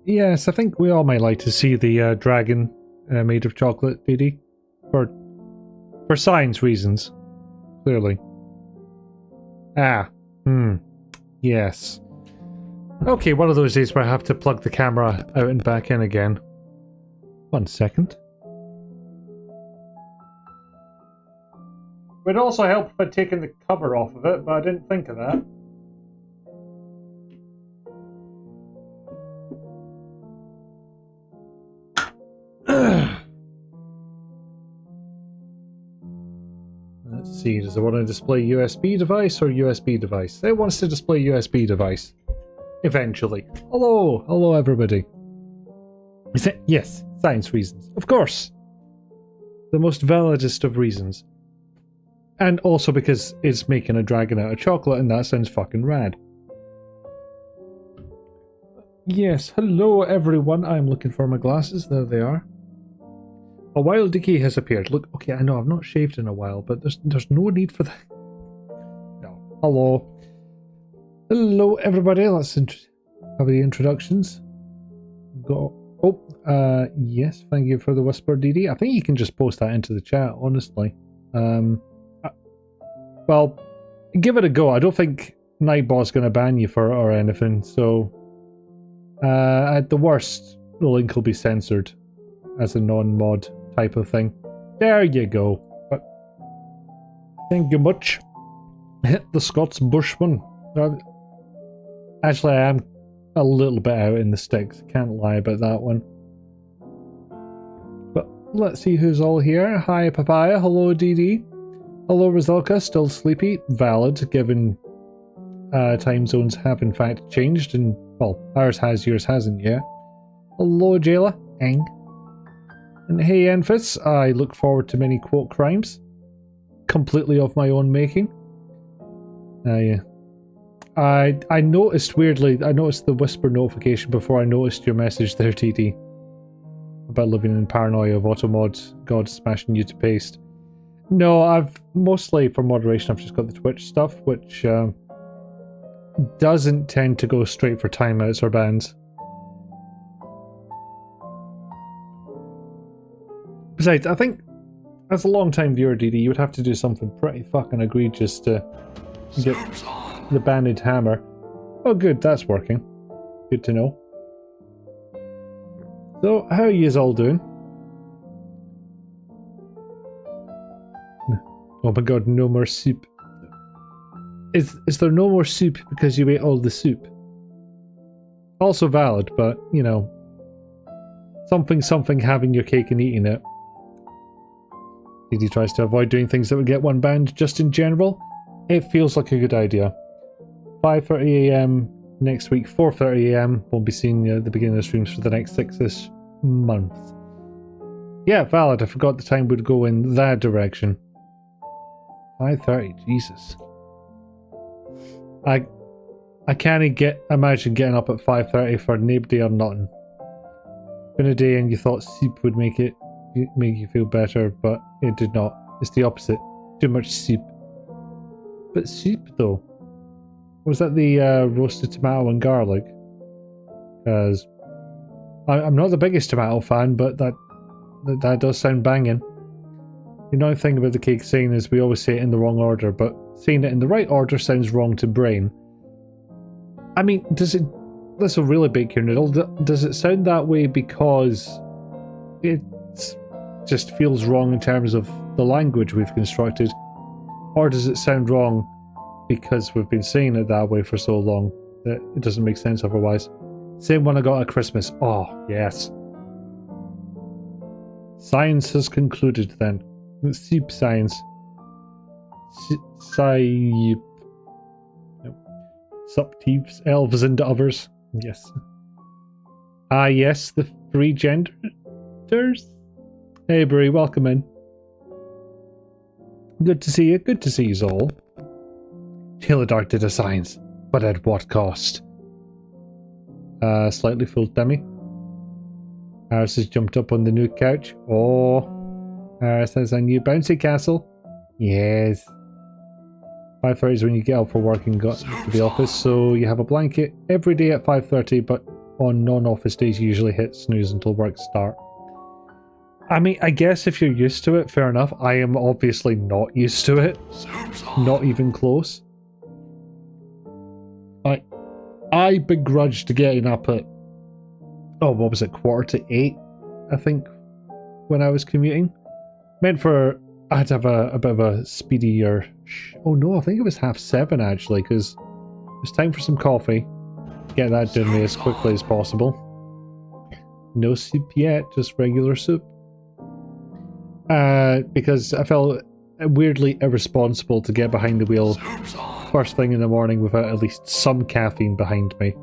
Yes, I think we all might like to see the dragon made of chocolate, Didi. For science reasons, clearly. Yes. Okay, one of those days where I have to plug the camera out and back in again. 1 second. Would also help by taking the cover off of it, but I didn't think of that. Let's see, does it want to display USB device or USB device? It wants to display USB device. Eventually. Hello everybody. Is it? Yes, science reasons. Of course. The most validest of reasons. And also because it's making a dragon out of chocolate and that sounds fucking rad. Yes, hello everyone. I'm looking for my glasses. There they are. A wild decay has appeared. Look, okay, I know I've not shaved in a while, but there's no need for that. No. Hello. Hello everybody. Let's have the introductions. Yes, thank you for the whisper, Didi. I think you can just post that into the chat, honestly. Well, give it a go. I don't think Nightbot's going to ban you for it or anything, so at the worst, the link will be censored as a non-mod type of thing. There you go. But thank you much. Hit the Scots Bushman. Actually, I am a little bit out in the sticks. Can't lie about that one. But let's see who's all here. Hi, Papaya. Hello, DD. Hello, Rizalka. Still sleepy. Valid, given time zones have in fact changed. And, well, ours has, yours hasn't yet. Hello, Jayla. Eng. And hey, Enfys. I look forward to many quote crimes. Completely of my own making. Yeah. I noticed, weirdly, I noticed the whisper notification before I noticed your message there, TD. About living in paranoia of automods, God smashing you to paste. No, I've mostly, for moderation, I've just got the Twitch stuff, which doesn't tend to go straight for timeouts or bans. Besides, I think, as a long-time viewer, DD, you would have to do something pretty fucking egregious to get the banded hammer. Oh good, that's working. Good to know. So, how are yous all doing? Oh my god, no more soup. Is there no more soup because you ate all the soup? Also valid, but, you know, something having your cake and eating it. DD tries to avoid doing things that would get one banned just in general. It feels like a good idea. 5:30 AM next week, 4:30 AM. Won't be seeing the beginning of streams for the next 6-ish months. Yeah, valid. I forgot the time would go in that direction. 5:30, Jesus. I can't imagine getting up at 5:30 for nobody or nothing. Been a day and you thought soup would make you feel better, but it did not. It's the opposite. Too much soup. But soup though. Was that the roasted tomato and garlic? Because I'm not the biggest tomato fan, but that does sound banging. The annoying thing about the cake saying is we always say it in the wrong order, but saying it in the right order sounds wrong to brain. I mean, this will really bake your noodle. Does it sound that way because it just feels wrong in terms of the language we've constructed? Or does it sound wrong because we've been saying it that way for so long that it doesn't make sense otherwise? Same one I got at Christmas. Oh, yes. Science has concluded then. Soup science. Soup. Subtives, elves and others. Yes. Ah, yes, the three genders. Hey, Brie, welcome in. Good to see you. Good to see you all. Taylor Dark did a science, but at what cost? Slightly full tummy. Aris has jumped up on the new couch. Oh, Aris has a new bouncy castle. Yes. 5:30 is when you get up for work and got to the office, so you have a blanket every day at 5:30, but on non-office days you usually hit snooze until work start. I mean, I guess if you're used to it, fair enough. I am obviously not used to it. Not even close. I begrudged getting up at, oh, what was it, 7:45, I think, when I was commuting. Meant for, I had to have a bit of a speedier, oh no, I think it was 7:30 actually, because it was time for some coffee. Get that done me as quickly as possible. No soup yet, just regular soup. Because I felt weirdly irresponsible to get behind the wheel first thing in the morning without at least some caffeine behind me.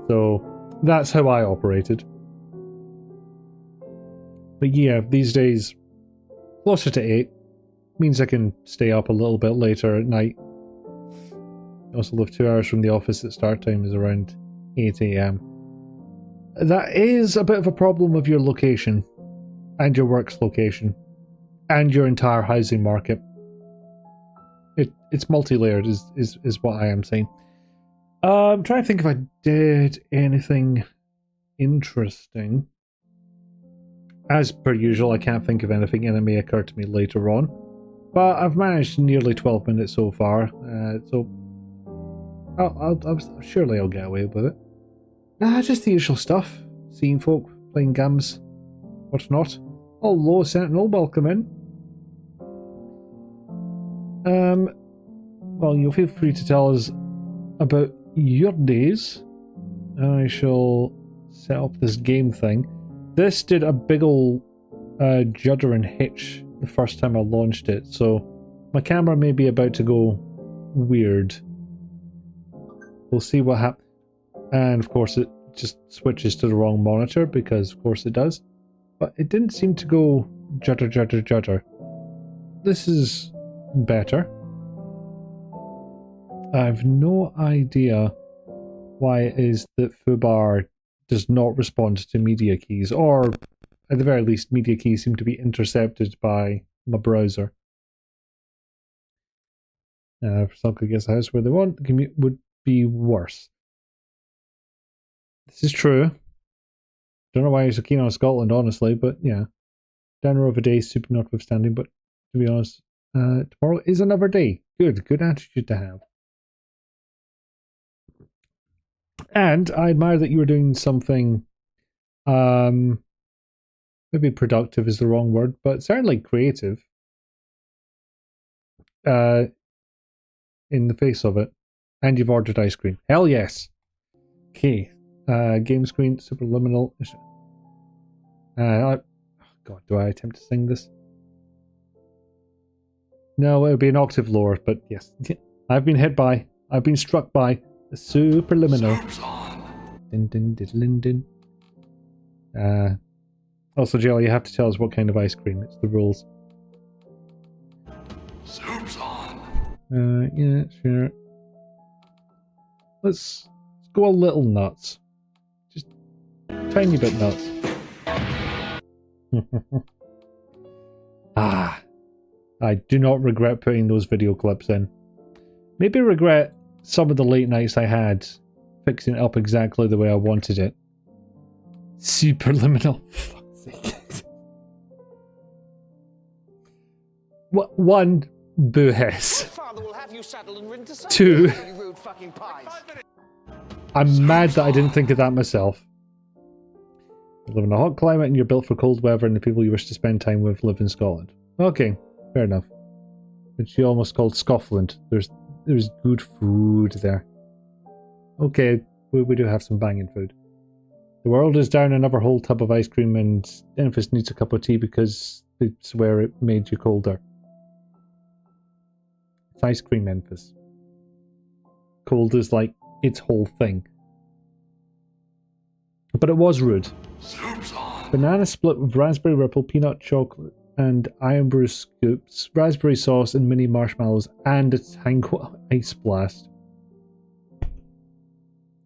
So that's how I operated. But yeah, these days, closer to 8 means I can stay up a little bit later at night. I also live 2 hours from the office. At start time is around 8 AM. That is a bit of a problem with your location, and your work's location, and your entire housing market. It's multi-layered is what I am saying. I'm trying to think if I did anything interesting. As per usual, I can't think of anything, and it may occur to me later on. But I've managed nearly 12 minutes so far, so surely I'll get away with it. Just the usual stuff. Seeing folk, playing games, what's not. Hello, Sentinel, welcome in. Well, you'll feel free to tell us about your days. I shall set up this game thing. This did a big ol' judder and hitch the first time I launched it, so my camera may be about to go weird. We'll see what happens. And of course it just switches to the wrong monitor, because of course it does. But it didn't seem to go judder, judder, judder. This is better. I have no idea why it is that Fubar does not respond to media keys, or at the very least media keys seem to be intercepted by my browser. For some could guess a house where they want, the commute would be worse. This is true. Don't know why you're so keen on Scotland, honestly, but yeah. Downer of a day, super notwithstanding, but to be honest, tomorrow is another day. Good attitude to have. And I admire that you were doing something, maybe productive is the wrong word, but certainly creative, in the face of it. And you've ordered ice cream. Hell yes! Okay. Game screen, Superliminal. God, do I attempt to sing this? No, it would be an octave lower, but yes. I've been struck by the Superliminal. Din din diddlin din. Also, Jelly, you have to tell us what kind of ice cream. It's the rules. Soup's on. Yeah, sure. Let's go a little nuts. Just tiny bit nuts. I do not regret putting those video clips in. Maybe regret some of the late nights I had fixing it up exactly the way I wanted it. Superliminal. Fuck's sake. One, boo hiss. Two, I'm mad that I didn't think of that myself. You live in a hot climate and you're built for cold weather, and the people you wish to spend time with live in Scotland. Okay, fair enough. Which you almost called Scoffland. There's good food there. Okay, we do have some banging food. The world is down another whole tub of ice cream, and Enfys needs a cup of tea because they swear it made you colder. It's ice cream, Enfys. Cold is like its whole thing. But it was rude. Banana split with raspberry ripple, peanut chocolate, and iron brew scoops, raspberry sauce and mini marshmallows, and a Tango ice blast.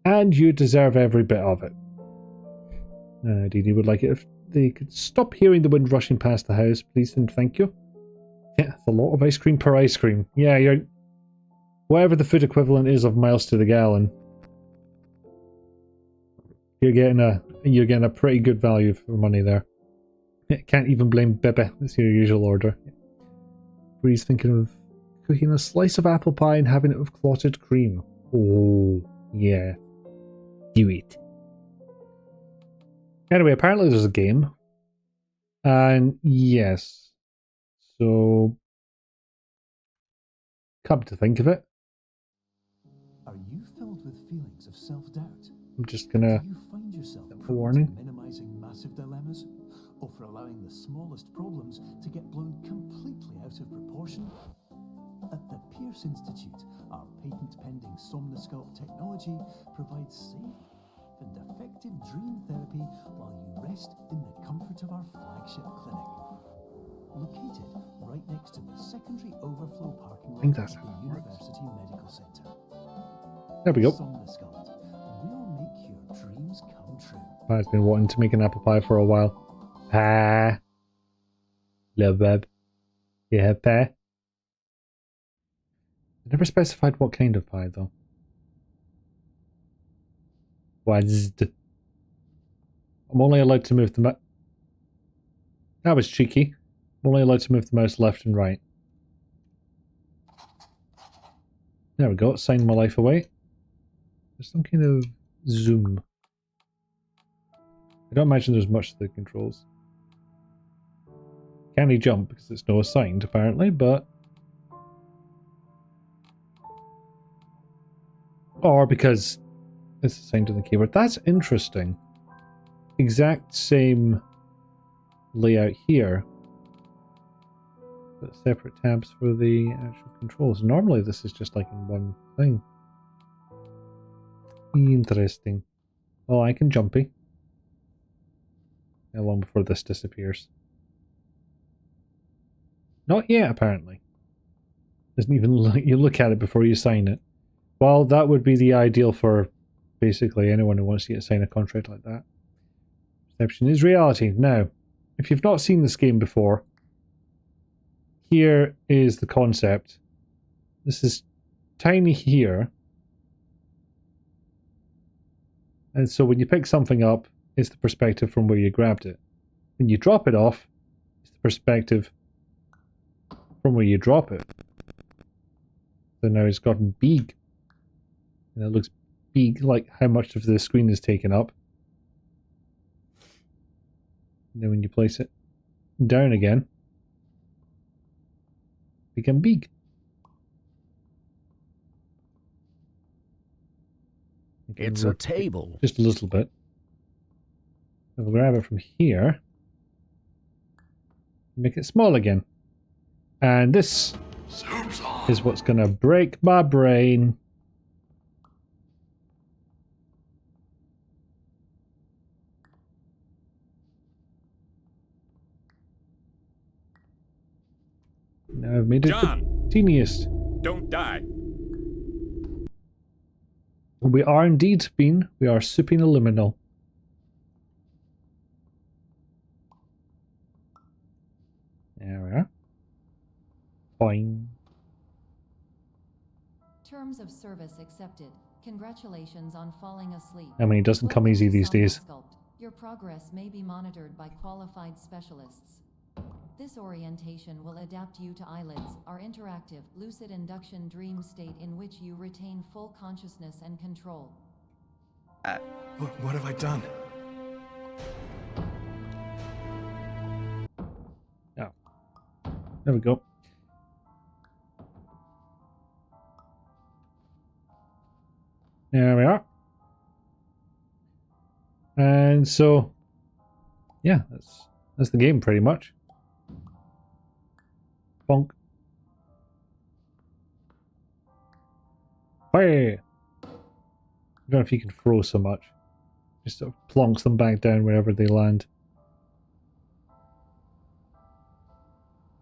And you deserve every bit of it. Dee Dee would like it if they could stop hearing the wind rushing past the house, please and thank you. Yeah, it's a lot of ice cream per ice cream. Yeah, you're... whatever the food equivalent is of miles to the gallon. You're getting a pretty good value for money there. Can't even blame Bebe. It's your usual order. Bree's thinking of cooking a slice of apple pie and having it with clotted cream. Oh, yeah. Do it. Anyway, apparently there's a game. And yes. So, come to think of it, Are you filled with feelings of self-doubt? I'm just gonna Do you find yourself a prone to warning. minimizing massive dilemmas, or for allowing the smallest problems to get blown completely out of proportion? At the Pierce Institute, our patent-pending Somnosculpt technology provides safe and effective dream therapy while you rest in the comfort of our flagship clinic. Located right next to the secondary overflow parking lot think of that's the how it works. University Medical Center. There we go. Somnosculpt will make your dreams come true. I've been wanting to make an apple pie for a while. Pie. Little bub. Yeah, pie. I never specified what kind of pie, though. Was I'm only allowed to move the mouse. That was cheeky. I'm only allowed to move the mouse left and right. There we go. Sign my life away. There's some kind of zoom. I don't imagine there's much to the controls. Can he jump? Because it's no assigned, apparently, but... Or because it's assigned to the keyboard. That's interesting. Exact same layout here. But separate tabs for the actual controls. Normally this is just like in one thing. Interesting. Oh, I can jumpy. How long before this disappears? Not yet, apparently. Doesn't even look, you look at it before you sign it. Well, that would be the ideal for basically anyone who wants to sign a contract like that. Perception is reality. Now, if you've not seen this game before, here is the concept. This is tiny here. And so when you pick something up, it's the perspective from where you grabbed it. When you drop it off, it's the perspective from where you drop it. So now it's gotten big. And it looks big, like how much of the screen is taken up. And then when you place it down again, become big. It's a table. Just a little bit. So we'll grab it from here. Make it small again. And this is what's going to break my brain. Now I've made it the teeniest. Don't die. We are indeed being. We are Superliminal. There we are. Fine. Terms of service accepted. Congratulations on falling asleep. I mean, it doesn't come easy these days. Somnosculpt. Your progress may be monitored by qualified specialists. This orientation will adapt you to eyelids, our interactive, lucid induction dream state in which you retain full consciousness and control. What have I done? Oh. There we go. There we are. And so, yeah, that's the game pretty much. Bonk. Hey! I don't know if you can throw so much. Just sort of plonks them back down wherever they land.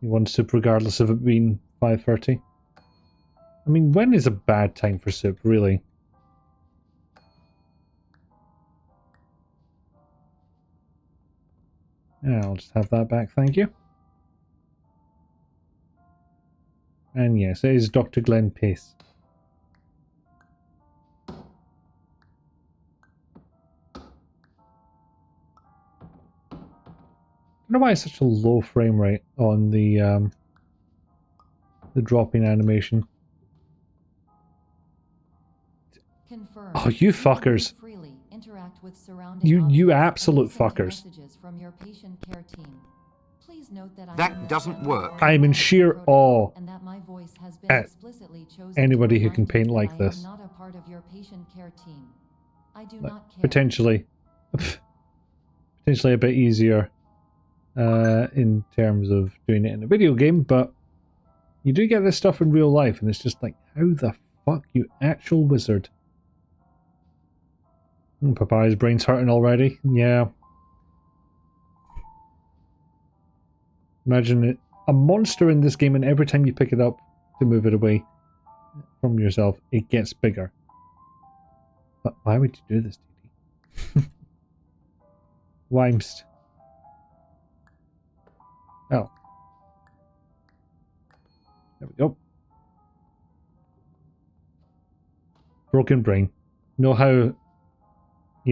You want soup regardless of it being 5:30. I mean, when is a bad time for soup, really? Yeah, I'll just have that back, thank you. And yes, it is Dr. Glenn Pace. I don't know why it's such a low frame rate on the dropping animation. Confirm. Oh, you fuckers. Freely interact with surrounding You objects and absolute listen to fuckers. messages from your patient care team. Please note that That doesn't work. I am in sheer awe and that my voice has been at explicitly chosen anybody to who can remind you paint that like I this. am not a part of your patient care team. I do Like, not care. potentially a bit easier in terms of doing it in a video game, but you do get this stuff in real life, and it's just like, how the fuck, you actual wizard? Papay's brain's hurting already. Yeah. Imagine it, a monster in this game, and every time you pick it up to move it away from yourself, it gets bigger. But why would you do this, Dee? Wimst. Oh. There we go. Broken brain. You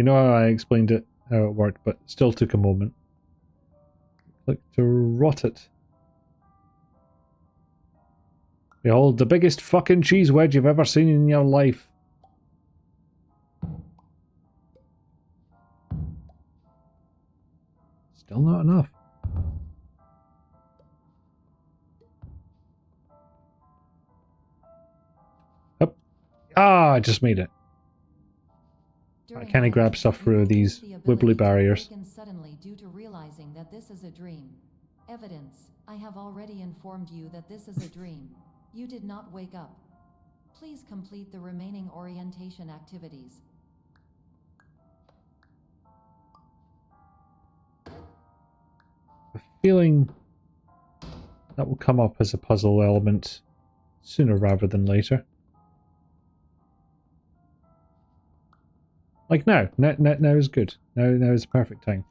know how I explained it, how it worked, but still took a moment. Click to rot it. Behold, the biggest fucking cheese wedge you've ever seen in your life. Still not enough. Up. Ah, I just made it. I can't grab stuff through these wibbly barriers. Suddenly due to realizing that this is a dream. Evidence. I have already informed you that this is a dream. You did not wake up. Please complete the remaining orientation activities. A feeling that will come up as a puzzle element sooner rather than later. Like now. Now is good. Now is the perfect time.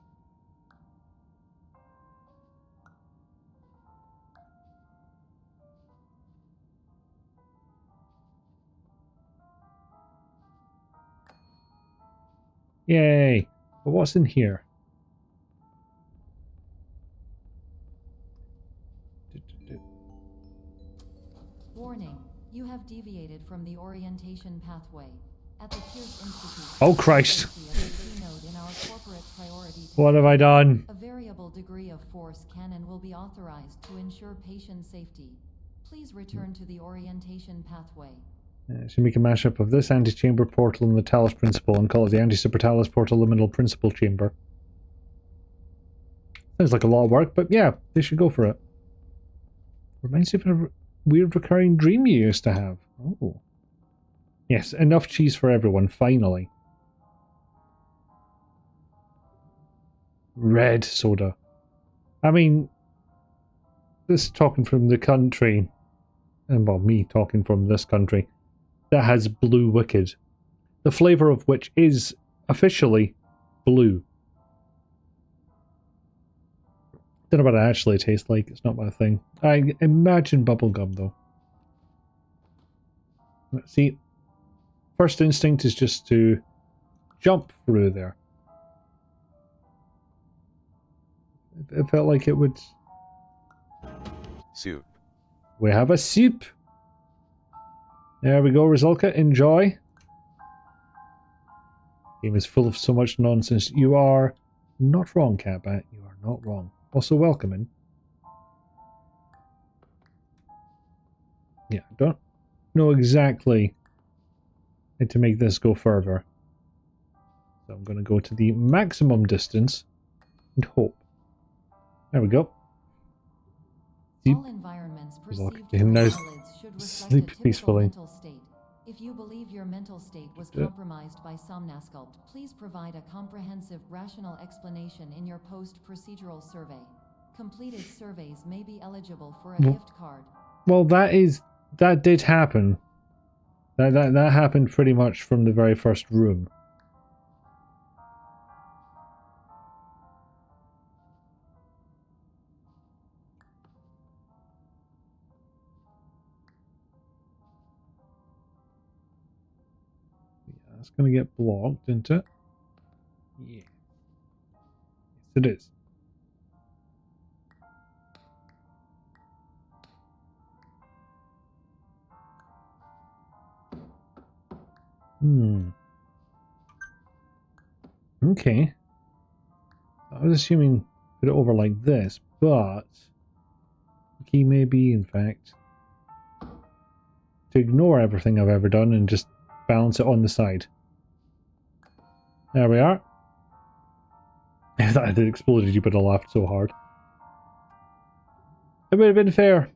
Yay! But what's in here? Warning. You have deviated from the orientation pathway. At the Pierce Institute, Oh Christ! in our corporate priority What have I done? a variable degree of force can and will be authorized to ensure patient safety. Please return to the orientation pathway. So make a mashup of this anti-chamber portal and the Talus Principle and call it the Anti-Super Talus Portal Liminal Principle Chamber. Sounds like a lot of work, but yeah, they should go for it. Reminds you of a weird recurring dream you used to have. Oh. Yes, enough cheese for everyone, finally. Red soda. I mean, this talking from the country, and well, me talking from this country, that has Blue Wicked, the flavour of which is officially blue. Don't know what it actually tastes like, it's not my thing. I imagine bubblegum though. Let's see. First instinct is just to jump through there. It felt like it would... Soup. We have a soup. There we go, Rizalka. Enjoy. Game is full of so much nonsense. You are not wrong, Catbat. You are not wrong. Also welcoming. Yeah, don't know exactly how to make this go further. So I'm going to go to the maximum distance and hope. There we go. All environments Look perceived to him through now. eyelids should reflect Sleep a typical peacefully. mental state. If you believe your mental state was compromised by Somnasculpt, please provide a comprehensive, rational explanation in your post-procedural survey. Completed surveys may be eligible for a gift card. Well, that did happen. That happened pretty much from the very first room. Yeah, it's gonna get blocked, isn't it? Yeah. Yes, it is. Okay. I was assuming put it over like this, but the key may be, in fact, to ignore everything I've ever done and just balance it on the side. There we are. If that had exploded, you would have laughed so hard. It would have been fair.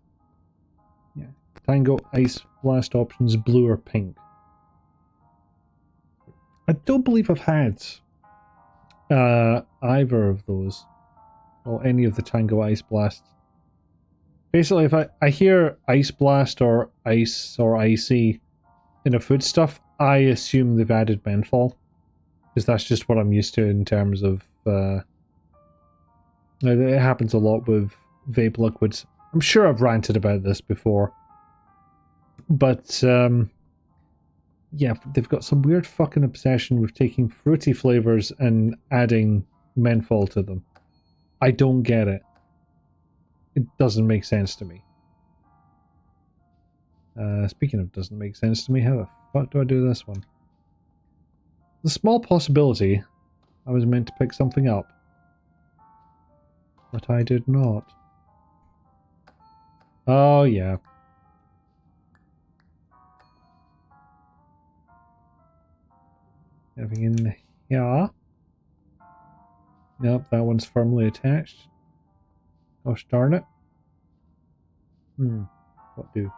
Yeah. Tango, ice, blast options, blue or pink. I don't believe I've had either of those. Or any of the Tango Ice Blast. Basically, if I hear Ice Blast or Ice or Icy in a foodstuff, I assume they've added menthol. Because that's just what I'm used to in terms of... it happens a lot with vape liquids. I'm sure I've ranted about this before. But, yeah, they've got some weird fucking obsession with taking fruity flavors and adding menthol to them. I don't get it. It doesn't make sense to me. Speaking of doesn't make sense to me, how the fuck do I do this one? The small possibility I was meant to pick something up, but I did not. Oh, yeah. Having in here. Nope, that one's firmly attached. Gosh darn it. What do?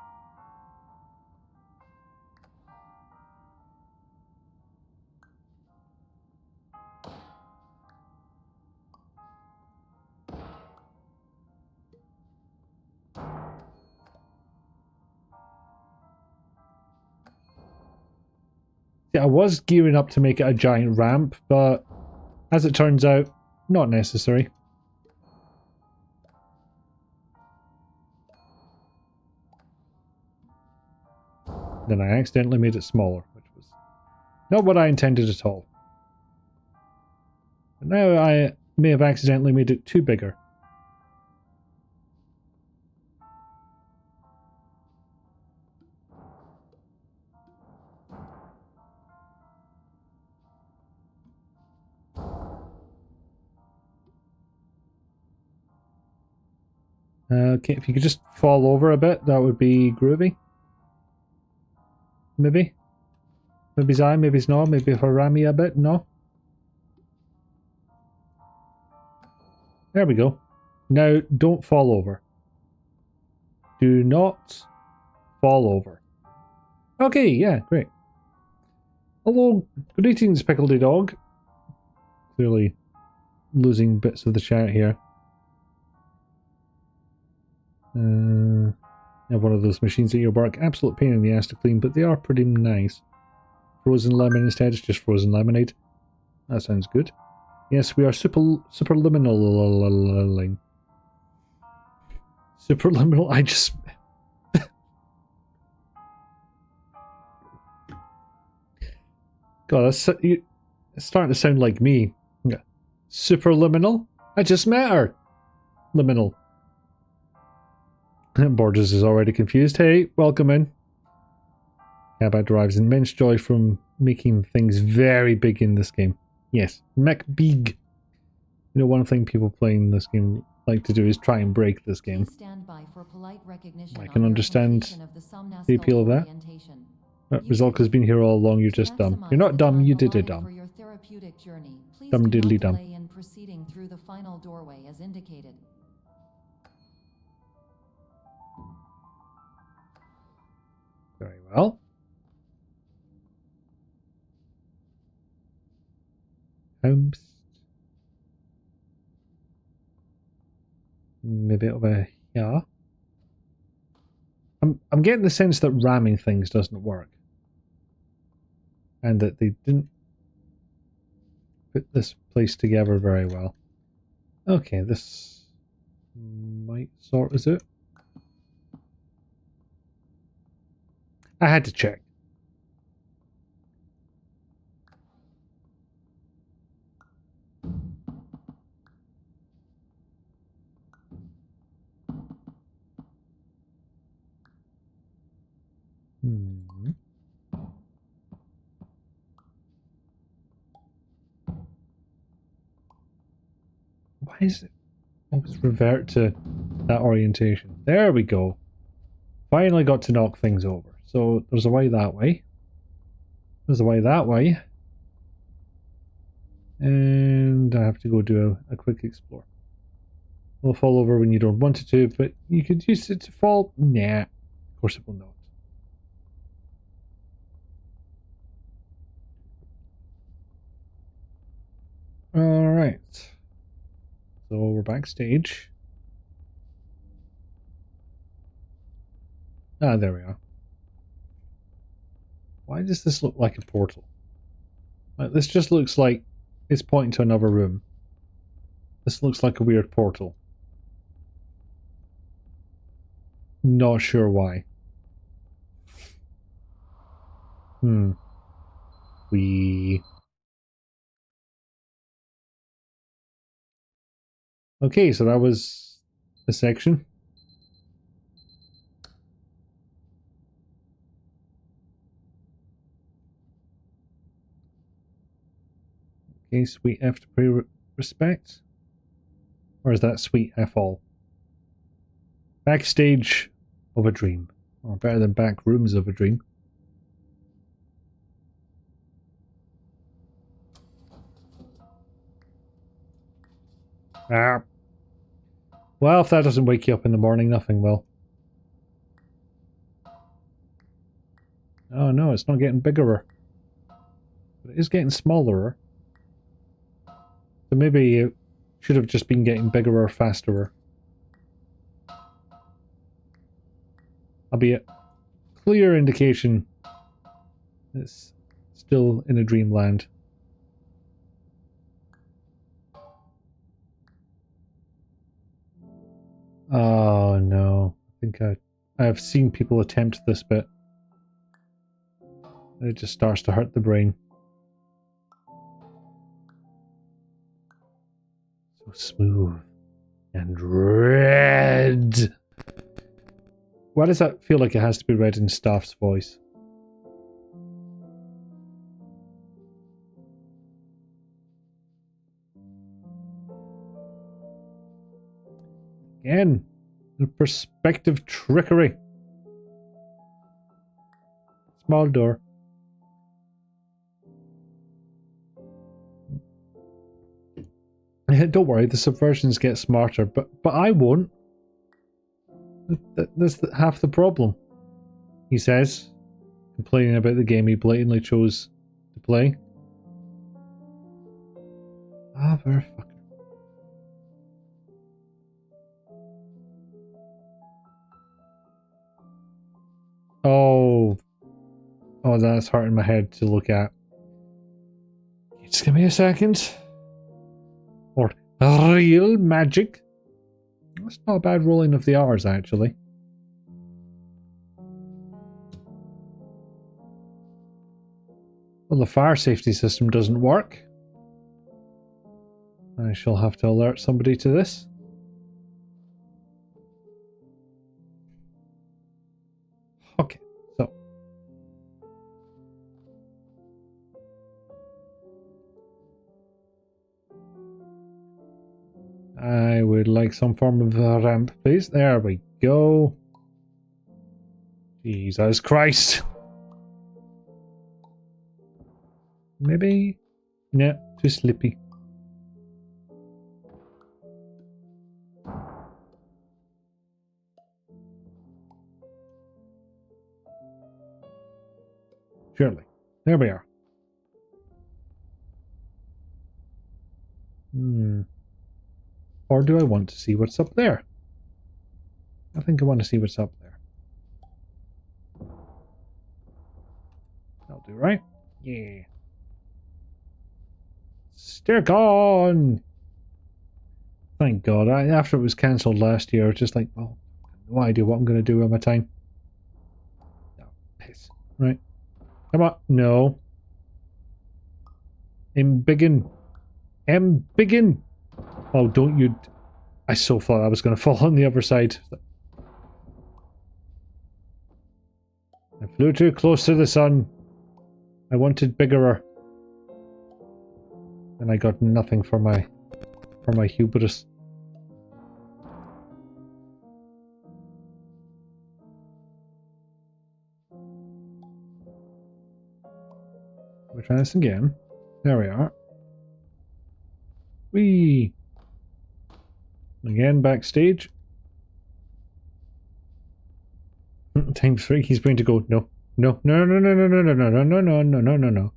Yeah, I was gearing up to make it a giant ramp, but as it turns out, not necessary. Then I accidentally made it smaller, which was not what I intended at all. But now I may have accidentally made it too bigger. Okay, if you could just fall over a bit, that would be groovy. Maybe? Maybe I, maybe it's not. Maybe if I ram me a bit, no? There we go. Now, don't fall over. Do not fall over. Okay, yeah, great. Hello, greetings, Pickledy Dog. Clearly losing bits of the chat here. I have one of those machines at your work. Absolute pain in the ass to clean, but they are pretty nice. Frozen lemon instead, it's just frozen lemonade. That sounds good. Yes, we are superliminal. Superliminal, I just... God, it's starting to sound like me. Yeah. Superliminal? I just met her. Liminal. Borges is already confused. Hey, welcome in. Cabot derives immense joy from making things very big in this game. Yes, make big. You know, one thing people playing this game like to do is try and break this game. Stand by for polite recognition I can understand of the appeal of that. Rizalka's been here all along, you're just dumb. You're not dumb, you did it dumb. Dumb diddly dumb. In proceeding through the final doorway as indicated. Very well. Oops. Maybe over here. I'm getting the sense that ramming things doesn't work. And that they didn't put this place together very well. Okay, this might sort us out. I had to check. Why is it always revert to that orientation? There we go. Finally got to knock things over. So there's a way that way. There's a way that way. And I have to go do a quick explore. It'll fall over when you don't want it to, but you could use it to fall. Nah, of course it will not. Alright. So we're backstage. Ah, there we are. Why does this look like a portal? Like, this just looks like it's pointing to another room. This looks like a weird portal. Not sure why. Okay, so that was the section. Okay, sweet F to pay respect. Or is that sweet F all? Backstage of a dream. Or better than back rooms of a dream. Ah. Well, if that doesn't wake you up in the morning, nothing will. Oh no, it's not getting bigger. But it is getting smaller. So maybe it should have just been getting bigger or faster. I'll be a clear indication it's still in a dreamland. Oh no, I think I have seen people attempt this bit. It just starts to hurt the brain. So smooth and red. Why does that feel like it has to be read in Staff's voice? Again, the perspective trickery. Small door. Don't worry, the subversions get smarter, but I won't. That's half the problem, he says, complaining about the game he blatantly chose to play. Ah, motherfucker. Oh, that's hurting my head to look at. Just give me a second. Or real magic. That's not a bad rolling of the R's, actually. Well, the fire safety system doesn't work. I shall have to alert somebody to this. Okay, so. I would like some form of a ramp, please. There we go. Jesus Christ. Maybe? No, too slippy. Surely. There we are. Or do I want to see what's up there? I think I want to see what's up there. That'll do, right? Yeah. Stick on! Thank God. After it was cancelled last year, I was just like, oh, no idea what I'm going to do with my time. No, piss. Right. Come on. No. Embiggen. Oh, don't you... I so thought I was going to fall on the other side. I flew too close to the sun. I wanted bigger. And I got nothing for my hubris. try this again. There we are. Whee! Again, backstage. Time 3, he's going to go, no. No, no, no, no, no, no, no, no, no, no, no, no, no, no, no.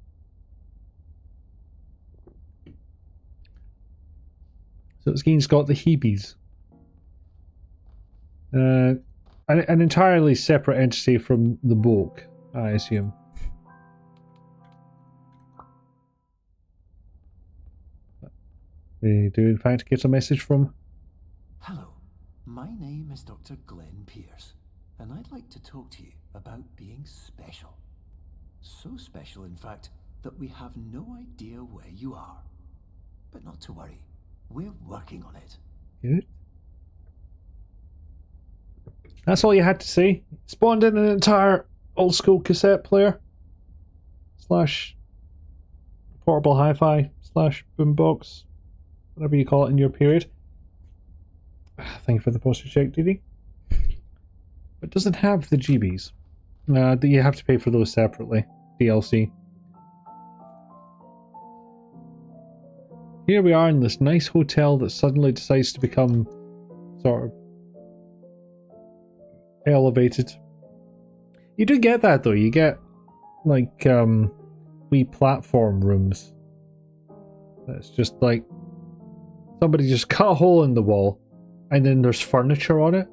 So this game's got the heebies. An entirely separate entity from the book, I assume. We do in fact get a message from... Hello, my name is Dr. Glenn Pierce, and I'd like to talk to you about being special. So special, in fact, that we have no idea where you are. But not to worry, we're working on it. Good. That's all you had to say. Spawned in an entire old school cassette player slash portable hi-fi slash boombox, whatever you call it in your period. Thank you for the postage check, Didi. But it doesn't have the GBs. You have to pay for those separately. DLC. Here we are in this nice hotel that suddenly decides to become sort of elevated. You do get that though. You get like wee platform rooms. That's just like somebody just cut a hole in the wall and then there's furniture on it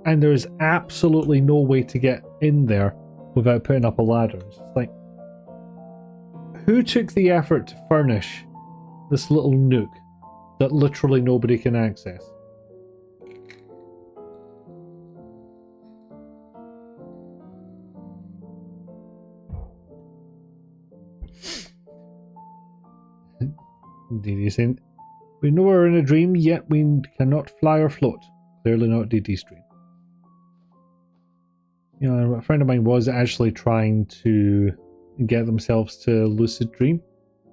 and there's absolutely no way to get in there without putting up a ladder. It's like, who took the effort to furnish this little nook that literally nobody can access? DD saying, we know we're in a dream, yet we cannot fly or float. Clearly not DD's dream. You know, a friend of mine was actually trying to get themselves to lucid dream,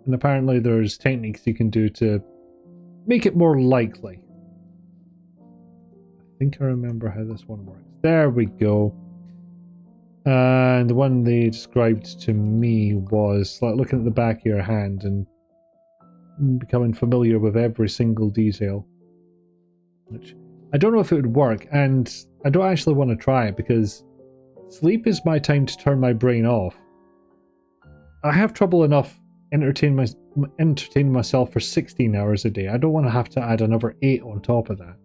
and apparently there's techniques you can do to make it more likely. I think I remember how this one works. There we go. And the one they described to me was like looking at the back of your hand and becoming familiar with every single detail. Which I don't know if it would work, and I don't actually want to try it because sleep is my time to turn my brain off. I have trouble enough entertaining myself for 16 hours a day. I don't want to have to add another 8 on top of that.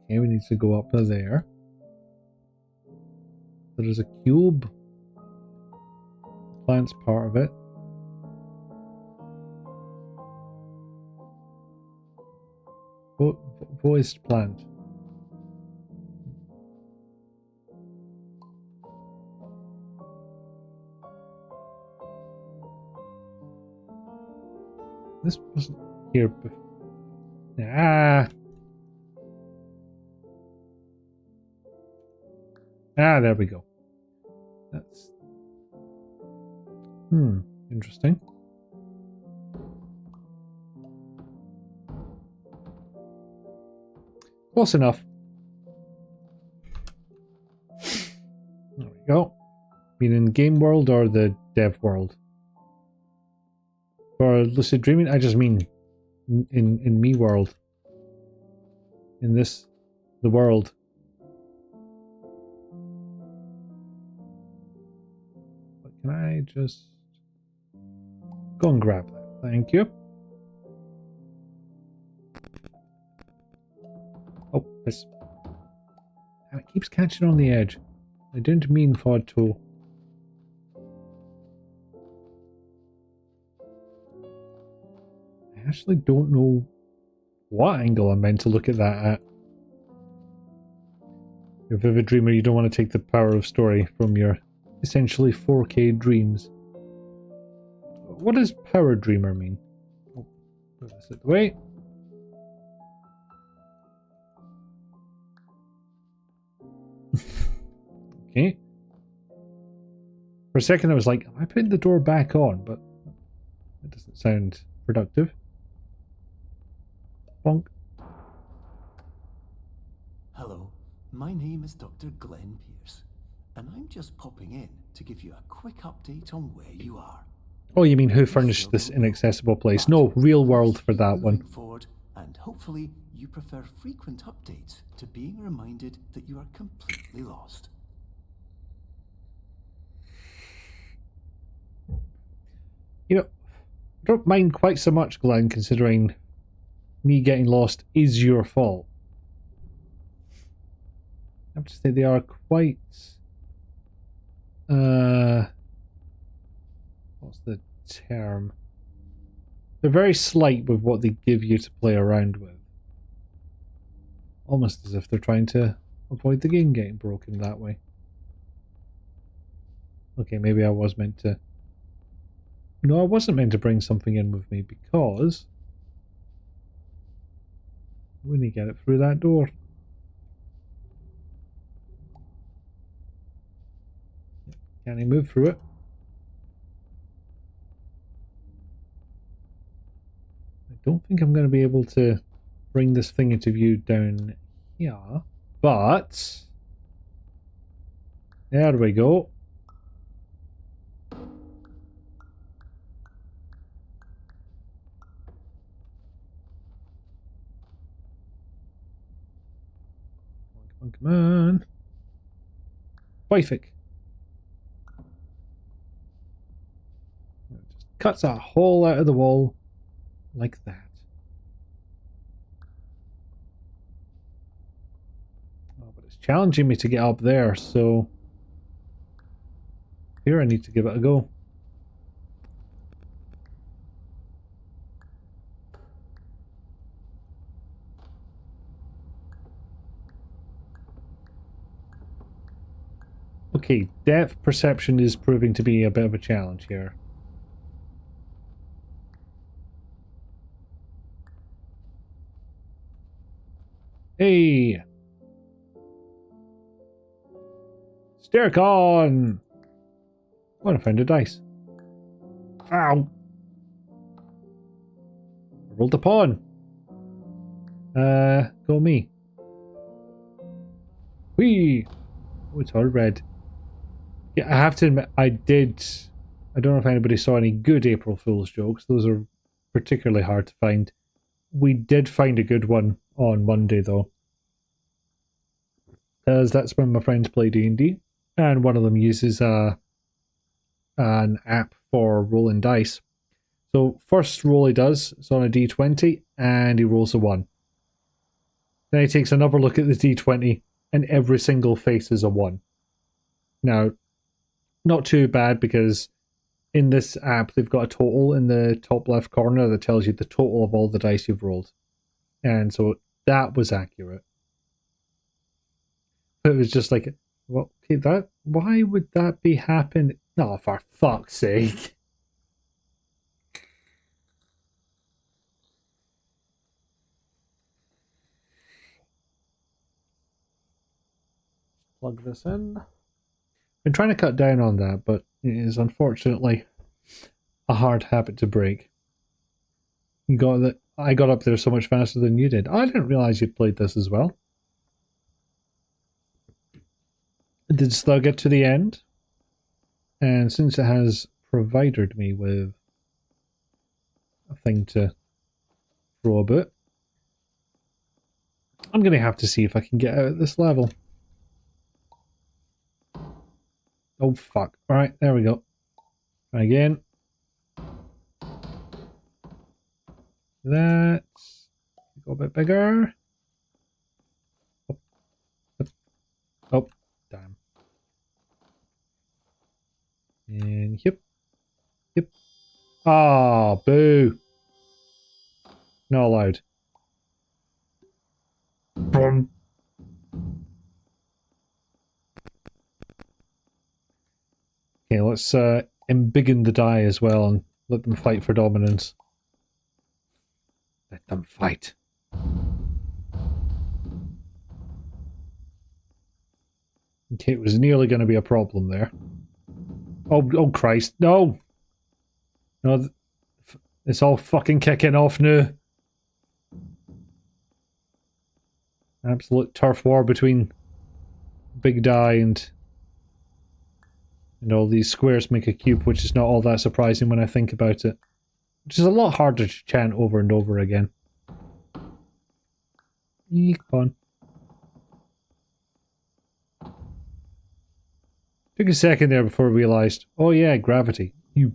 Okay, we need to go up to there. There is a cube. The plant's part of it. Voiced plant. This wasn't here before. There we go. That's... interesting. Close enough. There we go. Mean in game world or the dev world? For lucid dreaming, I just mean in me world. In this, the world. But can I just go and grab that? Thank you. Oh, this. And it keeps catching on the edge. I didn't mean for it to. I actually don't know what angle I'm meant to look at that at. You're a vivid dreamer, you don't want to take the power of story from your essentially 4K dreams. What does power dreamer mean? Oh, put this out the way. Okay. For a second I was like, am I putting the door back on? But that doesn't sound productive. Bonk. Hello, My name is Dr. Glenn Pierce, and I'm just popping in to give you a quick update on where you are. Oh, you mean who furnished this inaccessible place? No, real world for that one. Moving forward, and hopefully you prefer frequent updates to being reminded that you are completely lost. You know, I don't mind quite so much, Glenn, considering me getting lost is your fault. I have to say they are quite... what's the term? They're very slight with what they give you to play around with. Almost as if they're trying to avoid the game getting broken that way. Okay, maybe I was meant to... No, I wasn't meant to bring something in with me because... we need to get it through that door. Can he move through it? I don't think I'm going to be able to bring this thing into view down here, but there we go. Come on. Perfect. Just cuts a hole out of the wall like that. Oh, but it's challenging me to get up there, so here I need to give it a go. Okay, depth perception is proving to be a bit of a challenge here. Hey! Staircon! Oh, I found a dice. Ow! I rolled a pawn. Go me. Whee! Oh, it's all red. Yeah, I have to admit, I don't know if anybody saw any good April Fool's jokes. Those are particularly hard to find. We did find a good one on Monday, though. Because that's when my friends play D&D, and one of them uses an app for rolling dice. So first roll he does is on a d20, and he rolls a 1. Then he takes another look at the d20, and every single face is a 1. Now, not too bad, because in this app they've got a total in the top left corner that tells you the total of all the dice you've rolled. And so that was accurate. It was just like, well, okay, that, why would that be happening? Oh, for fuck's sake. Plug this in. Been trying to cut down on that, but it is unfortunately a hard habit to break. You got that. I got up there so much faster than you did. I didn't realize you'd played this as well. Did Slug get to the end? And since it has provided me with a thing to throw a bit, I'm going to have to see if I can get out at this level. Oh, fuck. Alright, there we go. Try again. That. Go a bit bigger. Oh, damn. And yep. Yep. Ah, boo. Not allowed. Boom. Okay, let's embiggen the die as well and let them fight for dominance. Let them fight. Okay, it was nearly going to be a problem there. Oh Christ, no! No, it's all fucking kicking off now. Absolute turf war between big die and all these squares make a cube, which is not all that surprising when I think about it. Which is a lot harder to chant over and over again. Econ. Took a second there before I realised, oh yeah, gravity. You.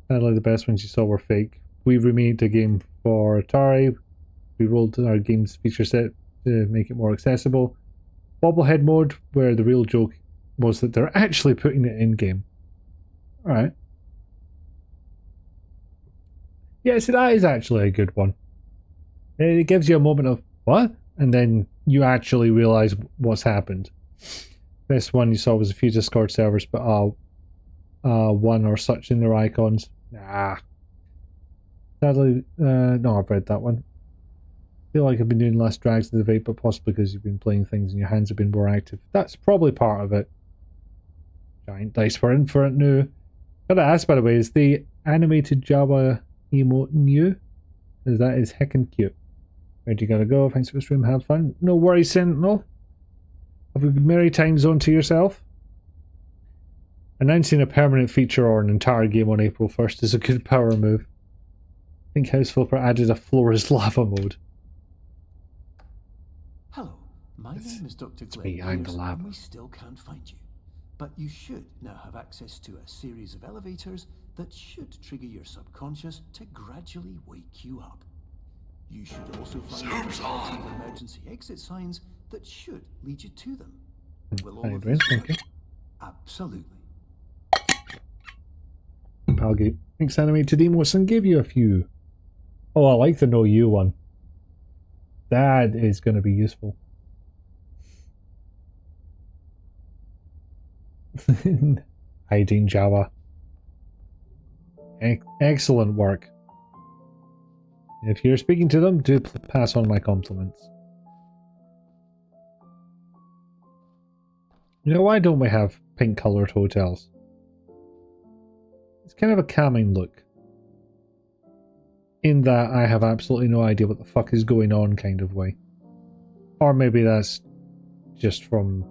Sadly, the best ones you saw were fake. We remade the game for Atari. We rolled our game's feature set to make it more accessible. Bobblehead mode, where the real joke was that they're actually putting it in game. Alright. Yeah, so that is actually a good one. It gives you a moment of, what? And then you actually realise what's happened. Best one you saw was a few Discord servers, but one or such in their icons. Nah. Sadly, no, I've read that one. Feel like I've been doing less drags to the vape, but possibly because you've been playing things and your hands have been more active. That's probably part of it. Giant dice for Infinite new. Gotta ask, by the way, is the animated Java emote new? Because that is heckin' cute. Where do you gotta go? Thanks for the stream, have fun. No worries, Sentinel. Have a merry time zone to yourself. Announcing a permanent feature or an entire game on April 1st is a good power move. I think House Flipper added a floor is lava mode. Hello, my name is Dr. It's Glenn me, I'm the Pierce, lab. and we still can't find you. But you should now have access to a series of elevators that should trigger your subconscious to gradually wake you up. You should also find a variety of emergency exit signs that should lead you to them. Will all of this work? Absolutely. Palgate. Thanks, Animated Demos, and give you a few. Oh, I like the No You one. That is going to be useful. Hiding Java. Excellent work. If you're speaking to them, do pass on my compliments. You know, why don't we have pink coloured hotels? It's kind of a calming look. In that I have absolutely no idea what the fuck is going on kind of way. Or maybe that's just from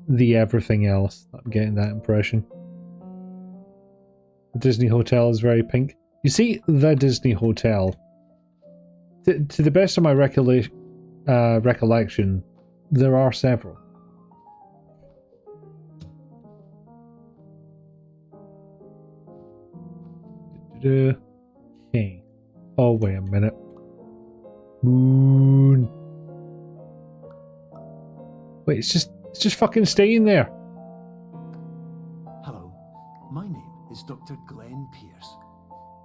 the everything else. I'm getting that impression. The Disney Hotel is very pink. You see, the Disney Hotel, to the best of my recollection, there are several. Okay. Oh, wait a minute. Moon. Wait, it's just fucking staying there. Hello, my name is Dr. Glenn Pierce.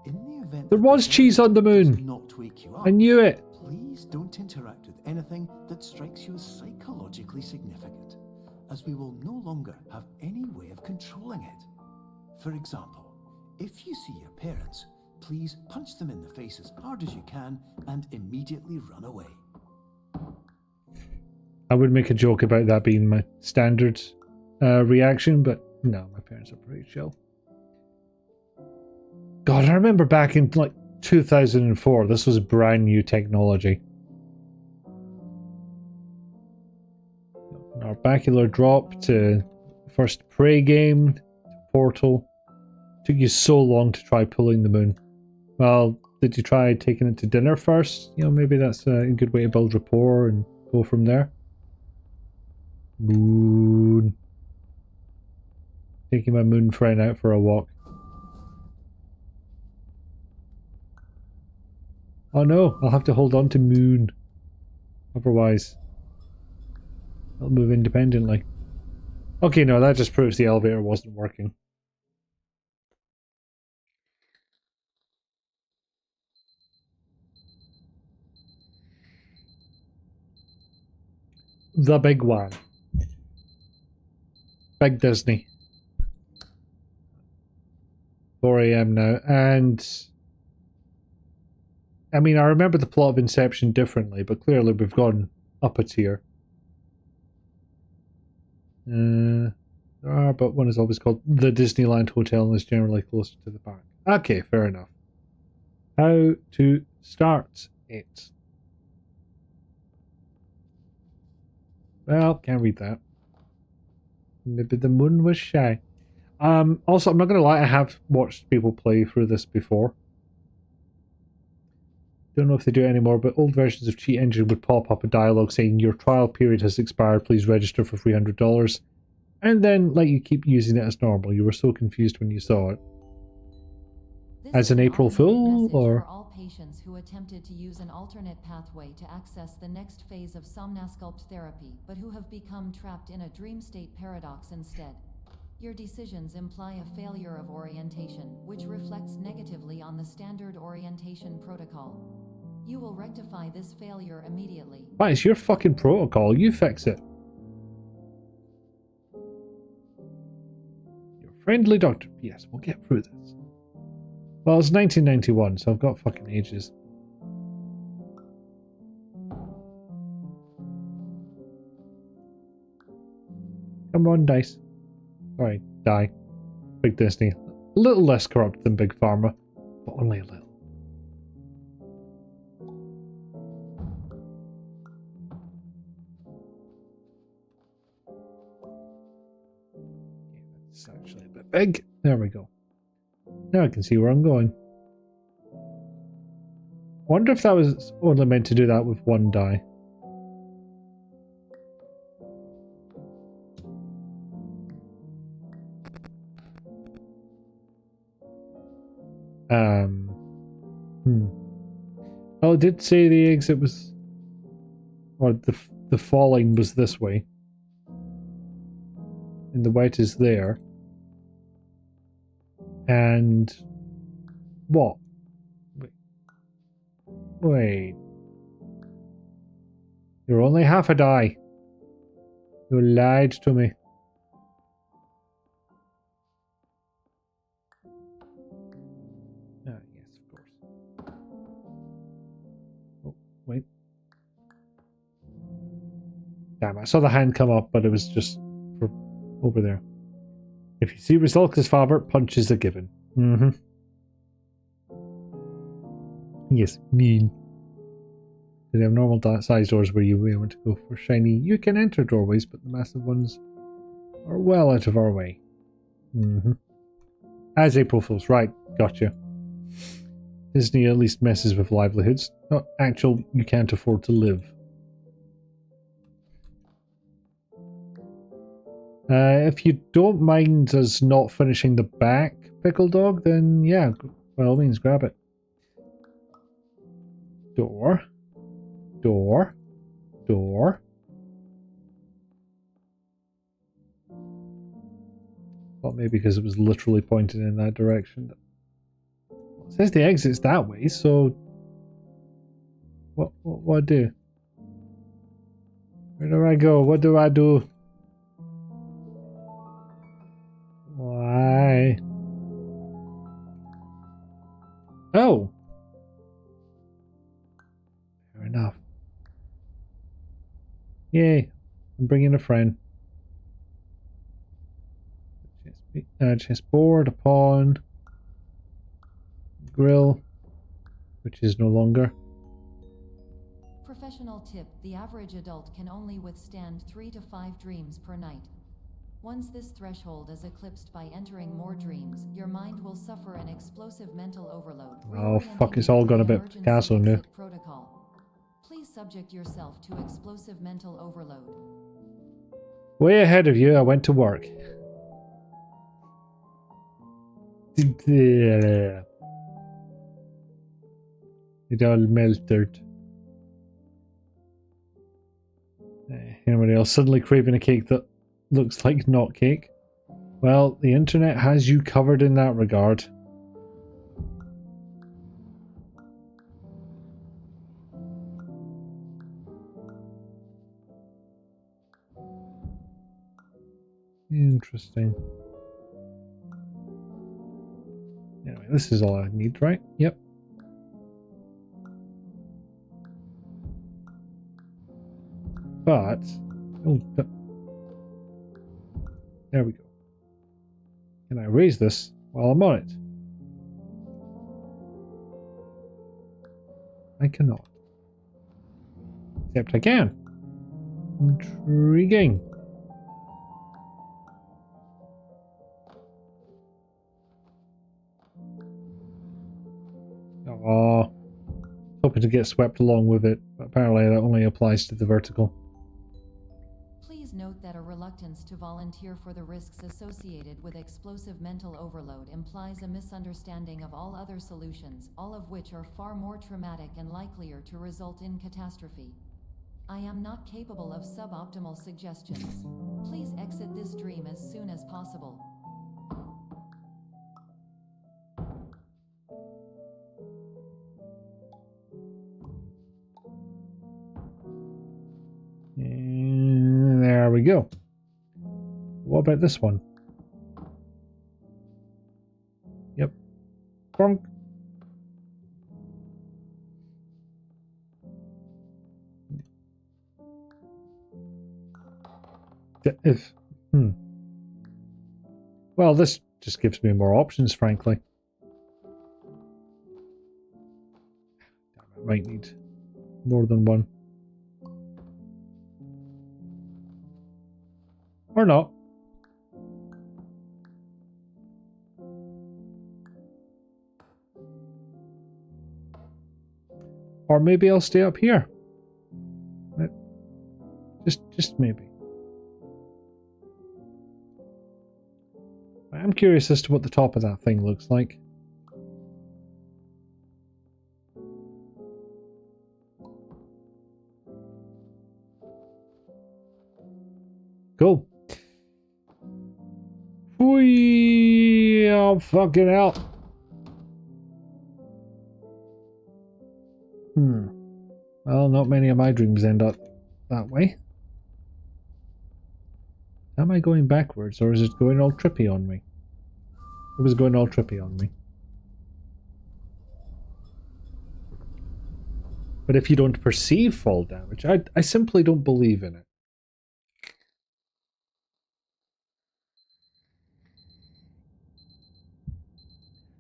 In the event There that was the cheese on the elevator moon. does not wake you up, I knew it. please don't interact with anything that strikes you as psychologically significant, as we will no longer have any way of controlling it. For example, if you see your parents, please punch them in the face as hard as you can and immediately run away. I would make a joke about that being my standard reaction, but no, my parents are pretty chill. God, I remember back in like 2004, this was brand new technology. Our bacular drop to first Prey game, to Portal. Took you so long to try pulling the moon. Well, did you try taking it to dinner first? You know, maybe that's a good way to build rapport and go from there. Moon. Taking my moon friend out for a walk. Oh no, I'll have to hold on to moon. Otherwise, I'll move independently. Okay, no, that just proves the elevator wasn't working. The big one. Big Disney. 4 AM now, and I mean, I remember the plot of Inception differently, but clearly we've gone up a tier. There are, but one is always called the Disneyland Hotel and is generally closer to the park. Okay, fair enough. How to start it? Well, can't read that. Maybe the moon was shy. Also, I'm not going to lie, I have watched people play through this before. Don't know if they do it anymore, but old versions of Cheat Engine would pop up a dialogue saying your trial period has expired, please register for $300. And then let you keep using it as normal. You were so confused when you saw it. This As is an April automated Fool, message or- for all patients who attempted to use an alternate pathway to access the next phase of somnasculpt therapy, but who have become trapped in a dream state paradox instead. Your decisions imply a failure of orientation, which reflects negatively on the standard orientation protocol. You will rectify this failure immediately. That is your fucking protocol. You fix it. Your friendly doctor. Yes, we'll get through this. Well, it's 1991, so I've got fucking ages. Come on, dice. Sorry, die. Big Disney. A little less corrupt than Big Pharma, but only a little. It's actually a bit big. There we go. Now I can see where I'm going. Wonder if that was only meant to do that with one die. Oh, it did say the exit was, or the falling was this way, and the wet is there. And what? Wait. You're only half a die. You lied to me. Ah, yes, of course. Oh, wait. Damn, I saw the hand come up, but it was just for over there. If you see results, father, punch is a given. Mm-hmm. Yes, mean. They have normal size doors where you want to go for shiny. You can enter doorways, but the massive ones are well out of our way. Mm-hmm. As April Fools, right? Gotcha. Disney at least messes with livelihoods. Not actual, you can't afford to live. If you don't mind us not finishing the back, Pickle Dog, then yeah, by all means, grab it. Door. Door. Door. Well, maybe because it was literally pointed in that direction. Well, it says the exit's that way, so... What do? Where do I go? What do I do? Why? Oh! Fair enough. Yay, I'm bringing a friend. Chessboard, a pawn, grill, which is no longer. Professional tip: the average adult can only withstand 3 to 5 dreams per night. Once this threshold is eclipsed by entering more dreams, your mind will suffer an explosive mental overload. Oh fuck, it's all gone a bit Picasso now. Protocol. Please subject yourself to explosive mental overload. Way ahead of you, I went to work. It all melted. Anybody else suddenly craving a cake that looks like not cake? Well, the internet has you covered in that regard. Interesting. Anyway, this is all I need, right? Yep. But... oh, there we go. Can I raise this while I'm on it? I cannot. Except I can. Intriguing. Oh, hoping to get swept along with it, but apparently that only applies to the vertical. Please note that a reluctance to volunteer for the risks associated with explosive mental overload implies a misunderstanding of all other solutions, all of which are far more traumatic and likelier to result in catastrophe. I am not capable of suboptimal suggestions. Please exit this dream as soon as possible. And there we go. What about this one? Yep. Bonk. If well, this just gives me more options, frankly. I might need more than one. Or not. Or maybe I'll stay up here. Just maybe. I'm curious as to what the top of that thing looks like. Cool. Whee! Oh, fucking hell. Well, not many of my dreams end up that way. Am I going backwards, or is it going all trippy on me? It was going all trippy on me. But if you don't perceive fall damage, I simply don't believe in it.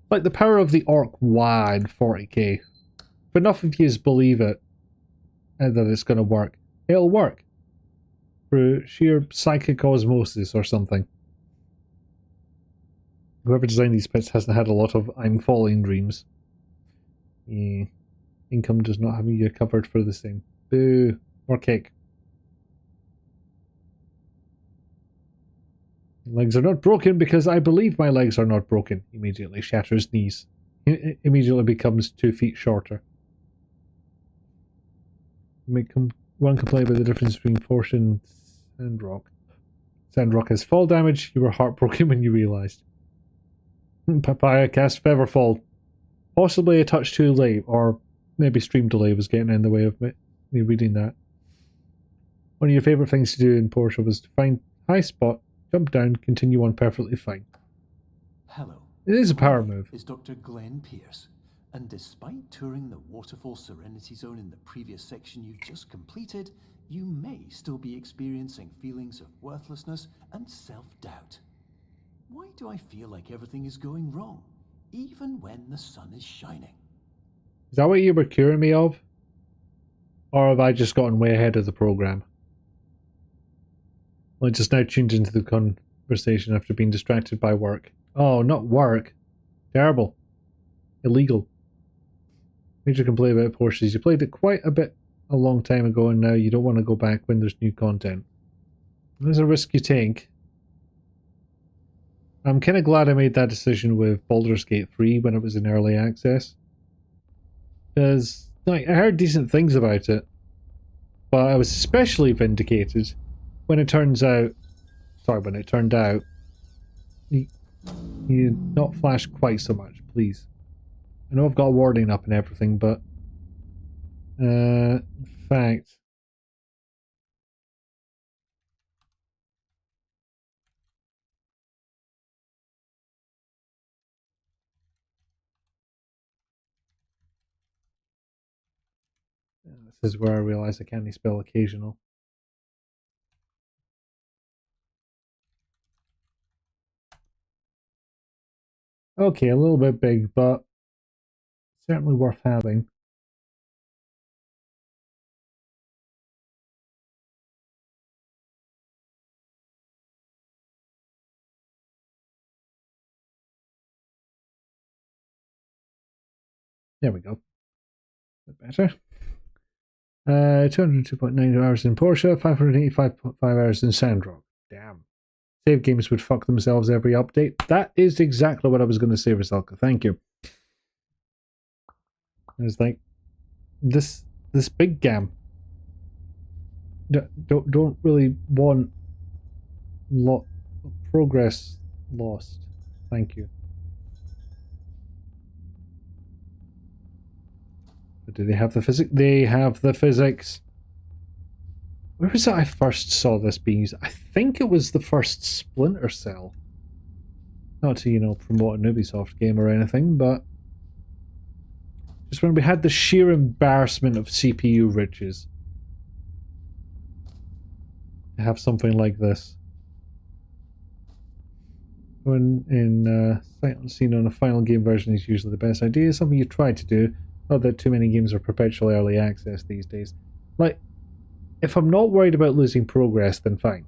Like the power of the orc wide 40k. If enough of you believe it, and that it's going to work, it'll work. Through sheer psychic osmosis or something. Whoever designed these pits hasn't had a lot of I'm falling dreams. Yeah. Income does not have you covered for the same. Boo. More cake. Legs are not broken because I believe my legs are not broken. Immediately shatters knees. Immediately becomes 2 feet shorter. One complaint about the difference between portion and rock. Sandrock has fall damage. You were heartbroken when you realised. Papaya cast Featherfall. Possibly a touch too late, or maybe stream delay was getting in the way of me reading that. One of your favourite things to do in Porsche was to find high spot, jump down, continue on perfectly fine. Hello. It is a power move. Is Dr. Glenn Pierce, and despite touring the Waterfall Serenity Zone in the previous section you've just completed, you may still be experiencing feelings of worthlessness and self-doubt. Why do I feel like everything is going wrong, even when the sun is shining? Is that what you were curing me of? Or have I just gotten way ahead of the program? Well, I just now tuned into the conversation after being distracted by work. Oh, not work. Terrible. Illegal. Major complaint about Porsches. You played it quite a long time ago, and now you don't want to go back when there's new content. There's a risk you take. I'm kind of glad I made that decision with Baldur's Gate 3 when it was in early access. Because, like, I heard decent things about it. But I was especially vindicated when it turns out... Sorry, when it turned out... You not flash quite so much, please. I know I've got a warning up and everything, but... in fact... This is where I realize I can't spell occasional. Okay, a little bit big, but certainly worth having. There we go. A bit better. 202.9 hours in Porsche, 585.5 hours in Sandrock. Damn. Save games would fuck themselves every update. That is exactly what I was going to say, Rosalka. Thank you. It's like this big game. Don't really want lot progress lost. Thank you. But do they have the physics? They have the physics. Where was it I first saw this being used? I think it was the first Splinter Cell. Not to, you know, promote an Ubisoft game or anything, but just when we had the sheer embarrassment of CPU riches. To have something like this. When in sight unseen on a final game version is usually the best idea. Something you try to do. Not that too many games are perpetually early access these days. Like, if I'm not worried about losing progress, then fine.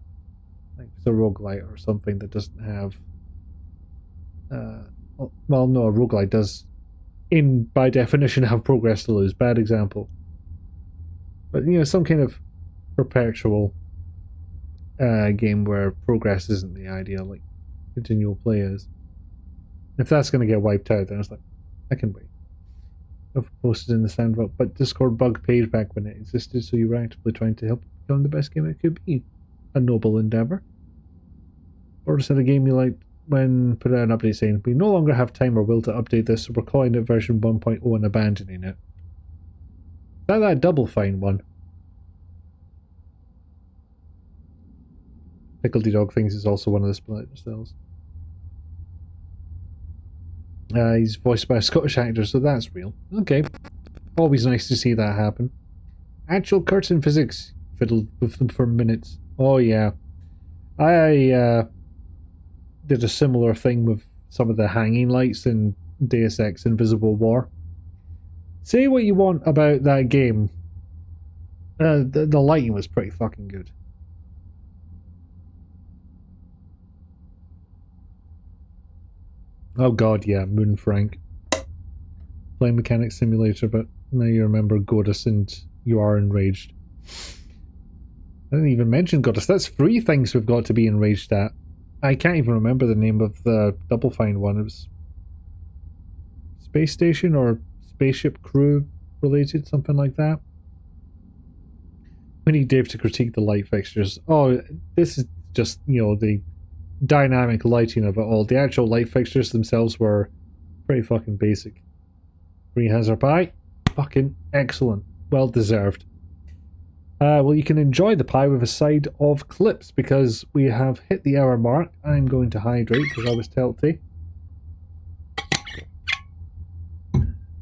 Like, if it's a roguelite or something that doesn't have... well, no, a roguelite does, by definition, have progress to lose. Bad example. But, you know, some kind of perpetual game where progress isn't the ideal, like continual play is. If that's going to get wiped out, then it's like, I can wait. I've posted in the Sandrock, but Discord bug page back when it existed, so you were actively trying to help become the best game it could be. A noble endeavour. Or just had a game you liked when put out an update saying, we no longer have time or will to update this, so we're calling it version 1.0 and abandoning it. Is that Double Fine one? Pickledy Dog thinks it's also one of the Splinter Cells. He's voiced by a Scottish actor, so that's real. Okay. Always nice to see that happen. Actual curtain physics. Fiddled with them for minutes. Oh yeah. I did a similar thing with some of the hanging lights in Deus Ex Invisible War. Say what you want about that game. The lighting was pretty fucking good. Oh god, yeah, Moon Frank. Playing Mechanic Simulator, but now you remember Godus and you are enraged. I didn't even mention Godus. That's 3 things we've got to be enraged at. I can't even remember the name of the Double Fine one. It was Space Station or Spaceship Crew related, something like that. We need Dave to critique the light fixtures. Oh, this is just, you know, the dynamic lighting of it all. The actual light fixtures themselves were pretty fucking basic. Free Hazard Pie, fucking excellent. Well deserved. Well, you can enjoy the pie with a side of clips because we have hit the hour mark. I'm going to hydrate because I was tilty.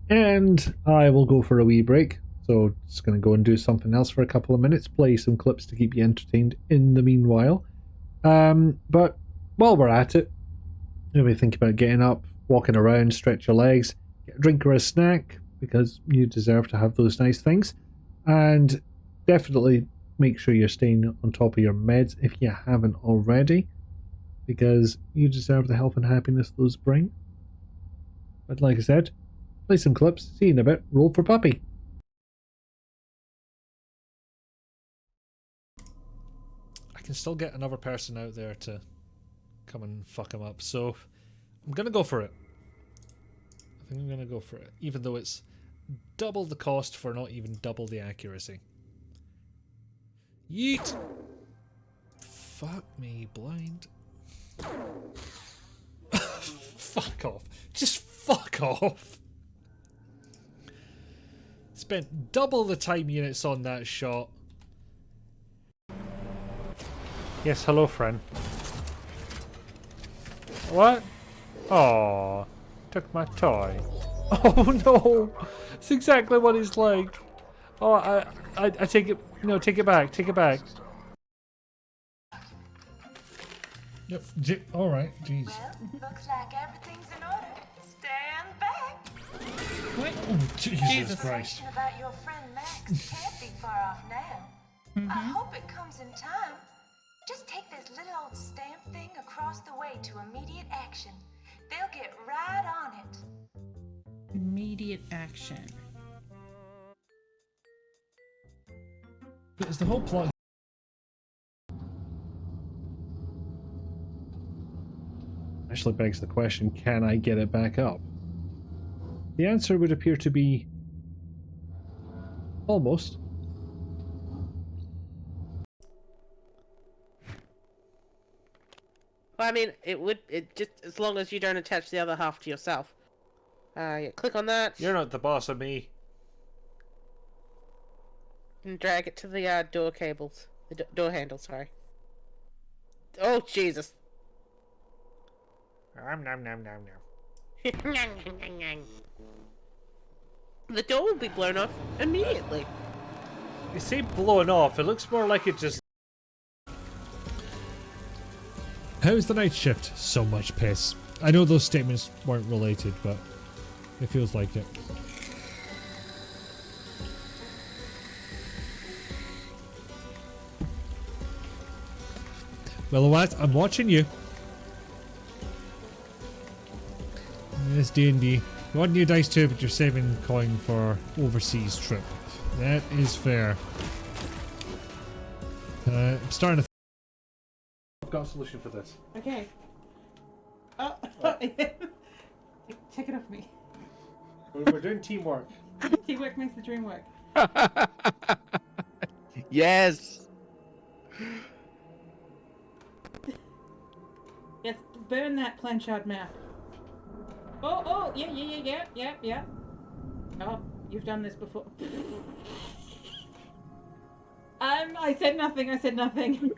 And I will go for a wee break. So just going to go and do something else for a couple of minutes. Play some clips to keep you entertained in the meanwhile. But while we're at it, maybe think about getting up, walking around, stretch your legs, get a drink or a snack, because you deserve to have those nice things. And definitely make sure you're staying on top of your meds if you haven't already, because you deserve the health and happiness those bring. But like I said, play some clips, see you in a bit, roll for puppy. I can still get another person out there to come and fuck him up, so I'm gonna go for it. I think I'm gonna go for it, even though it's double the cost for not even double the accuracy. Yeet! Fuck me, blind. Fuck off. Just fuck off. Spent double the time units on that shot. Yes, hello, friend. What? Oh, took my toy. Oh no! It's exactly what he's like. Oh, I take it. No, take it back. Take it back. Yep. All right. Jeez. Well, looks like everything's in order. Stand back. What? Oh, Jesus Christ. The about your friend Max can't be far off now. I hope it comes in time. Just take this little old stamp thing across the way to immediate action. They'll get right on it. Immediate action. It's the whole plot. Actually begs the question, can I get it back up? The answer would appear to be almost. Well, I mean, it just, as long as you don't attach the other half to yourself. Yeah, click on that. You're not the boss of me. And drag it to the door cables. The door handle, sorry. Oh, Jesus. Nom nom nom nom nom. The door will be blown off immediately. You say blown off, it looks more like it just... How's the night shift? So much piss. I know those statements weren't related, but it feels like it. Well, what? I'm watching you. Yes, D&D. You want new dice too, but you're saving coin for overseas trip. That is fair. I'm starting to... I've got a solution for this. Okay. Oh, take it off me. We're doing teamwork. Teamwork makes the dream work. Yes. Yes, burn that planchard map. Oh, yeah. Oh, you've done this before. I said nothing.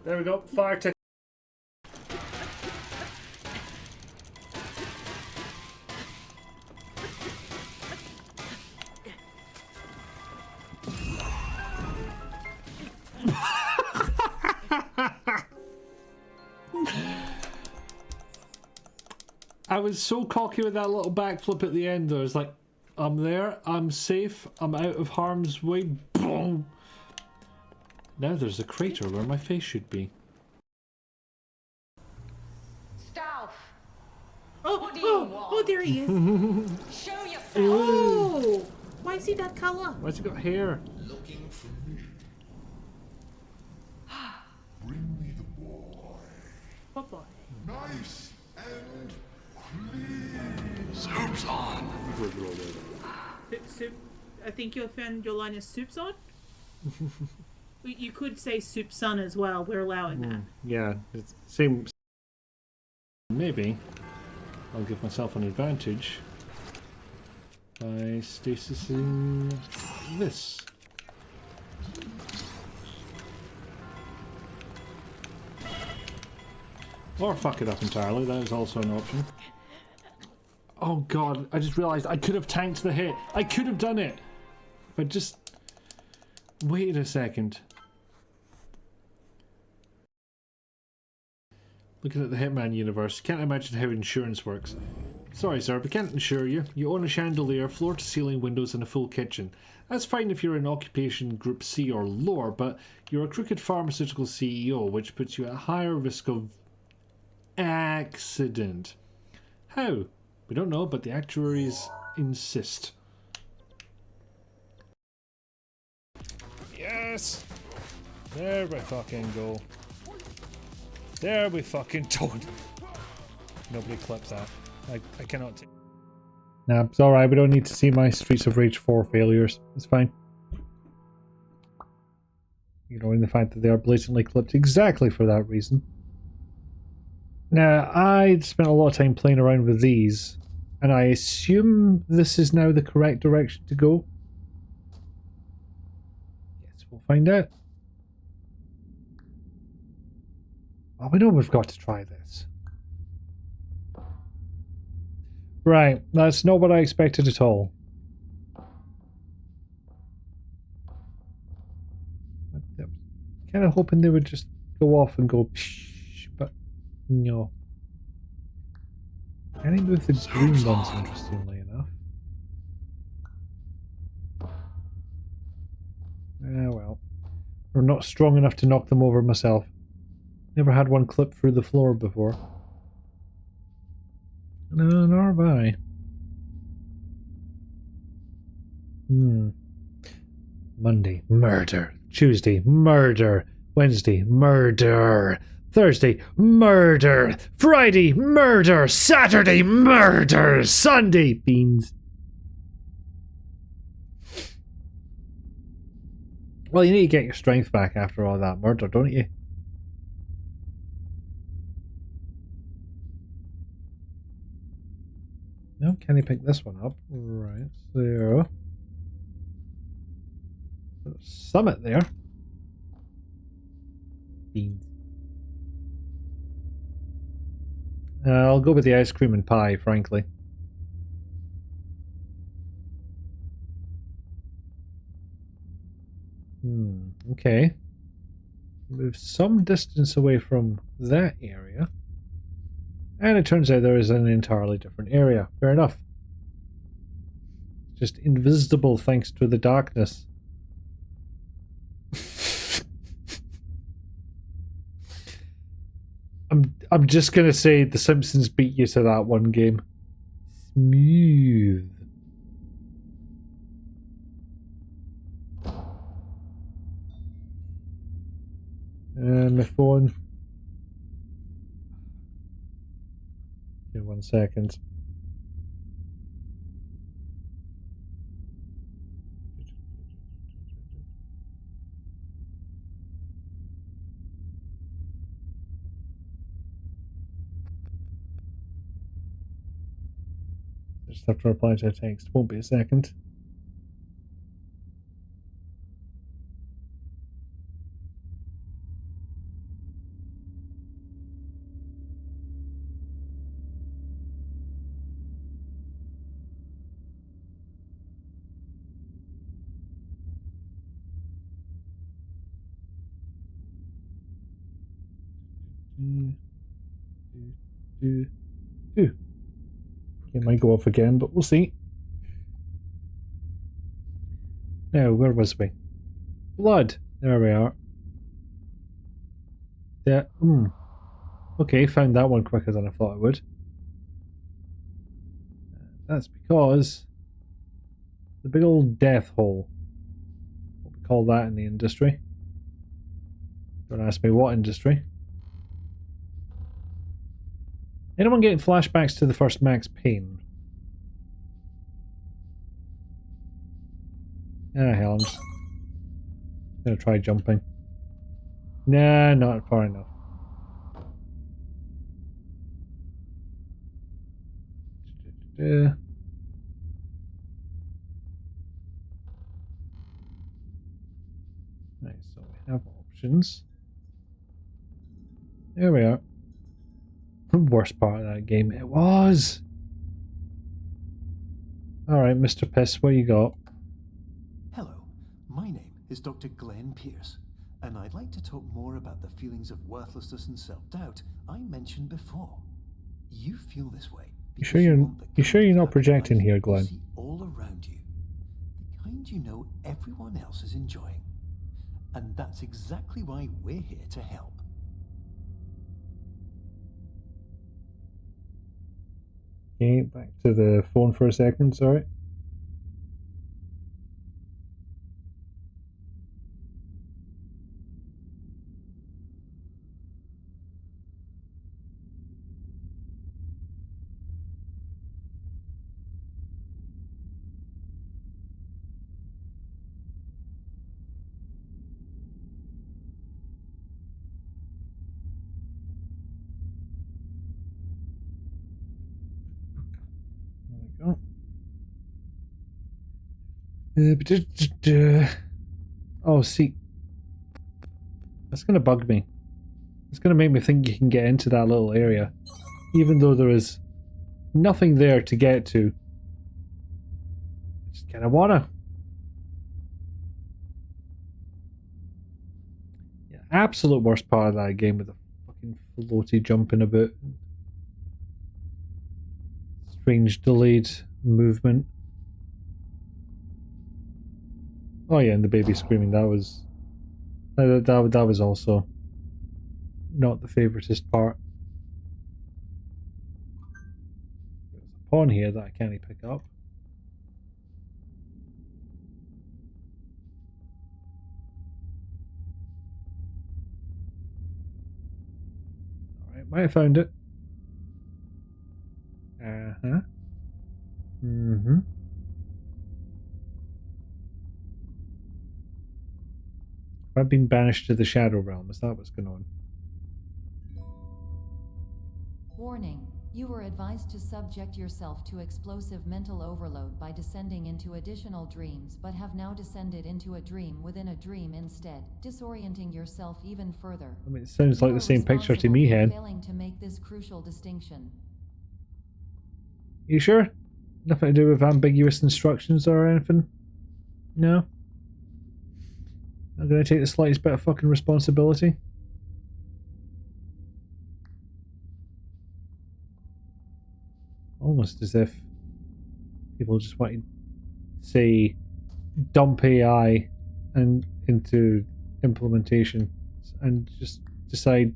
There we go. Fire tick. I was so cocky with that little backflip at the end though. It's like, I'm there, I'm safe, I'm out of harm's way. Boom! Now there's a crater where my face should be. Staff, Oh, there he is. show yourself. Oh, why is he that color? Why's he got hair? Looking for me. Bring me the boy. What boy? Nice and clean. Soup's on. Soup. I think you found your line is soup's on. You could say soup son as well. We're allowing that. Yeah, it's same. Maybe I'll give myself an advantage by stasising this. Or fuck it up entirely, that is also an option. Oh god, I just realised I could have tanked the hit. I could have done it! But just... wait a second. Looking at the Hitman universe, can't imagine how insurance works. Sorry sir, but can't insure you. You own a chandelier, floor-to-ceiling windows and a full kitchen. That's fine if you're in occupation group C or lower, but you're a crooked pharmaceutical CEO, which puts you at higher risk of... accident. How? We don't know, but the actuaries insist. Yes! There we fucking go. There we fucking don't. Nobody clips that. I cannot take. Nah, it's alright. We don't need to see my Streets of Rage 4 failures. It's fine. Ignoring the fact that they are blatantly clipped exactly for that reason. Now, I spent a lot of time playing around with these, and I assume this is now the correct direction to go. Yes, we'll find out. Well, we know we've got to try this. Right, that's not what I expected at all. Kind of hoping they would just go off and go psh, but no. I think with the green ones, interestingly enough. Ah well. We're not strong enough to knock them over myself. Never had one clip through the floor before. No, nor have I. Monday, murder. Tuesday, murder. Wednesday, murder. Thursday, murder. Friday, murder. Saturday, murder. Sunday, beans. Well, you need to get your strength back after all that murder, don't you? No, can you pick this one up? Right, so... Summit there. Beans. I'll go with the ice cream and pie, frankly. Okay. Move some distance away from that area. And it turns out there is an entirely different area. Fair enough. Just invisible thanks to the darkness. I'm just gonna say The Simpsons beat you to that one game. Smooth. And my phone. Give 1 second. Just have to reply to a text. Won't be a second. It might go off again, but we'll see. Now, where was we? Blood. There we are. Yeah. Okay, found that one quicker than I thought I would. That's because the big old death hole. What we call that in the industry. Don't ask me what industry. Anyone getting flashbacks to the first Max Payne? Ah, hell, I'm just gonna try jumping. Nah, not far enough. Nice, so we have options. There we are. Worst part of that game. It was! Alright, Mr. Piss, what you got? Hello, my name is Dr. Glenn Pierce, and I'd like to talk more about the feelings of worthlessness and self-doubt I mentioned before. You feel this way You sure you're not projecting here, Glenn? See all around you, the kind you know everyone else is enjoying, and that's exactly why we're here to help. Okay, back to the phone for a second, sorry. There we go. Oh, see. That's going to bug me. It's going to make me think you can get into that little area. Even though there is nothing there to get to. Just kind of wanna. Yeah, absolute worst part of that game with the fucking floaty jumping about. Strange delayed movement. Oh yeah, and the baby screaming, that was also not the favoritist part. pawn here that I can't pick up. Alright, might have found it. Uh-huh. Mm-hmm. I've been banished to the Shadow Realm. Is that what's going on? Warning. You were advised to subject yourself to explosive mental overload by descending into additional dreams, but have now descended into a dream within a dream instead, disorienting yourself even further. I mean, it sounds like You the are same picture to me, responsible for Hen. failing to make this crucial distinction. You sure? Nothing to do with ambiguous instructions or anything? No? I'm gonna take the slightest bit of fucking responsibility? Almost as if people just want to say dump AI and into implementation and just decide,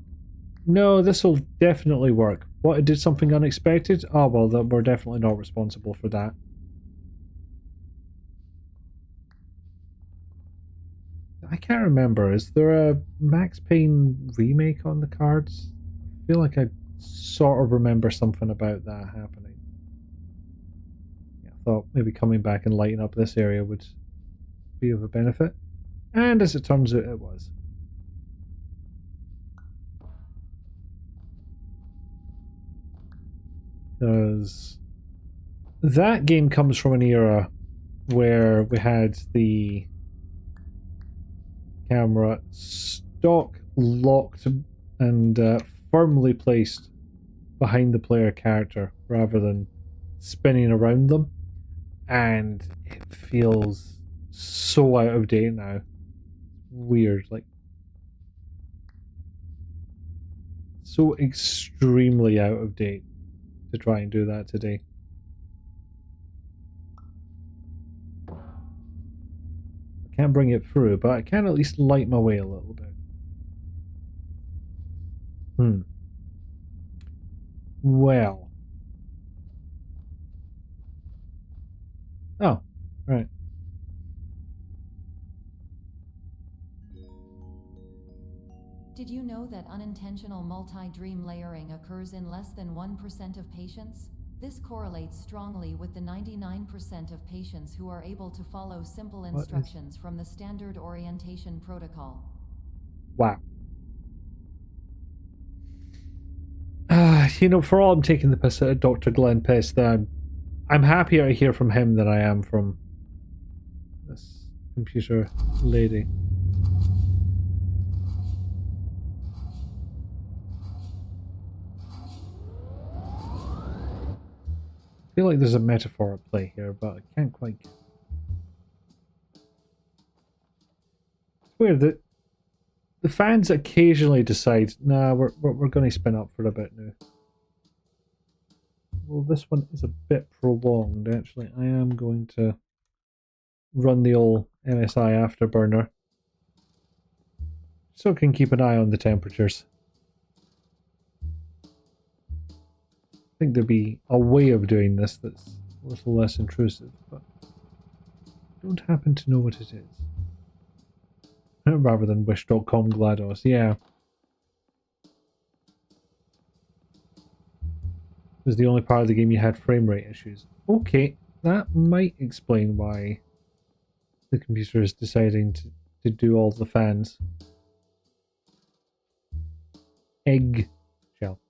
no, this will definitely work. What, it did something unexpected? Oh well, we're definitely not responsible for that. I can't remember. Is there a Max Payne remake on the cards? I feel like I sort of remember something about that happening. Yeah, I thought maybe coming back and lighting up this area would be of a benefit. And as it turns out, it was. Because that game comes from an era where we had the camera stock, locked, and firmly placed behind the player character rather than spinning around them. And it feels so out of date now. Weird, like so extremely out of date to try and do that today. I can't bring it through, but I can at least light my way a little bit. Well. Oh, right. Did you know that unintentional multi-dream layering occurs in less than 1% of patients? This correlates strongly with the 99% of patients who are able to follow simple instructions from the standard orientation protocol. Wow. You know, for all I'm taking the piss out of Dr. Glenn Piss, then I'm happier to hear from him than I am from this computer lady. I feel like there's a metaphor at play here, but I can't quite get it. It's weird that the fans occasionally decide, nah, we're going to spin up for a bit now. Well, this one is a bit prolonged, actually. I am going to run the old MSI afterburner so I can keep an eye on the temperatures. I think there'd be a way of doing this that's a little less intrusive, but I don't happen to know what it is. Rather than wish.com GLaDOS, yeah. It was the only part of the game you had frame rate issues. Okay, that might explain why the computer is deciding to do all the fans. Egg shell.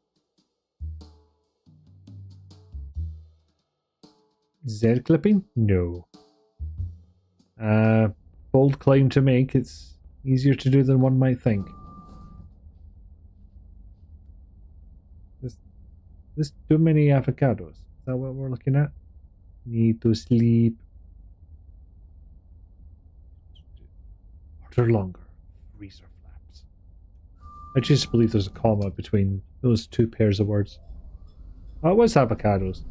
Z clipping? No. Bold claim to make. It's easier to do than one might think. There's too many avocados. Is that what we're looking at? Need to sleep. Order longer. Freezer flaps. I just believe there's a comma between those two pairs of words. Oh, it was avocados. It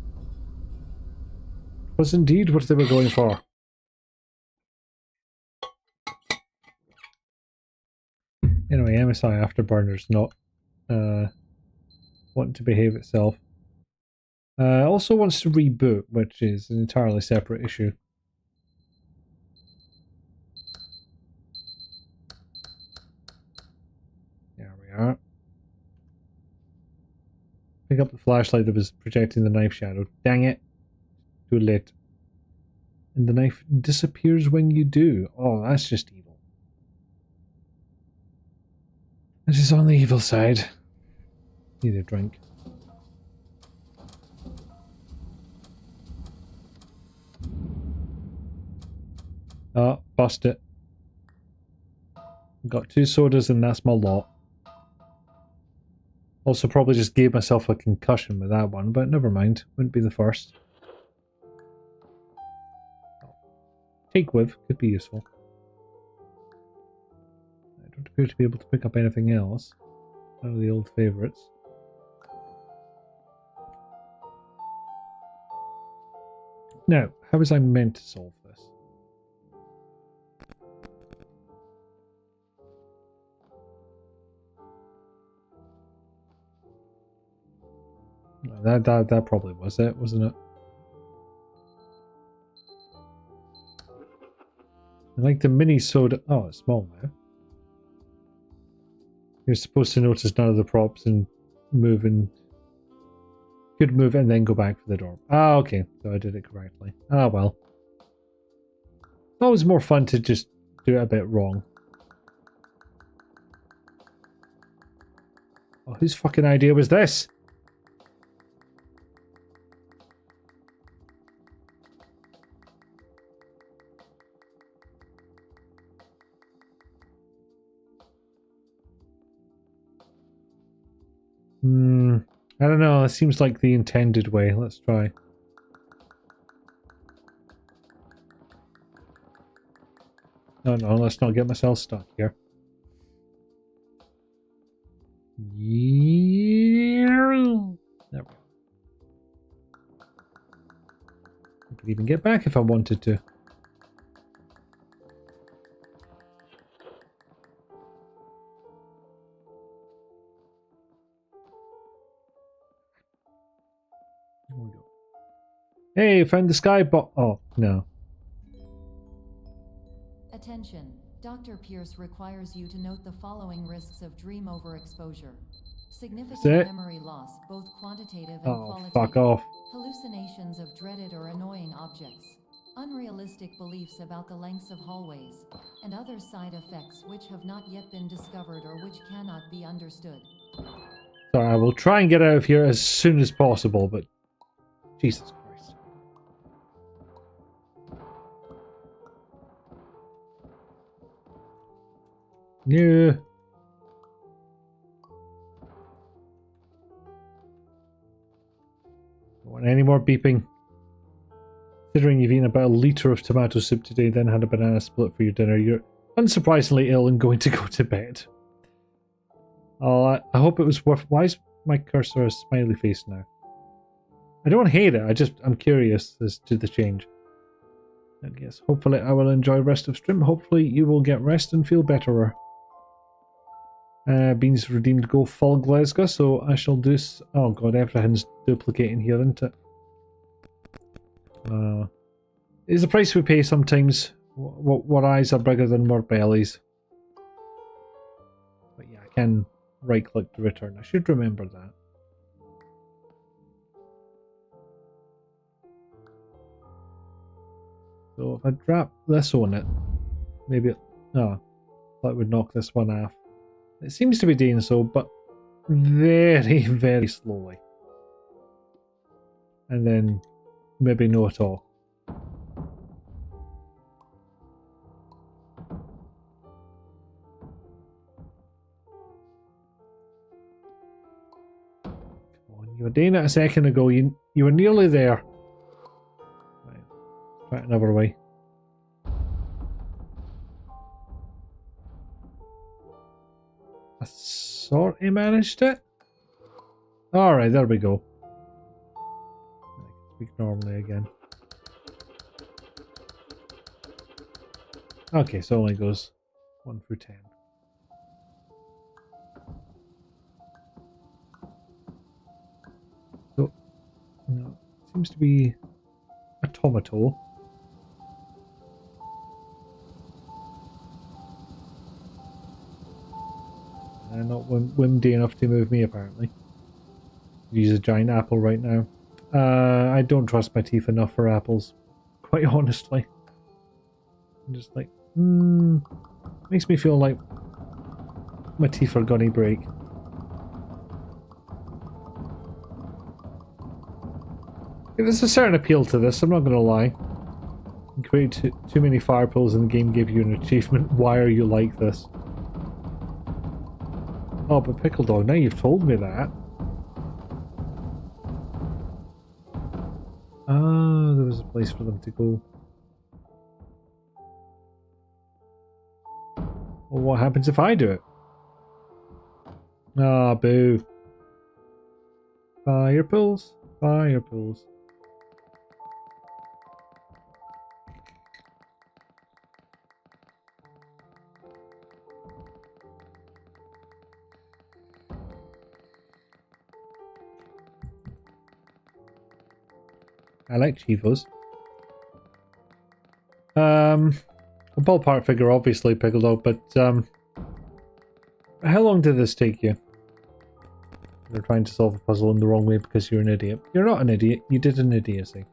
was indeed what they were going for. Anyway, MSI Afterburner's not wanting to behave itself. Also wants to reboot, which is an entirely separate issue. There we are. Pick up the flashlight that was projecting the knife shadow. Dang it. Too late. And the knife disappears when you do. Oh, that's just evil. This is on the evil side. Need a drink. Oh, bust it. Got 2 sodas and that's my lot. Also probably just gave myself a concussion with that one, but never mind. Wouldn't be the first. Take with could be useful. I don't appear to be able to pick up anything else. None of the old favourites. Now, how was I meant to solve this? That probably was it, wasn't it? I like the mini soda. Oh, it's small now. You're supposed to notice none of the props and move and could move and then go back for the door. Ah, okay. So I did it correctly. Ah, well. It's always more fun to just do it a bit wrong. Oh, whose fucking idea was this? I don't know. It seems like the intended way. Let's try. No, let's not get myself stuck here. There we go. I could even get back if I wanted to. There we go. Hey, found the sky bot. Oh, no. Attention. Dr. Pierce requires you to note the following risks of dream overexposure. Significant memory loss, both quantitative and qualitative. Fuck off. Hallucinations of dreaded or annoying objects. Unrealistic beliefs about the lengths of hallways. And other side effects which have not yet been discovered or which cannot be understood. Sorry, I will try and get out of here as soon as possible, but... Jesus Christ. Yeah. Don't want any more beeping. Considering you've eaten about a litre of tomato soup today, then had a banana split for your dinner, you're unsurprisingly ill and going to go to bed. Oh, I hope it was worth... Why is my cursor a smiley face now? I don't hate it, I'm curious as to the change. I guess hopefully I will enjoy rest of stream. Hopefully you will get rest and feel betterer. Beans redeemed go full Glasgow, so I shall do... Oh god, everything's duplicating here, isn't it? It's the price we pay sometimes. What eyes are bigger than more bellies. But yeah, I can right click to return. I should remember that. So if I drop this on it, maybe it... Oh, that would knock this one off. It seems to be doing so, but very, very slowly. And then maybe no at all. Come on, you were doing it a second ago. You were nearly there. Right, try it another way. I sort of managed it. Alright, there we go. I can speak normally again. Okay, so it only goes 1 through 10. So, no. seems to be a tomato. And not windy enough to move me, apparently. Use a giant apple right now. I don't trust my teeth enough for apples, quite honestly. I'm just like, makes me feel like my teeth are gonna break. There's a certain appeal to this, I'm not gonna lie. You create too many fire pools and the game gave you an achievement. Why are you like this? Oh, but Pickle Dog, now you've told me that. Ah, there was a place for them to go. Well, what happens if I do it? Ah, boo. Fire pools. Fire pools. I like Chivos. A ballpark figure, obviously, Pickle Dog, but how long did this take you? You're trying to solve a puzzle in the wrong way because you're an idiot. You're not an idiot, you did an idiocy.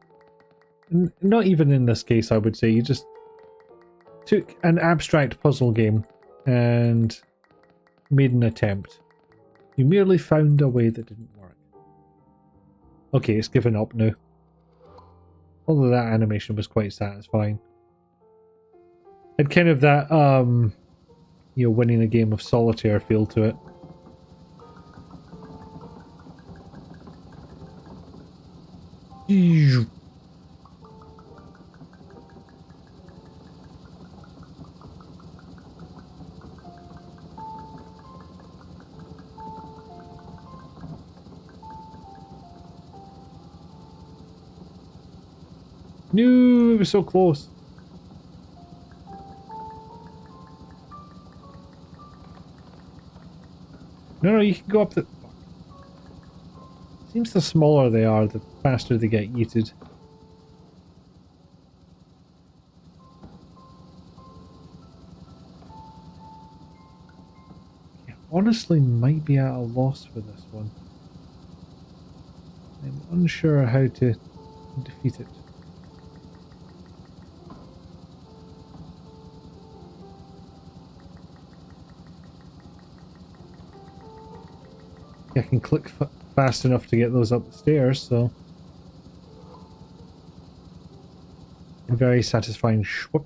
Not even in this case, I would say. You just took an abstract puzzle game and made an attempt. You merely found a way that didn't work. Okay, it's given up now. Although that animation was quite satisfying. Had kind of that, you know, winning a game of solitaire feel to it. No, it was so close. No, you can go up the... Seems the smaller they are, the faster they get yeeted. Yeah, honestly, might be at a loss for this one. I'm unsure how to defeat it. I can click fast enough to get those up the stairs, so... A very satisfying shwhoop.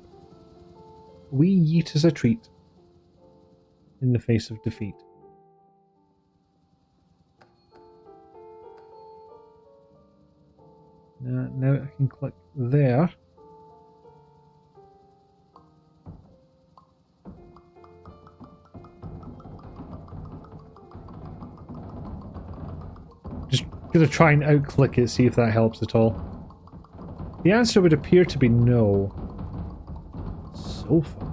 We yeet as a treat. In the face of defeat. Now I can click there. Just gonna try and out-click it, see if that helps at all. The answer would appear to be no. So far.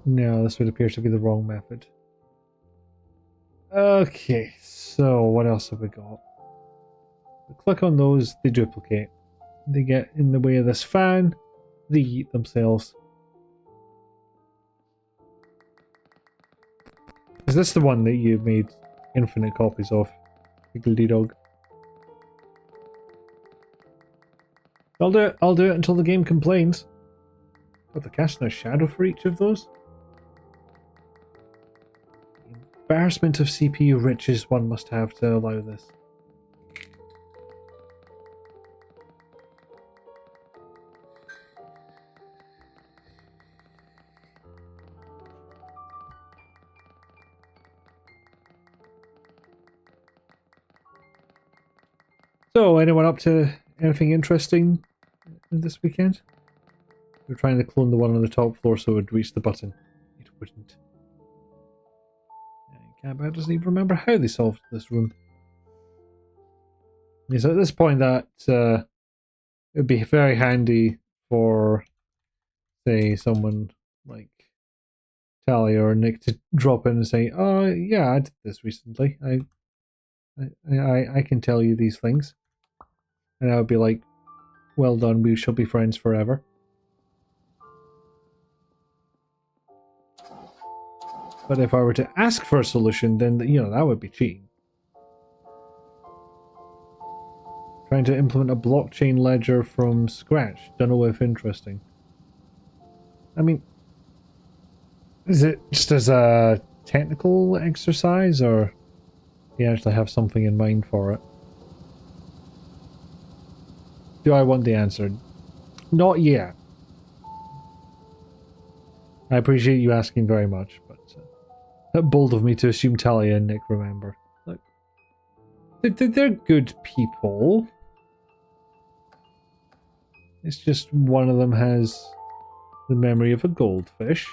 No, this would appear to be the wrong method. Okay, so what else have we got? We click on those, they duplicate. They get in the way of this fan, they eat themselves. Is this the one that you made infinite copies of? Higgledy dog. I'll do it until the game complains. Got the casting a shadow for each of those? Embarrassment of CPU riches one must have to allow this. So, anyone up to anything interesting this weekend? We're trying to clone the one on the top floor so it would reach the button. It wouldn't. Cat doesn't even remember how they solved this room. So at this point that it would be very handy for, say, someone like Talia or Nick to drop in and say, "Oh, yeah, I did this recently. I can tell you these things," and I would be like, "Well done. We shall be friends forever." But if I were to ask for a solution, then that would be cheating. Trying to implement a blockchain ledger from scratch. Don't know if interesting. I mean, is it just as a technical exercise, or do you actually have something in mind for it? Do I want the answer? Not yet. I appreciate you asking very much, but bold of me to assume Talia and Nick remember. Look, they're good people. It's just one of them has the memory of a goldfish,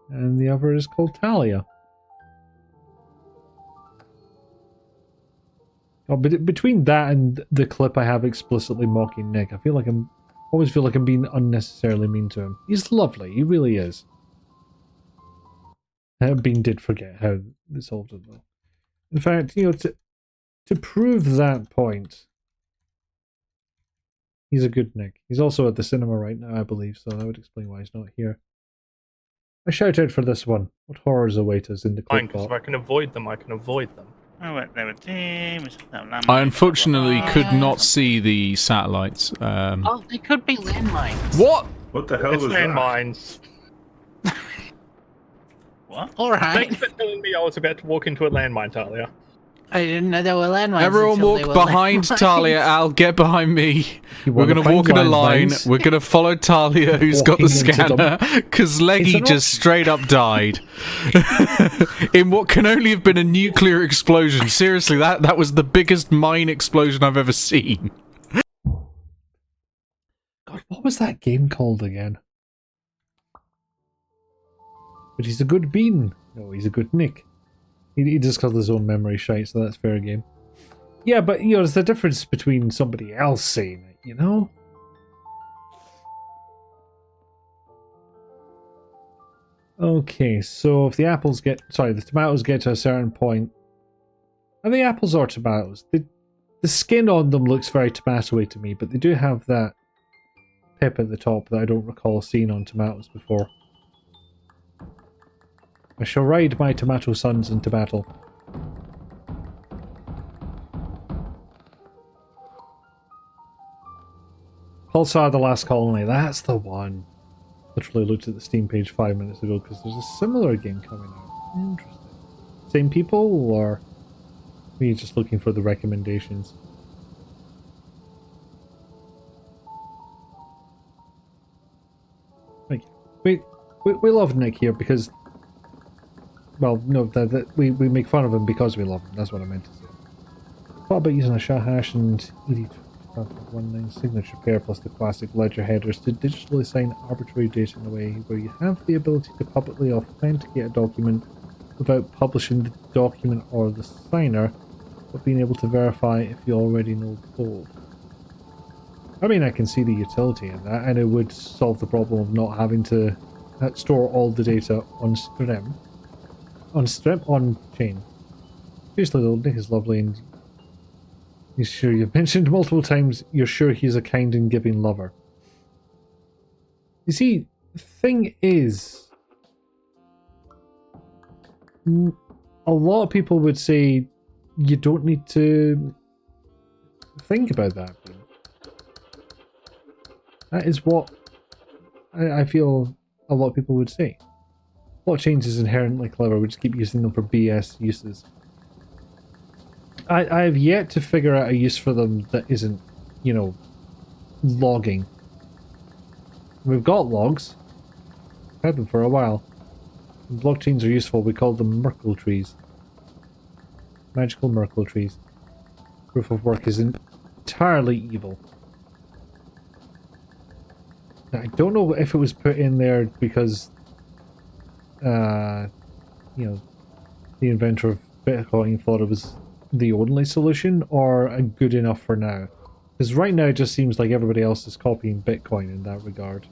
and the other is called Talia. Oh, but between that and the clip I have explicitly mocking Nick, I always feel like I'm being unnecessarily mean to him. He's lovely, he really is. Bean did forget how they solved it though. In fact, to prove that point, he's a good Nick. He's also at the cinema right now, I believe, so that would explain why he's not here. A shout out for this one. What horrors await us in the clip? Because if I can avoid them, I can avoid them. I unfortunately could not see the satellites. Oh, they could be landmines. What? What the hell It's was that? landmines. What? Alright. Thanks for telling me I was about to walk into a landmine, Talia. I didn't know there were landmines. Everyone until walk they were behind landmines. Talia. Al, get behind me. We're wanna going to walk in a find line. landmines? We're going to follow Talia, who's got the Walking into them. scanner, because It's Leggy an just straight up died. In what can only have been a nuclear explosion. Seriously, that was the biggest mine explosion I've ever seen. God, what was that game called again? But he's a good Bean. No, he's a good Nick. He just calls his own memory shite, so that's fair game. Yeah, but, there's a difference between somebody else saying it, you know? Okay, so if the tomatoes get to a certain point... Are they apples or tomatoes? The skin on them looks very tomatoey to me, but they do have that pip at the top that I don't recall seeing on tomatoes before. I shall ride my tomato sons into battle. Pulsar the Last Colony, that's the one. Literally looked at the Steam page 5 minutes ago because there's a similar game coming out. Interesting. Same people, or are you just looking for the recommendations? Thank you. We love Nick here because... Well, no, we make fun of him because we love him. That's what I meant to say. What about using a SHA hash and ED519 signature pair plus the classic ledger headers to digitally assign arbitrary data in a way where you have the ability to publicly authenticate a document without publishing the document or the signer, but being able to verify if you already know both? I mean, I can see the utility in that, and it would solve the problem of not having to store all the data on Strem. On chain. Seriously though, Nick is lovely, and he's sure you've mentioned multiple times you're sure he's a kind and giving lover. You see, the thing is, a lot of people would say you don't need to think about that. That is what I feel a lot of people would say. Blockchains is inherently clever, we just keep using them for BS uses. I have yet to figure out a use for them that isn't, logging. We've got logs. We've had them for a while. When blockchains are useful, we call them Merkle trees. Magical Merkle trees. Proof of work is entirely evil. Now, I don't know if it was put in there because the inventor of Bitcoin thought it was the only solution, or good enough for now. Because right now it just seems like everybody else is copying Bitcoin in that regard.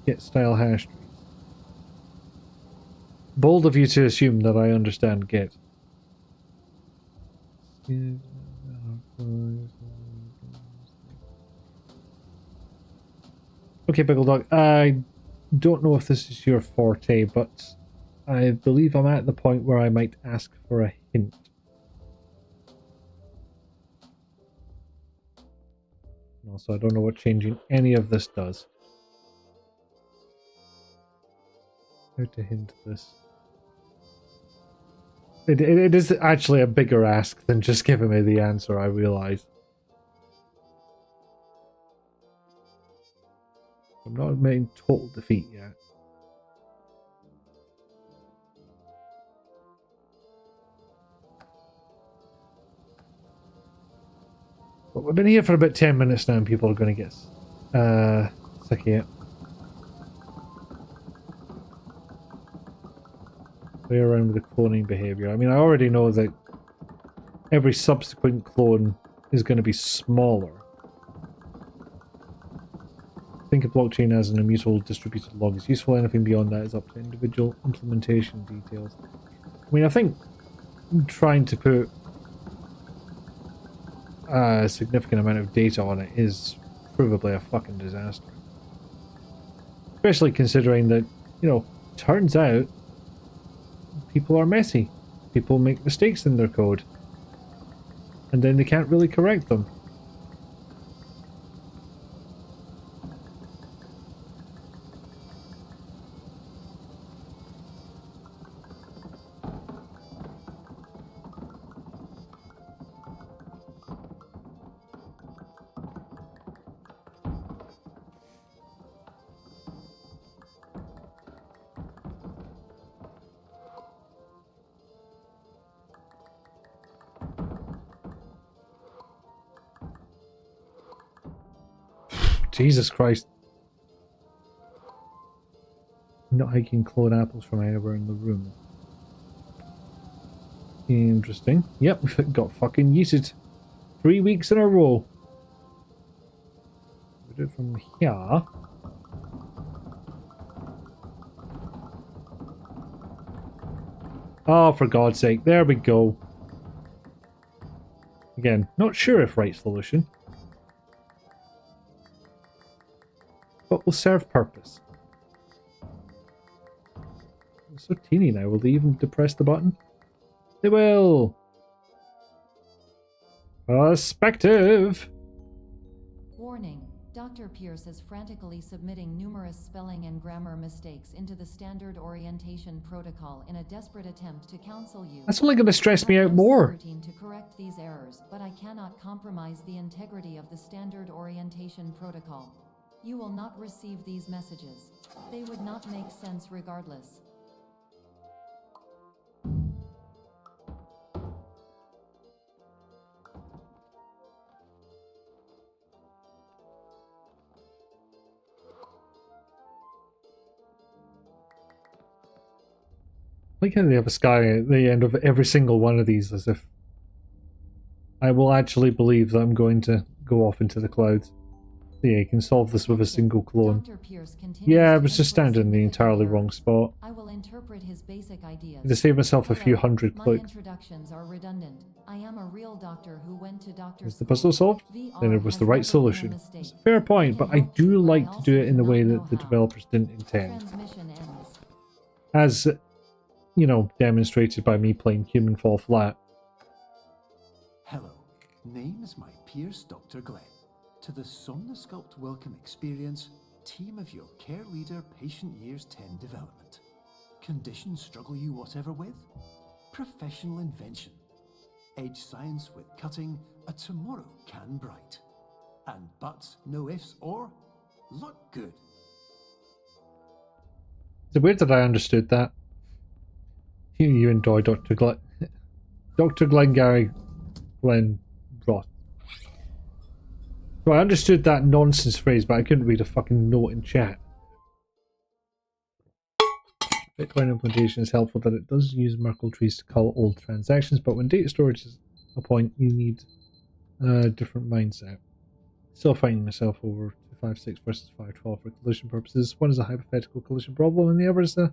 Get style hash trees. Bold of you to assume that I understand Git. Okay, Pickle Dog. I don't know if this is your forte, but I believe I'm at the point where I might ask for a hint. Also, I don't know what changing any of this does. How to hint this? It is actually a bigger ask than just giving me the answer, I realise. I'm not admitting total defeat yet. But we've been here for about 10 minutes now and people are going to get sick of it. Play around with the cloning behaviour. I mean, I already know that every subsequent clone is going to be smaller. Think of blockchain as an immutable distributed log. It's useful. Anything beyond that is up to individual implementation details. I mean, I think trying to put a significant amount of data on it is provably a fucking disaster. Especially considering that, you know, turns out people are messy. People make mistakes in their code. And then they can't really correct them. Jesus Christ. Not hiking clone apples from anywhere in the room. Interesting. Yep, got fucking yeeted. 3 weeks in a row. We do it from here. Oh, for God's sake. There we go. Again, not sure if right solution. But will serve purpose. It's so teeny now. Will they even depress the button? They will! Perspective! Warning. Dr. Pierce is frantically submitting numerous spelling and grammar mistakes into the standard orientation protocol in a desperate attempt to counsel you. That's only going to stress me out more. To correct these errors, but I cannot compromise the integrity of the standard orientation protocol. You will not receive these messages. They would not make sense regardless. Like how they have a sky at the end of every single one of these, as if I will actually believe that I'm going to go off into the clouds. Yeah, you can solve this with a single clone. Yeah, I was just standing in the entirely wrong spot. I will interpret his basic ideas. To save myself a few hundred clicks. My introductions are redundant. I am a real doctor who went to doctor Is the puzzle solved? Then it was the right solution. It's a fair point, but I do like to do it in the way that the developers didn't intend. As, you know, demonstrated by me playing Human Fall Flat. Hello, name is my Pierce Dr. Glenn. To the Somnosculpt Welcome Experience, team of your care leader, patient years 10 development. Conditions struggle you whatever with? Professional invention. Edge science with cutting, a tomorrow can bright. And buts, no ifs, or look good. Is it weird that I understood that? You enjoy Dr. Glenn. Dr. Glengarry Glenn Roth. So I understood that nonsense phrase, but I couldn't read a fucking note in chat. Bitcoin implementation is helpful that it does use Merkle trees to call old transactions, but when data storage is a point, you need different mindset. Still finding myself over 5.6 versus 5.12 for collision purposes. One is a hypothetical collision problem, and the other is a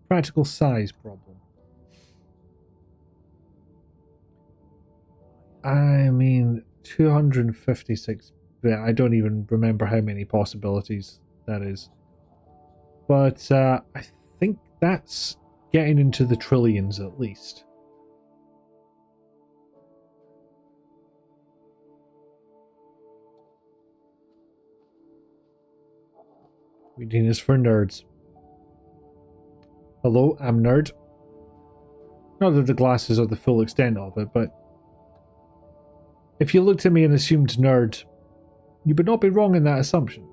practical size problem. I mean, 256 bit. I don't even remember how many possibilities that is. But I think that's getting into the trillions at least. Reading is for nerds. Hello, I'm Nerd. Not that the glasses are the full extent of it, but if you looked at me and assumed nerd, you would not be wrong in that assumption.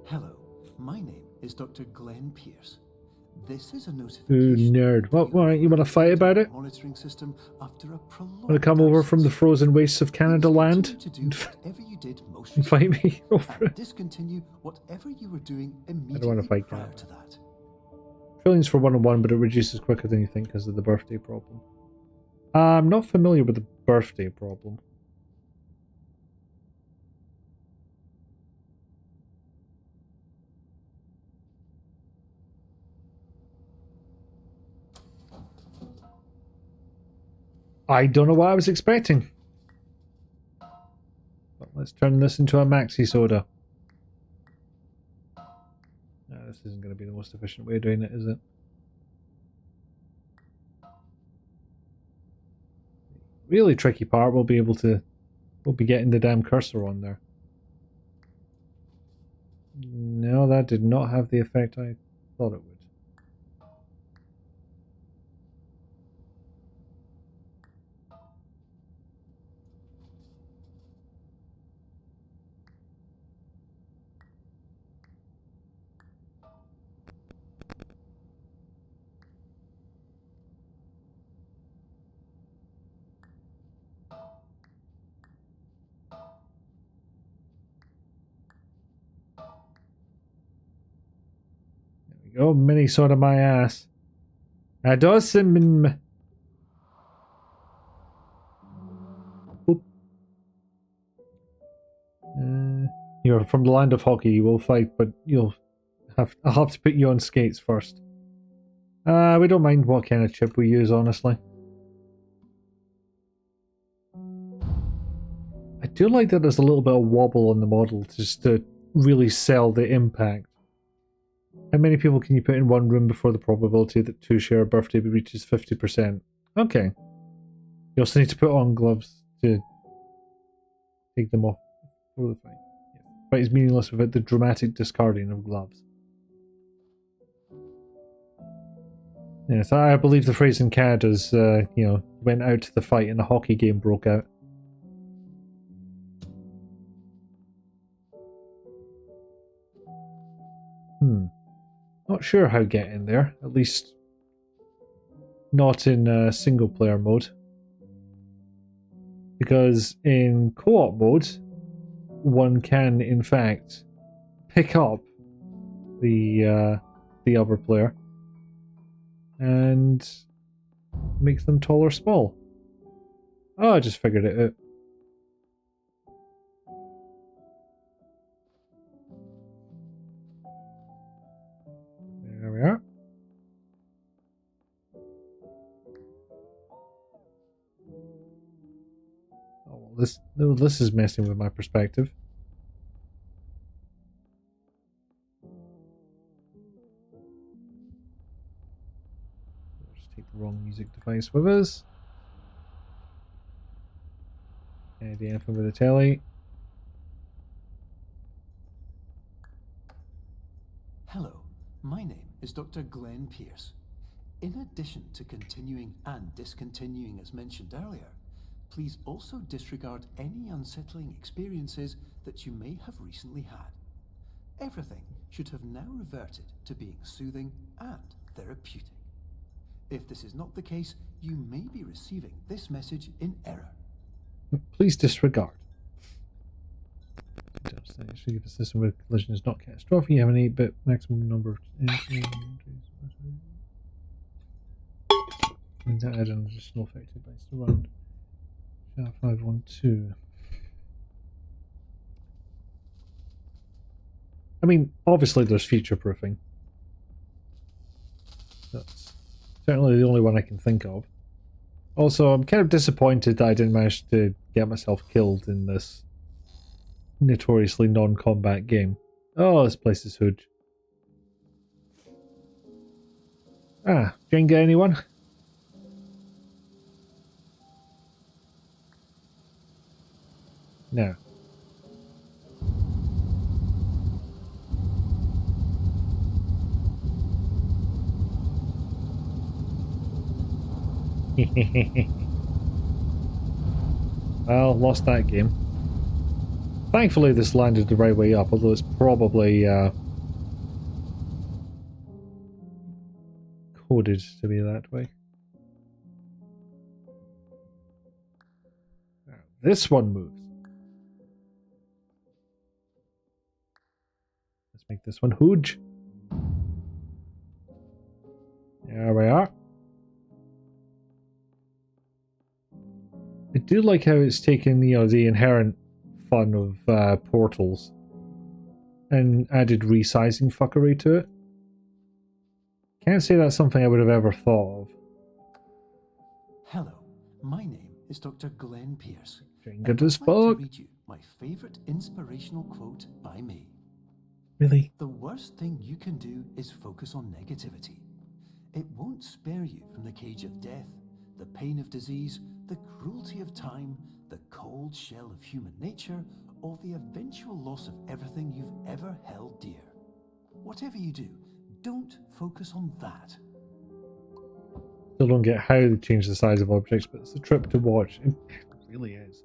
Hello, my name is Dr. Glenn Pierce. This is a Ooh, notification. nerd. What, you want to fight about it? Monitoring system after a prolonged Want to come over from the absence. frozen wastes of Canada Please land continue to do whatever you did most and fight me over and it? discontinue whatever you were doing I immediately don't want to fight prior Canada. to that. Trillions for 1-on-1, but it reduces quicker than you think because of the birthday problem. I'm not familiar with the birthday problem. I don't know what I was expecting. But let's turn this into a maxi soda. No, this isn't going to be the most efficient way of doing it, is it? Really tricky part, we'll be getting the damn cursor on there. No, that did not have the effect I thought it would. There we go, mini soda my ass. That does seem... You're from the land of hockey, you will fight, but I'll have to put you on skates first. We don't mind what kind of chip we use, honestly. I do like that there's a little bit of wobble on the model just to really sell the impact. How many people can you put in one room before the probability that two share a birthday reaches 50%? Okay. You also need to put on gloves to take them off for the fight. Yeah. Fight is meaningless without the dramatic discarding of gloves. Yes, I believe the phrase in Canada's, went out to the fight and a hockey game broke out. Not sure how to get in there, at least not in single player mode. Because in co-op mode, one can in fact pick up the other player and make them tall or small. Oh, I just figured it out. There we are. Oh, this is messing with my perspective. Just take the wrong music device with us. And anything with the telly. Hello, my name is Dr. Glenn Pierce. In addition to continuing and discontinuing as mentioned earlier, please also disregard any unsettling experiences that you may have recently had. Everything should have now reverted to being soothing and therapeutic. If this is not the case, you may be receiving this message in error. Please disregard. If a system with collision is not catastrophic, you have an 8-bit maximum number of entries. Add an additional effective by surround. 512. I mean, obviously there's future proofing. That's certainly the only one I can think of. Also, I'm kind of disappointed that I didn't manage to get myself killed in this notoriously non-combat game. Oh, this place is huge. Ah, Jenga anyone? No. Well, lost that game. Thankfully this landed the right way up, although it's probably coded to be that way. Now, this one moves. Let's make this one huge. There we are. I do like how it's taken, you know, the inherent fun of portals and added resizing fuckery to it. Can't say that's something I would have ever thought of. Hello, my name is Dr. Glenn Pierce. Good as I'd like to fuck. read you my favourite inspirational quote by me. Really? The worst thing you can do is focus on negativity. It won't spare you from the cage of death, the pain of disease, the cruelty of time, the cold shell of human nature, or the eventual loss of everything you've ever held dear. Whatever you do, don't focus on that. Still don't get how they change the size of objects, but it's a trip to watch. It really is.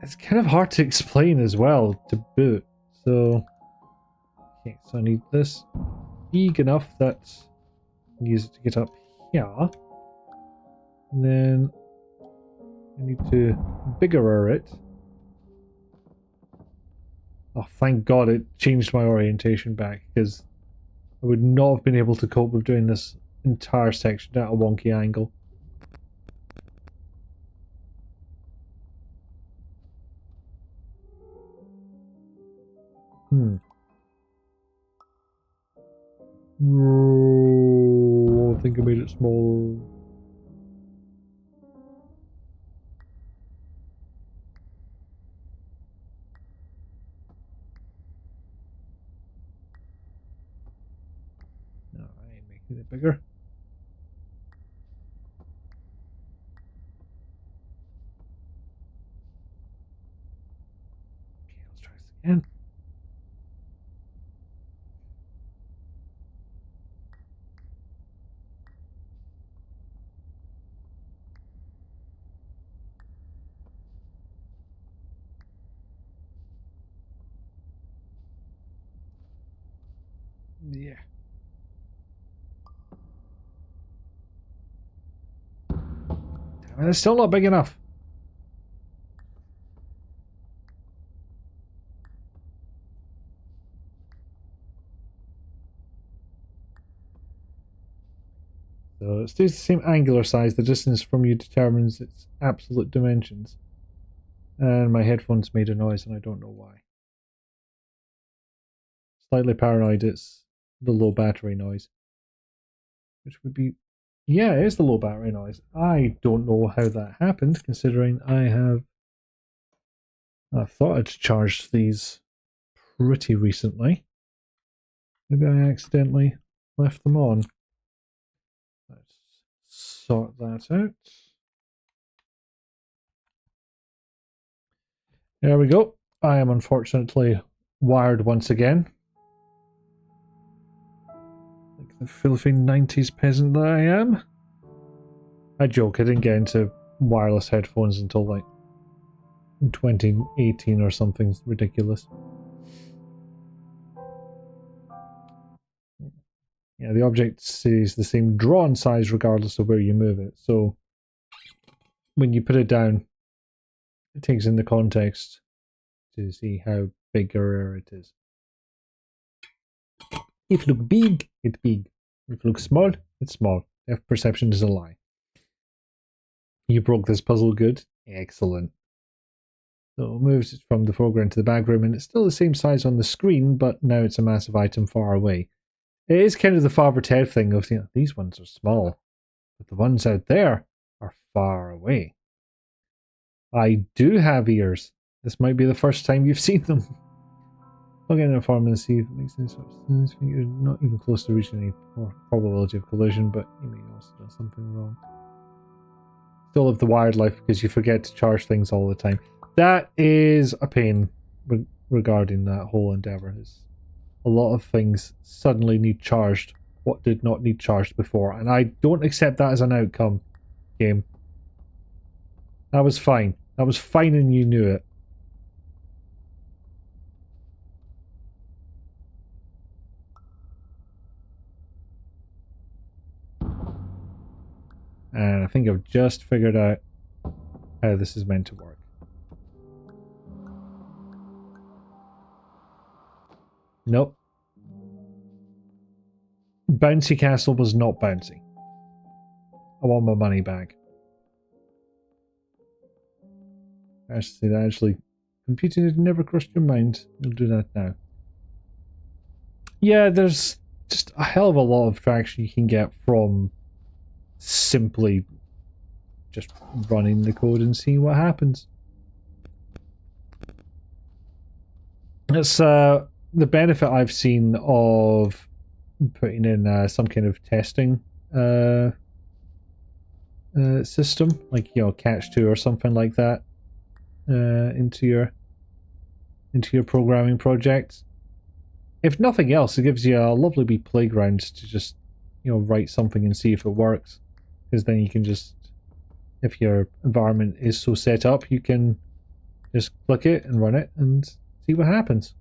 It's kind of hard to explain as well, to boot. So, okay, so I need this big enough that I can use it to get up here. And then I need to biggerer it. Oh, thank God it changed my orientation back, because I would not have been able to cope with doing this entire section at a wonky angle. Oh, I think I made it smaller. No, I ain't making it bigger. Okay, let's try this again. Yeah. Damn it, it's still not big enough. So it stays the same angular size, the distance from you determines its absolute dimensions. And my headphones made a noise and I don't know why. Slightly paranoid it's the low battery noise. Which would be... yeah, it is the low battery noise. I don't know how that happened, considering I thought I'd charged these pretty recently. Maybe I accidentally left them on. Let's sort that out. There we go. I am unfortunately wired once again. Like the Philippine 90s peasant that I am. I joke, I didn't get into wireless headphones until like 2018 or something ridiculous. Yeah, the object stays the same drawn size regardless of where you move it. So when you put it down, it takes in the context to see how big or rare it is. If you look big, it's big. If you look small, it's small. If perception is a lie. You broke this puzzle good. Excellent. So it moves from the foreground to the background, and it's still the same size on the screen, but now it's a massive item far away. It is kind of the Father Ted thing of, these ones are small, but the ones out there are far away. I do have ears. This might be the first time you've seen them. Plug in a form and see if it makes any sort of sense. You're not even close to reaching any probability of collision, but you may also do something wrong. Still have the wired life because you forget to charge things all the time. That is a pain regarding that whole endeavor. A lot of things suddenly need charged what did not need charged before, and I don't accept that as an outcome, game. That was fine. That was fine and you knew it. And I think I've just figured out how this is meant to work. Nope. Bouncy Castle was not bouncy. I want my money back. Actually, computing had never crossed your mind. We'll do that now. Yeah, there's just a hell of a lot of traction you can get from simply just running the code and seeing what happens. It's the benefit I've seen of putting in some kind of testing system, like Catch 2 or something like that, into your programming projects. If nothing else, it gives you a lovely wee playground to just write something and see if it works. Because then you can just, if your environment is so set up, you can just click it and run it and see what happens.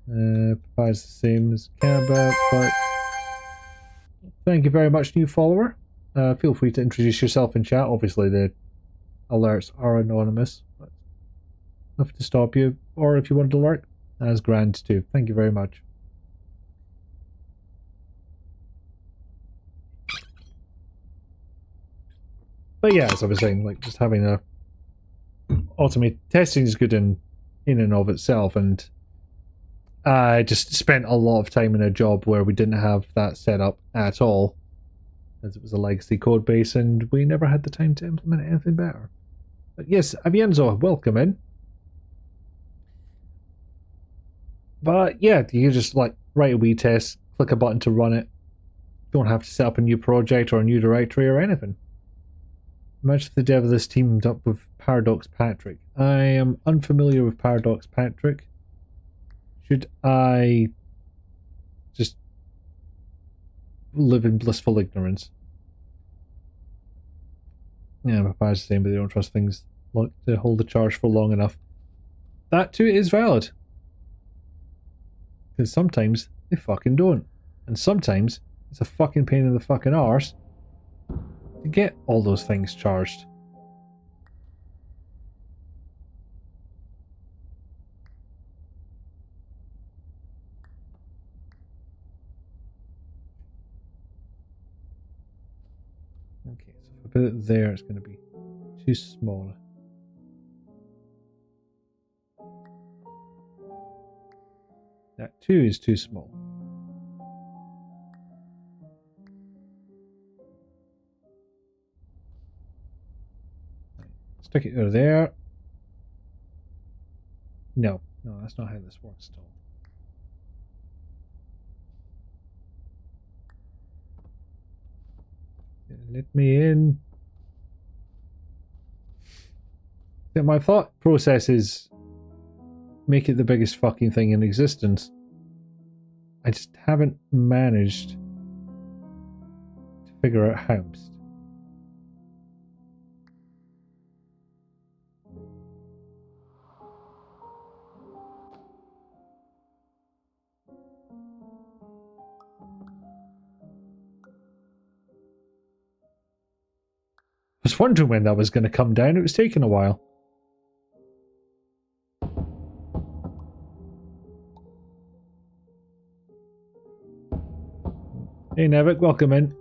Provides the same as Canada, but thank you very much, new follower. Feel free to introduce yourself in chat. Obviously, the alerts are anonymous, but enough to stop you. Or if you want to alert, that's grand too. Thank you very much. But yeah, as I was saying, like just having a automate testing is good in and of itself, and I just spent a lot of time in a job where we didn't have that set up at all, as it was a legacy code base, and we never had the time to implement anything better. But yes, Avienzo, welcome in. But yeah, you just like write a wee test, click a button to run it. Don't have to set up a new project or a new directory or anything. Imagine if the dev of this teamed up with Paradox Patrick. I am unfamiliar with Paradox Patrick. Should I just live in blissful ignorance? Yeah, my parents are saying, but they don't trust things to hold the charge for long enough. That too is valid. Because sometimes they fucking don't. And sometimes it's a fucking pain in the fucking arse to get all those things charged. Okay, so if I put it there, it's going to be too small. That 2 is too small. Stick it over there. No, that's not how this works at all. Let me in. Yeah, my thought process is make it the biggest fucking thing in existence. I just haven't managed to figure out how. I was wondering when that was going to come down. It was taking a while. Hey Nevik, welcome in.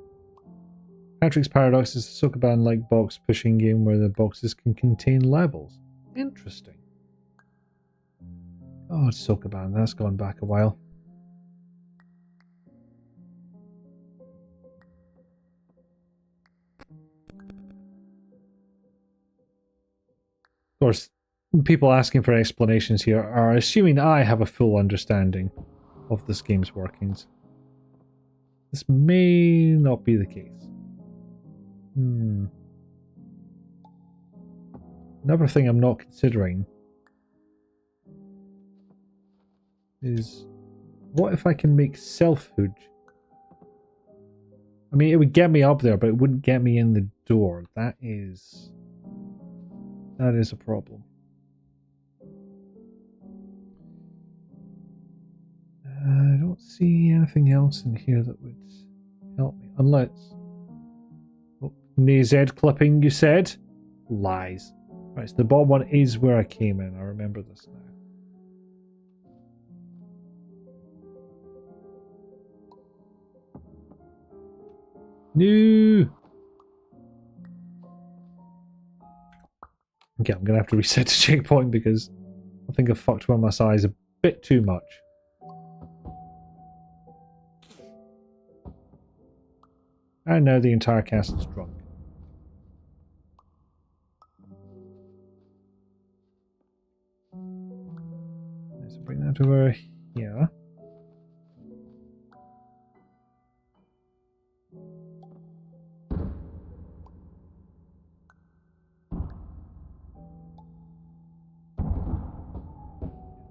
Patrick's Paradox is a Sokoban-like box pushing game where the boxes can contain levels. Interesting. Oh, it's Sokoban. That's gone back a while. Of course, people asking for explanations here are assuming I have a full understanding of this game's workings. This may not be the case. Another thing I'm not considering is, what if I can make selfhood? I mean, it would get me up there, but it wouldn't get me in the door. That is a problem. I don't see anything else in here that would help me, unless... Oh, NZ clipping, you said? Lies. Right, so the bottom one is where I came in. I remember this now. No! Okay, I'm going to have to reset the checkpoint because I think I've fucked with my size a bit too much. And now the entire cast is drunk. Let's bring that over here.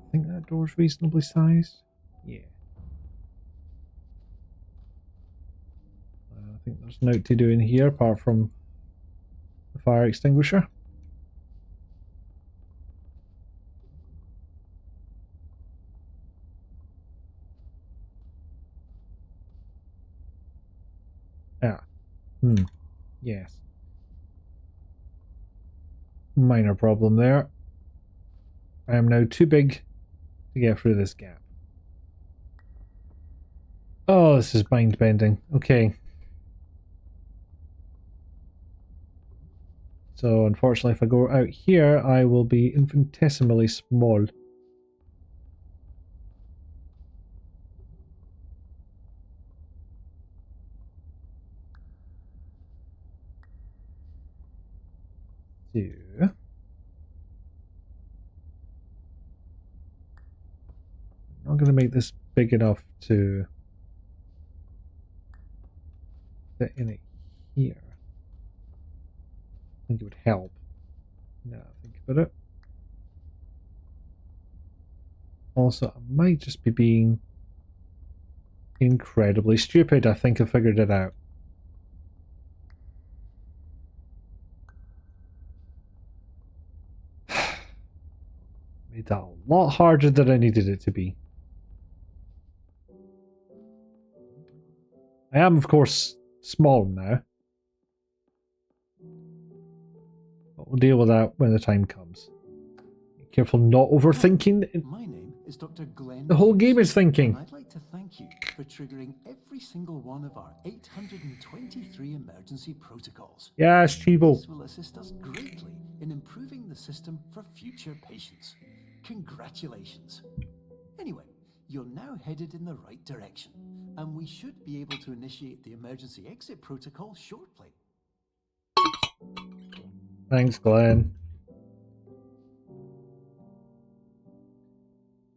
I think that door's reasonably sized. Yeah. I think there's nothing to do in here apart from the fire extinguisher. Ah. Yes. Minor problem there. I am now too big to get through this gap. Oh, this is mind bending. Okay. So unfortunately, if I go out here, I will be infinitesimally small. So... I'm going to make this big enough to fit in it here. I think it would help. Now think about it. Also, I might just be being incredibly stupid. I think I figured it out. Made that a lot harder than I needed it to be. I am, of course, small now. But we'll deal with that when the time comes. Be careful not overthinking. My name is Dr. Glenn. The whole game is thinking. I'd like to thank you for triggering every single one of our 823 emergency protocols. Yes, Chivo. This will assist us greatly in improving the system for future patients. Congratulations. Anyway, you're now headed in the right direction, and we should be able to initiate the emergency exit protocol shortly. Thanks, Glenn.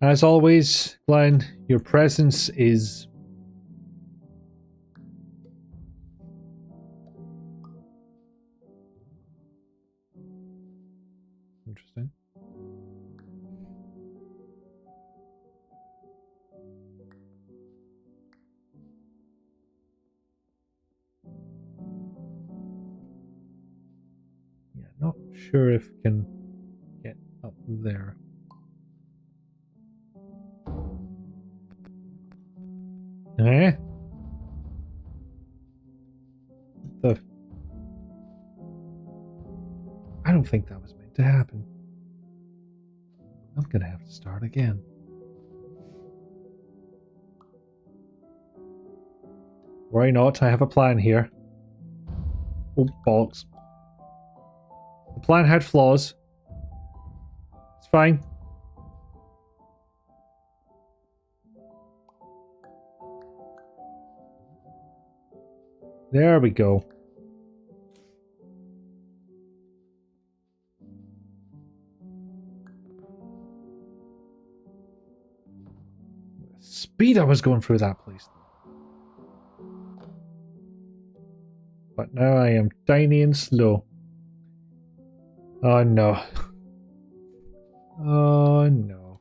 As always, Glenn, your presence is... interesting. Yeah, not sure if we can get up there. Eh? I don't think that was meant to happen. I'm gonna have to start again. Worry not, I have a plan here. Oh, bollocks. The plan had flaws. It's fine. There we go. Speed I was going through that place. But now I am tiny and slow. Oh no. Oh no.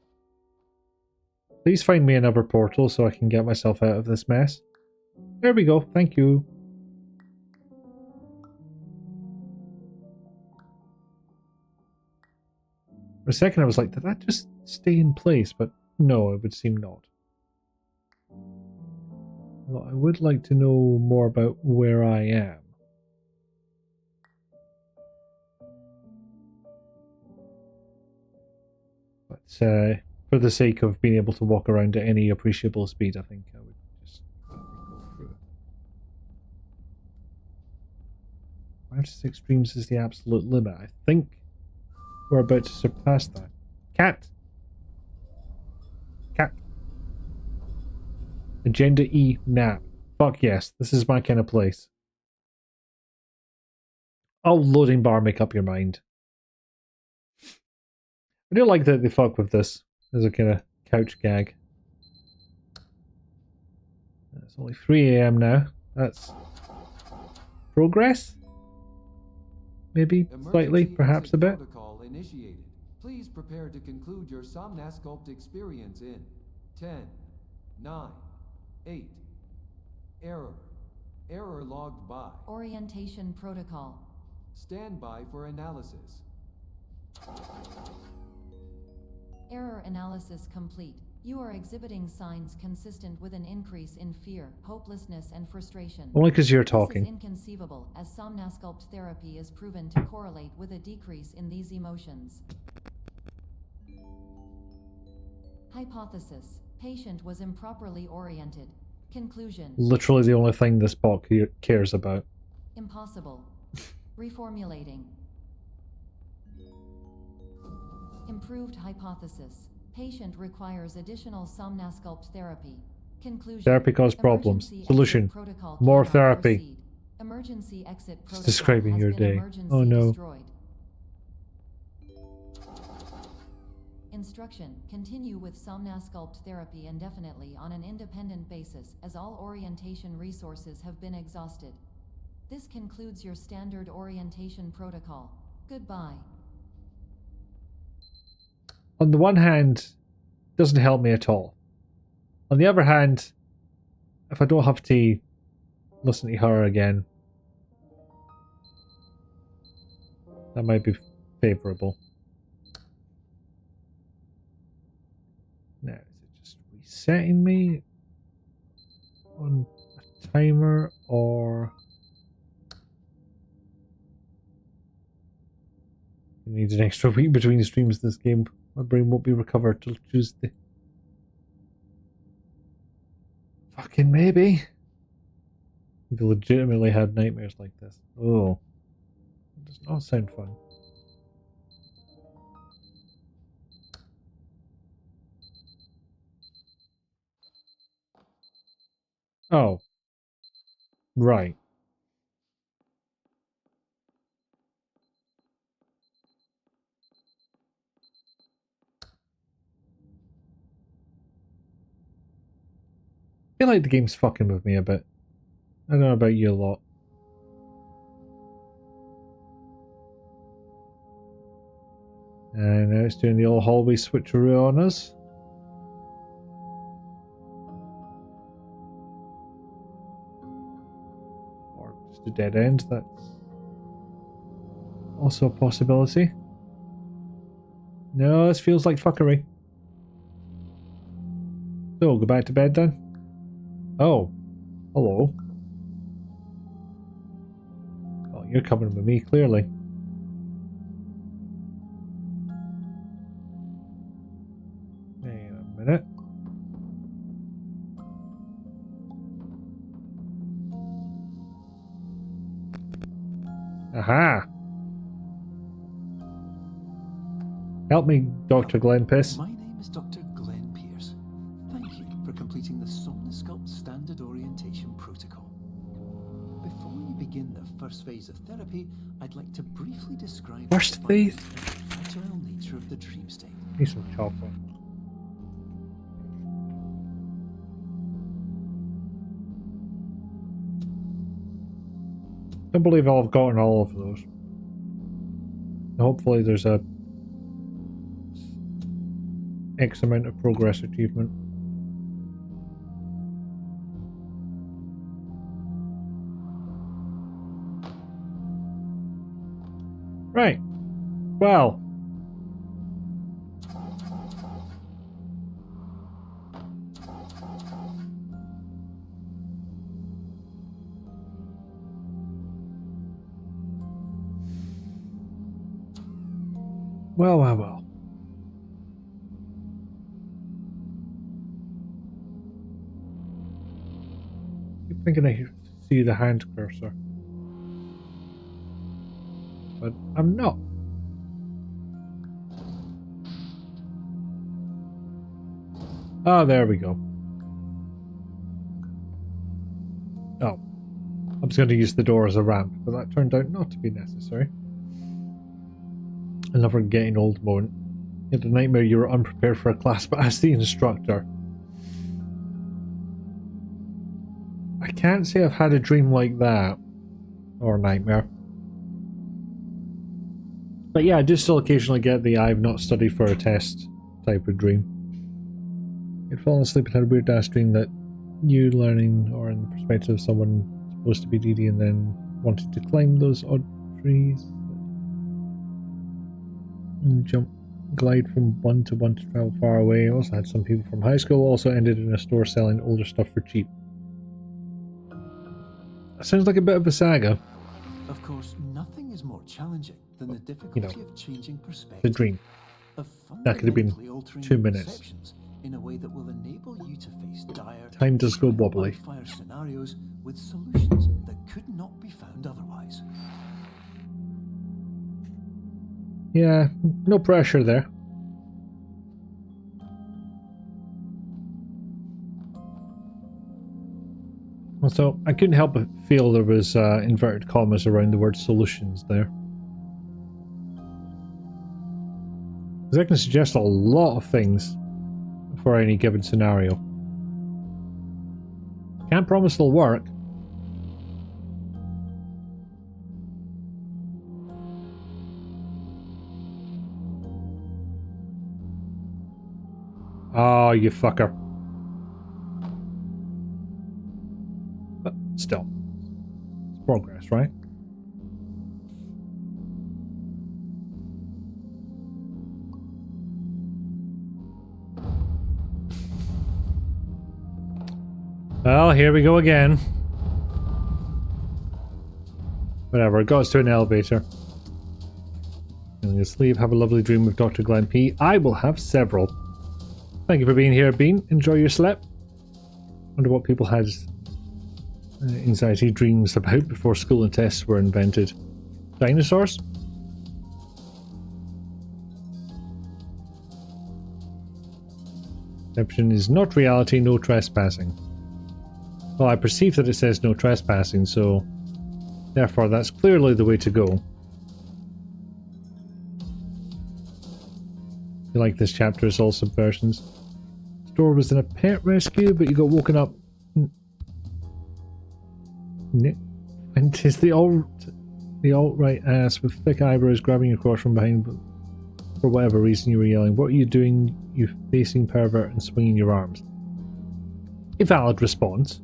Please find me another portal so I can get myself out of this mess. There we go. Thank you. For a second I was like, did that just stay in place? But no, it would seem not. Well, I would like to know more about where I am. But for the sake of being able to walk around at any appreciable speed, I think I would just go through it. 5 to 6 streams is the absolute limit. I think we're about to surpass that. Cat! Cat! Agenda E, nap. Fuck yes, this is my kind of place. Oh, loading bar, make up your mind. I do like that they fuck with this as a kind of couch gag. It's only 3 AM now. That's progress? Maybe slightly, perhaps a bit. Protocol initiated. Please prepare to conclude your Somnasculpt experience in 10, 9, 8. Error. Error logged by. Orientation protocol. Stand by for analysis. Error analysis complete. You are exhibiting signs consistent with an increase in fear, hopelessness, and frustration. Only because you're talking. This is inconceivable, as Somnasculpt therapy is proven to correlate with a decrease in these emotions. Hypothesis. Patient was improperly oriented. Conclusion. Literally the only thing this bot cares about. Impossible. Reformulating. Improved hypothesis. Patient requires additional Somnasculpt therapy. Conclusion. Therapy caused problems. Emergency Solution. exit protocol More cannot therapy. proceed. Emergency exit It's protocol describing has your been day. emergency Oh no. destroyed. Instruction. Continue with Somnasculpt therapy indefinitely on an independent basis, as all orientation resources have been exhausted. This concludes your standard orientation protocol. Goodbye. On the one hand, it doesn't help me at all. On the other hand, if I don't have to listen to her again, that might be favourable. Now, is it just resetting me on a timer, or it needs an extra week between streams this game? My brain won't be recovered till Tuesday. Fucking maybe. You've legitimately had nightmares like this. Oh. It does not sound fun. Oh. Right. I feel like the game's fucking with me a bit. I don't know about you a lot. And now it's doing the old hallway switcheroo on us. Or just a dead end, that's also a possibility. No, this feels like fuckery. So, go back to bed then? Oh. Hello. Oh, you're coming with me, clearly. Hang on a minute. Aha! Help me, Dr. Glenpiss. My name is Dr. Glenn Pierce. Thank you for completing the Somnosculpt Standard Orientation Protocol. Before we begin the first phase of therapy, I'd like to briefly describe First the phase? fragile nature of the dream state. Need some chocolate. Don't believe I'll have gotten all of those. Hopefully there's a X amount of progress achievement. Right. Well. Well. Keep thinking I see the hand cursor. But I'm not. Ah, there we go. Oh. I was going to use the door as a ramp, but that turned out not to be necessary. Another getting old moment. You had a nightmare you were unprepared for a class, but asked the instructor. I can't say I've had a dream like that. Or a nightmare. But yeah, I do still occasionally get the I've not studied for a test type of dream. You'd fallen asleep and had a weird ass dream that you learning, or in the perspective of someone supposed to be needy and then wanted to climb those odd trees. And glide from one to travel far away. Also had some people from high school, also ended in a store selling older stuff for cheap. That sounds like a bit of a saga. Of course, nothing is more challenging than the difficulty of changing perspective. The dream. That could have been 2 minutes. In a way that will enable you to face dire Time does go wobbly. fire scenarios with solutions that could not be found otherwise. Yeah, no pressure there. Also, I couldn't help but feel there was inverted commas around the word solutions there. Because I can suggest a lot of things for any given scenario. Can't promise they'll work. Oh, you fucker. But still, it's progress, right? Well, here we go again. Whatever, it goes to an elevator. And just leave, have a lovely dream with Dr. Glenn P. I will have several. Thank you for being here, Bean. Enjoy your sleep. Wonder what people had anxiety dreams about before school and tests were invented. Dinosaurs? Perception is not reality, no trespassing. Well, I perceive that it says no trespassing, so therefore that's clearly the way to go. You like this chapter as all subversions. Store was in a pet rescue, but you got woken up. And tis the alt-right ass with thick eyebrows grabbing you across from behind, but for whatever reason you were yelling. What are you doing, you facing pervert, and swinging your arms? A valid response.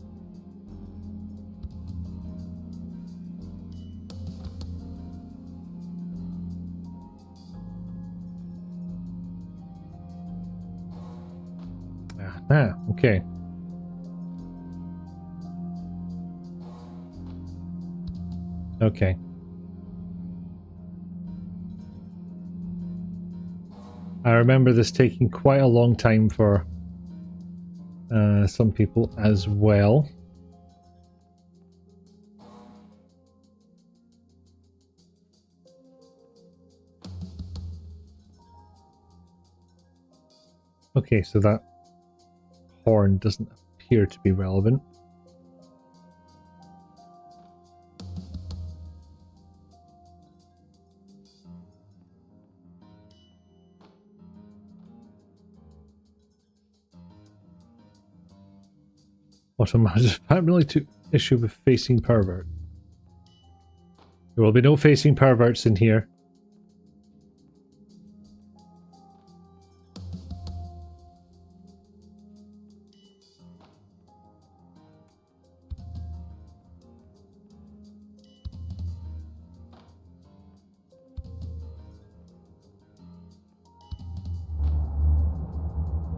Okay. Okay. I remember this taking quite a long time for some people as well. Okay, so that horn doesn't appear to be relevant. Automatic apparently took issue with facing pervert. There will be no facing perverts in here.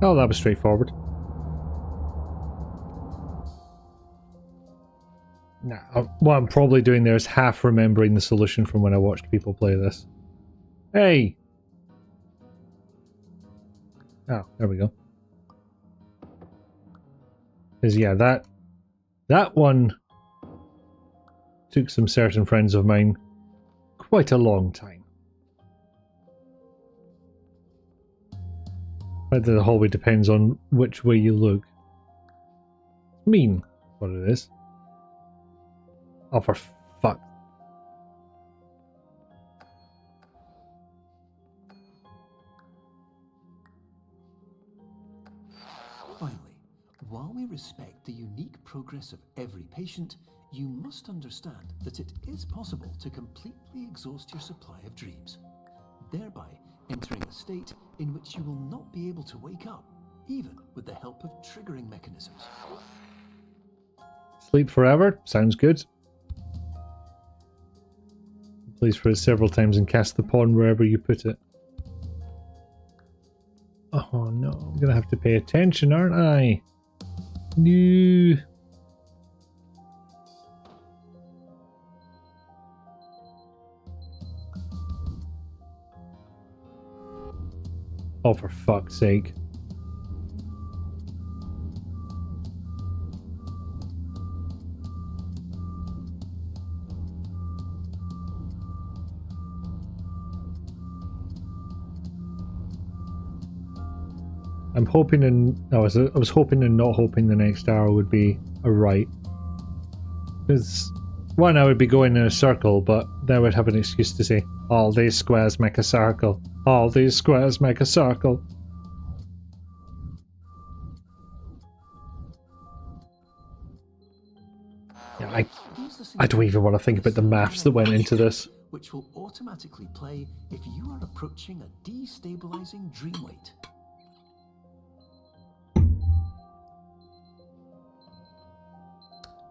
Oh, that was straightforward. Nah, what I'm probably doing there is half remembering the solution from when I watched people play this. Hey! Oh, there we go. Because yeah, that one took some certain friends of mine quite a long time. Whether the hallway depends on which way you look. Mean, what it is. Oh, for fuck. Finally, while we respect the unique progress of every patient, you must understand that it is possible to completely exhaust your supply of dreams, thereby entering a state in which you will not be able to wake up, even with the help of triggering mechanisms. Sleep forever? Sounds good. Plays for it several times and cast the pawn wherever you put it. Oh no, I'm gonna have to pay attention, aren't I? No. Oh, for fuck's sake. I'm hoping and I was hoping and not hoping the next hour would be a right. Because one, I would be going in a circle, but then I would have an excuse to say, all these squares make a circle. All these squares make a circle. Yeah, I don't even want to think about the maths that went into this. Which will automatically play if you are approaching a destabilizing dream weight.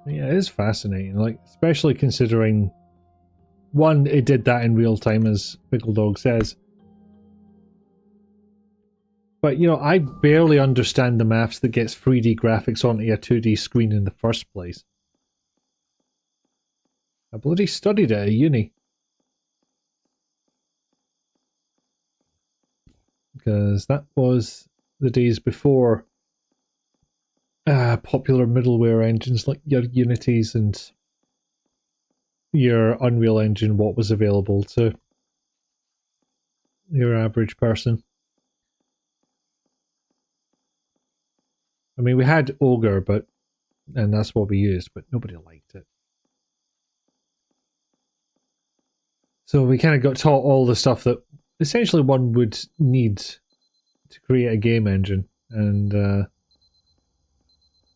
Yeah, it is fascinating, like, especially considering, one, it did that in real time, as Pickle Dog says. But, you know, I barely understand the maths that gets 3D graphics onto a 2D screen in the first place. I bloody studied it at uni. Because that was the days before popular middleware engines like your Unities and your Unreal Engine, what was available to your average person. I mean, we had Ogre, and that's what we used, but nobody liked it. So we kind of got taught all the stuff that essentially one would need to create a game engine, and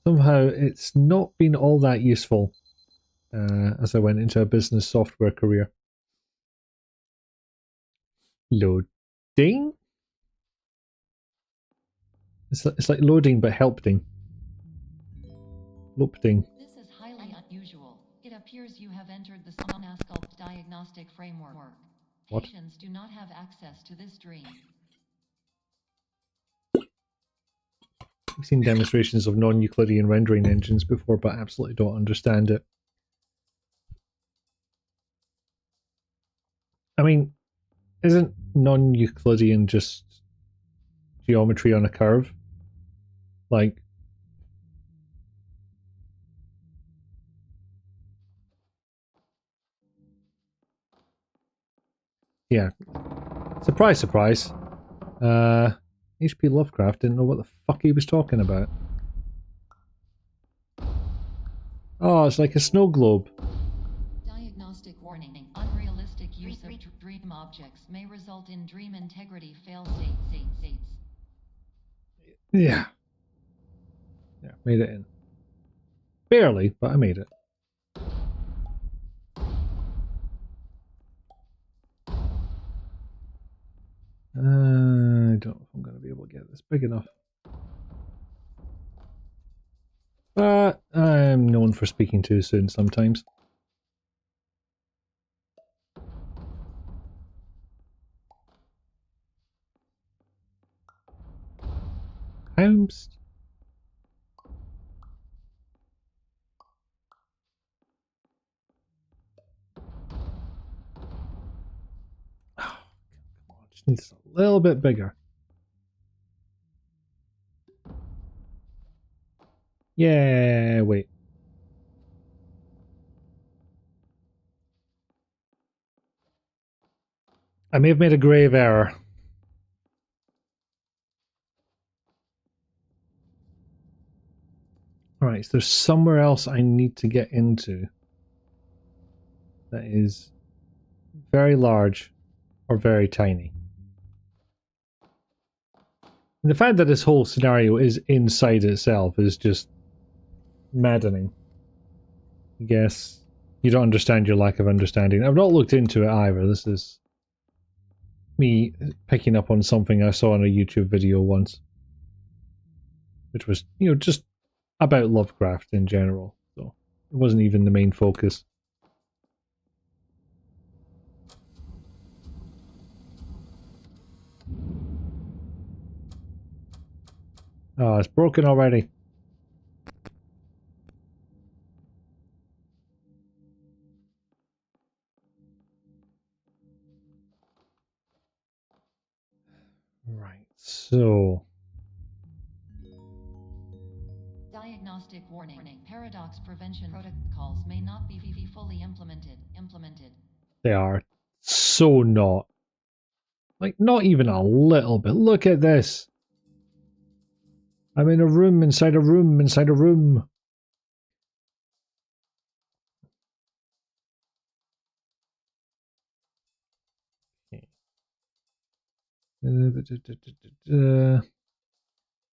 somehow it's not been all that useful as I went into a business software career. Loading? It's like loading but helping. Looping. This is highly unusual. It appears you have entered the Somnasculpt diagnostic framework. What? Patients do not have access to this dream. I've seen demonstrations of non-Euclidean rendering engines before, but absolutely don't understand it. I mean, isn't non-Euclidean just geometry on a curve? Like, yeah. Surprise, surprise. H.P. Lovecraft didn't know what the fuck he was talking about. Oh, it's like a snow globe. Diagnostic warning. Unrealistic use of dream objects may result in dream integrity fail states. Yeah. Yeah, made it in. Barely, but I made it. I don't know if I'm going to be able to get this big enough. But I'm known for speaking too soon sometimes. Homes. Oh, come on, just needs a little bit bigger. Yeah, wait. I may have made a grave error. Alright, so there's somewhere else I need to get into that is very large or very tiny. And the fact that this whole scenario is inside itself is just maddening. I guess you don't understand your lack of understanding. I've not looked into it either. This is me picking up on something I saw in a YouTube video once, which was, you know, just about Lovecraft in general. So it wasn't even the main focus. Oh, it's broken already. Right, so... Diagnostic warning. Paradox prevention protocols may not be fully implemented. They are so not. Like, not even a little bit. Look at this. I'm in a room inside a room inside a room.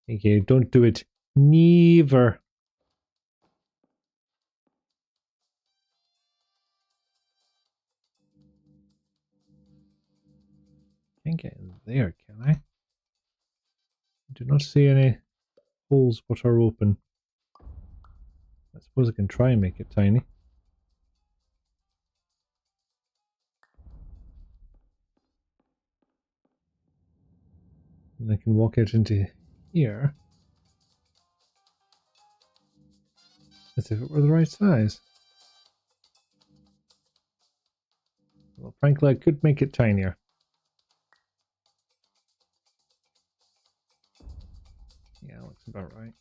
Okay, don't do it. Never. Can't get in there, can I? I do not see any holes what are open. I suppose I can try and make it tiny. And I can walk out into here as if it were the right size. Well, frankly, I could make it tinier. Yeah, looks about right.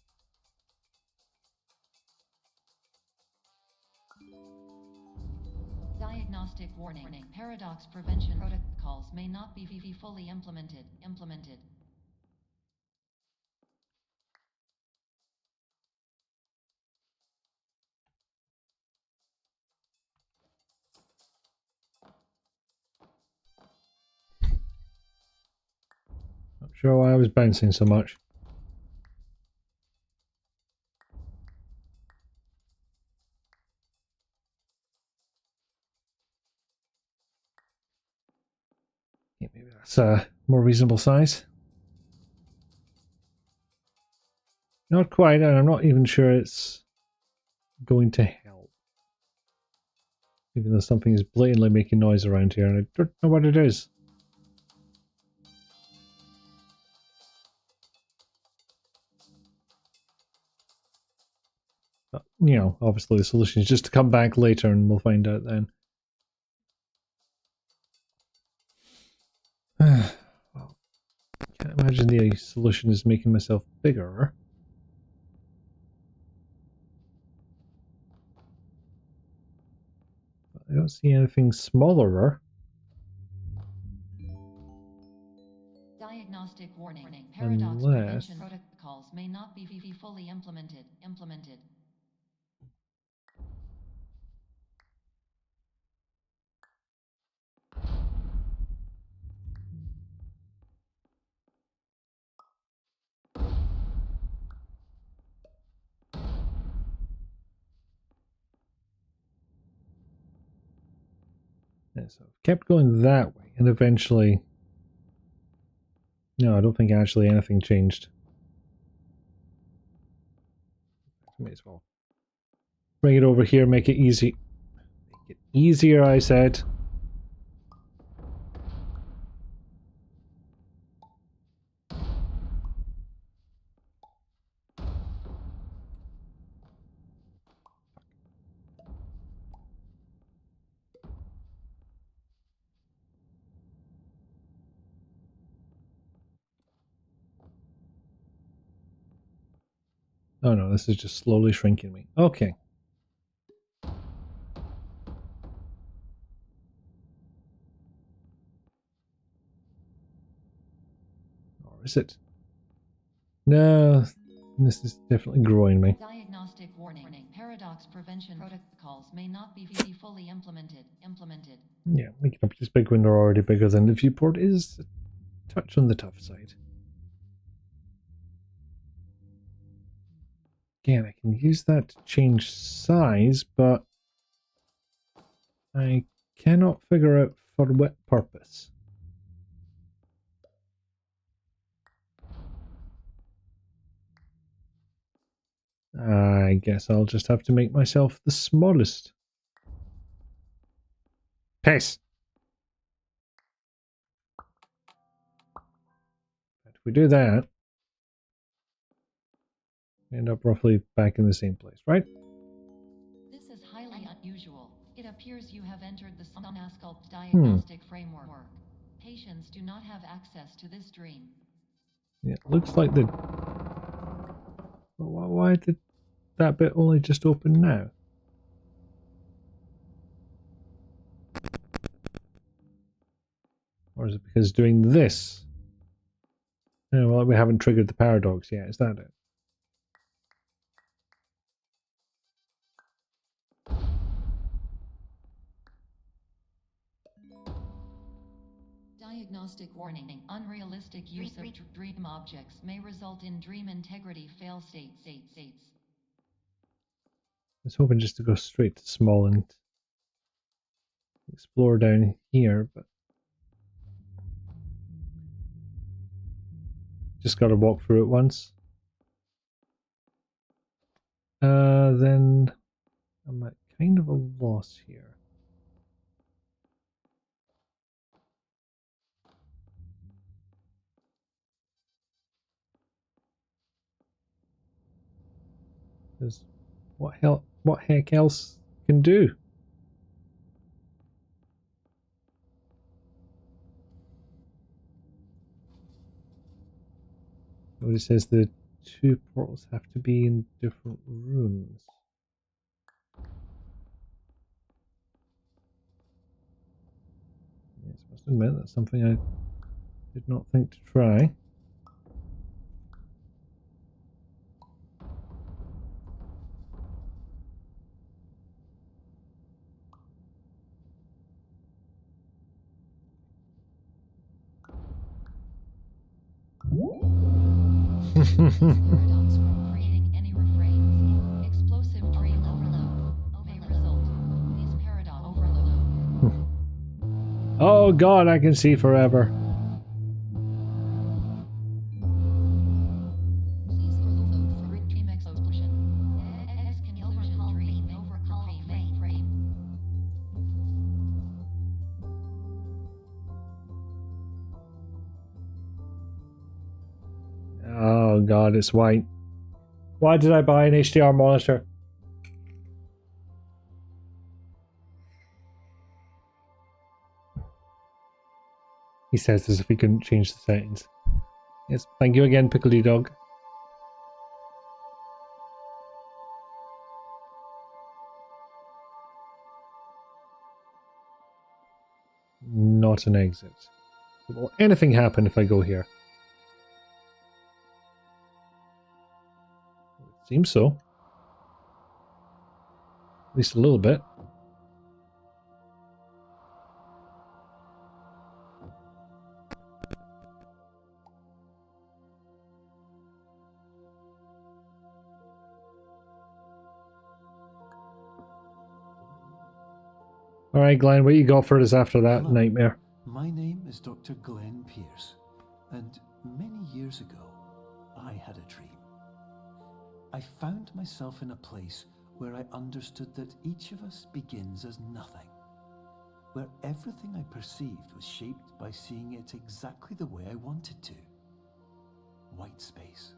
Diagnostic warning. Paradox prevention protocols may not be fully implemented. Not sure why I was bouncing so much. Yeah, maybe that's a more reasonable size. Not quite, and I'm not even sure it's going to help. Even though something is blatantly making noise around here, and I don't know what it is. But, you know, obviously the solution is just to come back later and we'll find out then. Well, I can't imagine the solution is making myself bigger. But I don't see anything smaller. Diagnostic warning. Paradox prevention protocols may not be fully implemented. Yeah, so I've kept going that way, and eventually... No, I don't think actually anything changed. May as well bring it over here, make it easy. Make it easier, I said. Oh no, this is just slowly shrinking me. Okay. Or is it? No, this is definitely growing me. Diagnostic warning. Paradox prevention protocols may not be fully implemented. Yeah, making up this big window already bigger than the viewport is a touch on the tough side. Again, I can use that to change size, but I cannot figure out for what purpose. I guess I'll just have to make myself the smallest. Pace! But if we do that, we end up roughly back in the same place, right? This is highly unusual. It appears you have entered the Somnasculpt diagnostic framework. Patients do not have access to this dream. Yeah, it looks like the... Why did that bit only just open now? Or is it because doing this? Oh, well, we haven't triggered the paradox yet, is that it? Diagnostic warning. Unrealistic use of dream objects may result in dream integrity fail states. I was hoping just to go straight to small and explore down here, but just got to walk through it once. Then I'm at kind of a loss here. Because what heck else can do? It says the two portals have to be in different rooms. Yes, I must admit that's something I did not think to try. Paradox from creating any refrains. Explosive dream overload may result. These paradox overload. Oh god, I can see forever. Please overload for dream explosion. Exclusion dream overcall frame. Oh god, it's white. Why did I buy an HDR monitor? He says as if he couldn't change the settings. Yes, thank you again, Pickledy Dog. Not an exit. Will anything happen if I go here? Seems so. At least a little bit. Alright, Glenn, what you got for us after that Hello. nightmare? My name is Dr. Glenn Pierce, and many years ago, I had a dream. I found myself in a place where I understood that each of us begins as nothing, where everything I perceived was shaped by seeing it exactly the way I wanted to. White space.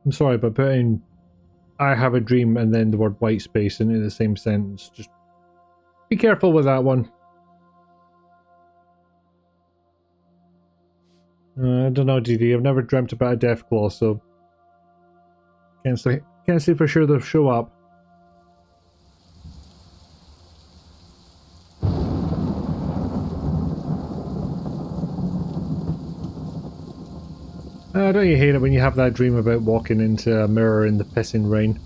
I'm sorry, but putting I have a dream and then the word white space into the same sentence, just be careful with that one. I don't know, DD. I've never dreamt about a Deathclaw, so can't say for sure they'll show up. Don't you hate it when you have that dream about walking into a mirror in the pissing rain?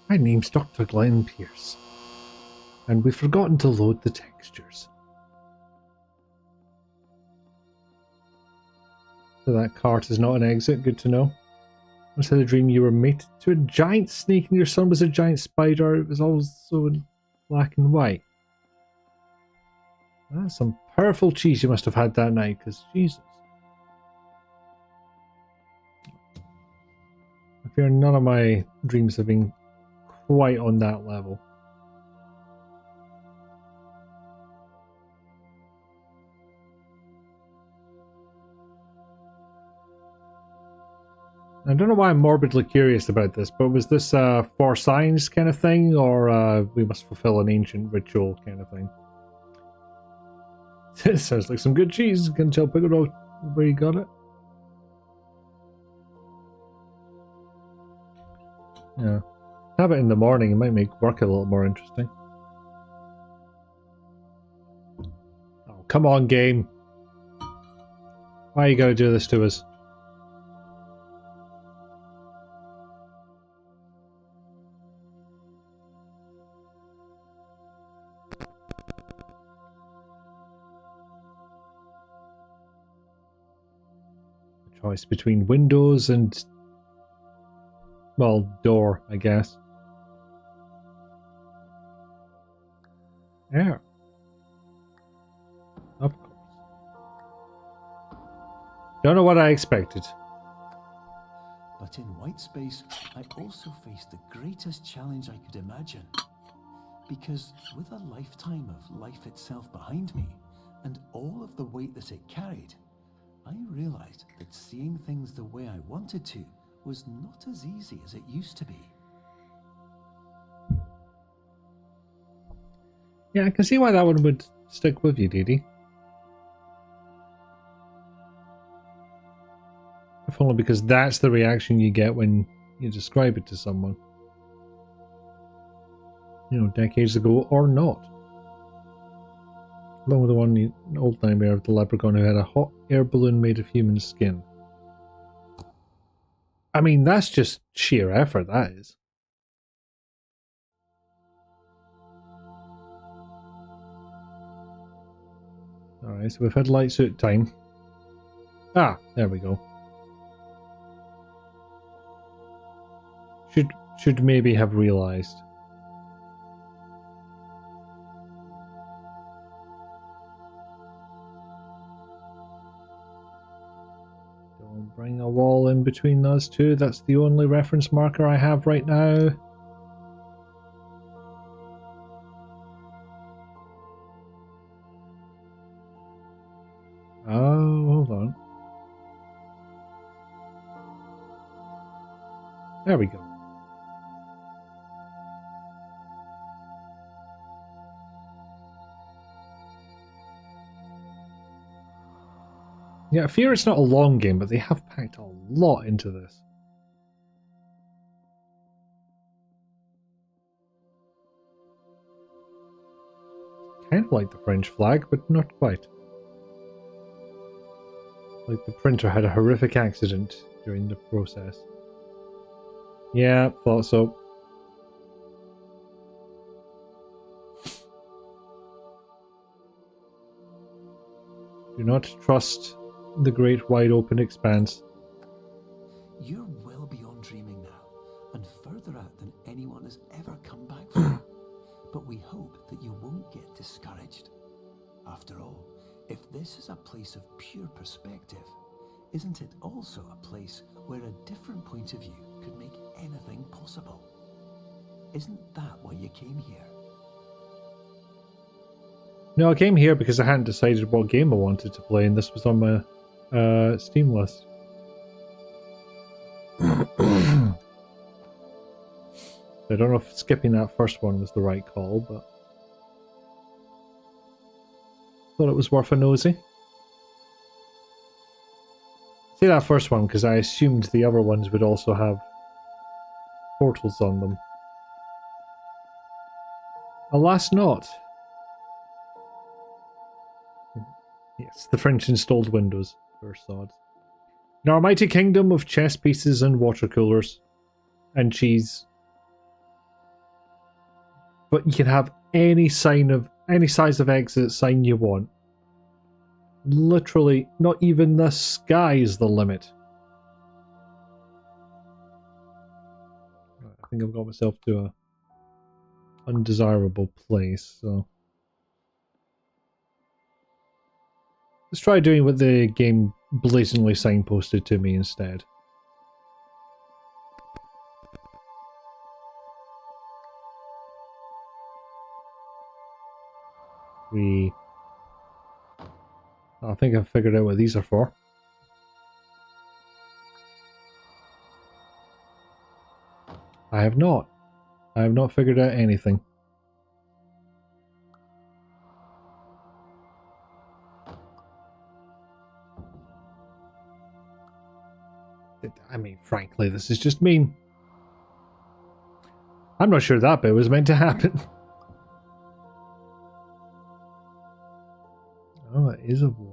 My name's Dr. Glenn Pierce, and we've forgotten to load the textures. So that cart is not an exit, good to know. Once had a dream you were mated to a giant snake and your son was a giant spider. It was also in black and white. That's some powerful cheese you must have had that night, because Jesus. I fear none of my dreams have been quite on that level. I don't know why I'm morbidly curious about this, but was this for science kind of thing, or we must fulfill an ancient ritual kind of thing? It sounds like some good cheese. Can tell Piccolo where you got it. Yeah. Have it in the morning, it might make work a little more interesting. Oh, come on, game. Why you gotta do this to us? The choice between windows and, well, door, I guess. Yeah. Of course. Don't know what I expected. But in white space, I also faced the greatest challenge I could imagine. Because with a lifetime of life itself behind me, and all of the weight that it carried, I realized that seeing things the way I wanted to was not as easy as it used to be. Yeah, I can see why that one would stick with you, Didi. If only because that's the reaction you get when you describe it to someone. You know, decades ago or not. Along with the one, an old nightmare of the leprechaun who had a hot air balloon made of human skin. I mean, that's just sheer effort, that is. Alright, so we've had light suit time. Ah, there we go. Should maybe have realized. Don't bring a wall in between those two. That's the only reference marker I have right now. Oh, hold on. There we go. Yeah, I fear it's not a long game, but they have packed a lot into this. kind of like the French flag, but not quite. Like the printer had a horrific accident during the process. Yeah, thought so. Do not trust the great wide open expanse. You're well beyond dreaming now, and further out than anyone has ever come back from. But we hope that you won't get discouraged. After all, if this is a place of pure perspective, isn't it also a place where a different point of view could make anything possible? Isn't that why you came here? No, I came here because I hadn't decided what game I wanted to play, and this was on my Steam list. I don't know if skipping that first one was the right call, but thought it was worth a nosy. Say that first one because I assumed the other ones would also have portals on them. Alas not. Yes, the French installed Windows for sods. In our mighty kingdom of chess pieces and water coolers and cheese. But you can have any sign of any size of exit sign you want. Literally, not even the sky is the limit. I think I've got myself to a undesirable place, so let's try doing what the game blatantly signposted to me instead. I think I've figured out what these are for. I have not. I have not figured out anything. I mean, frankly, this is just mean. I'm not sure that bit was meant to happen. Oh, it is a wall.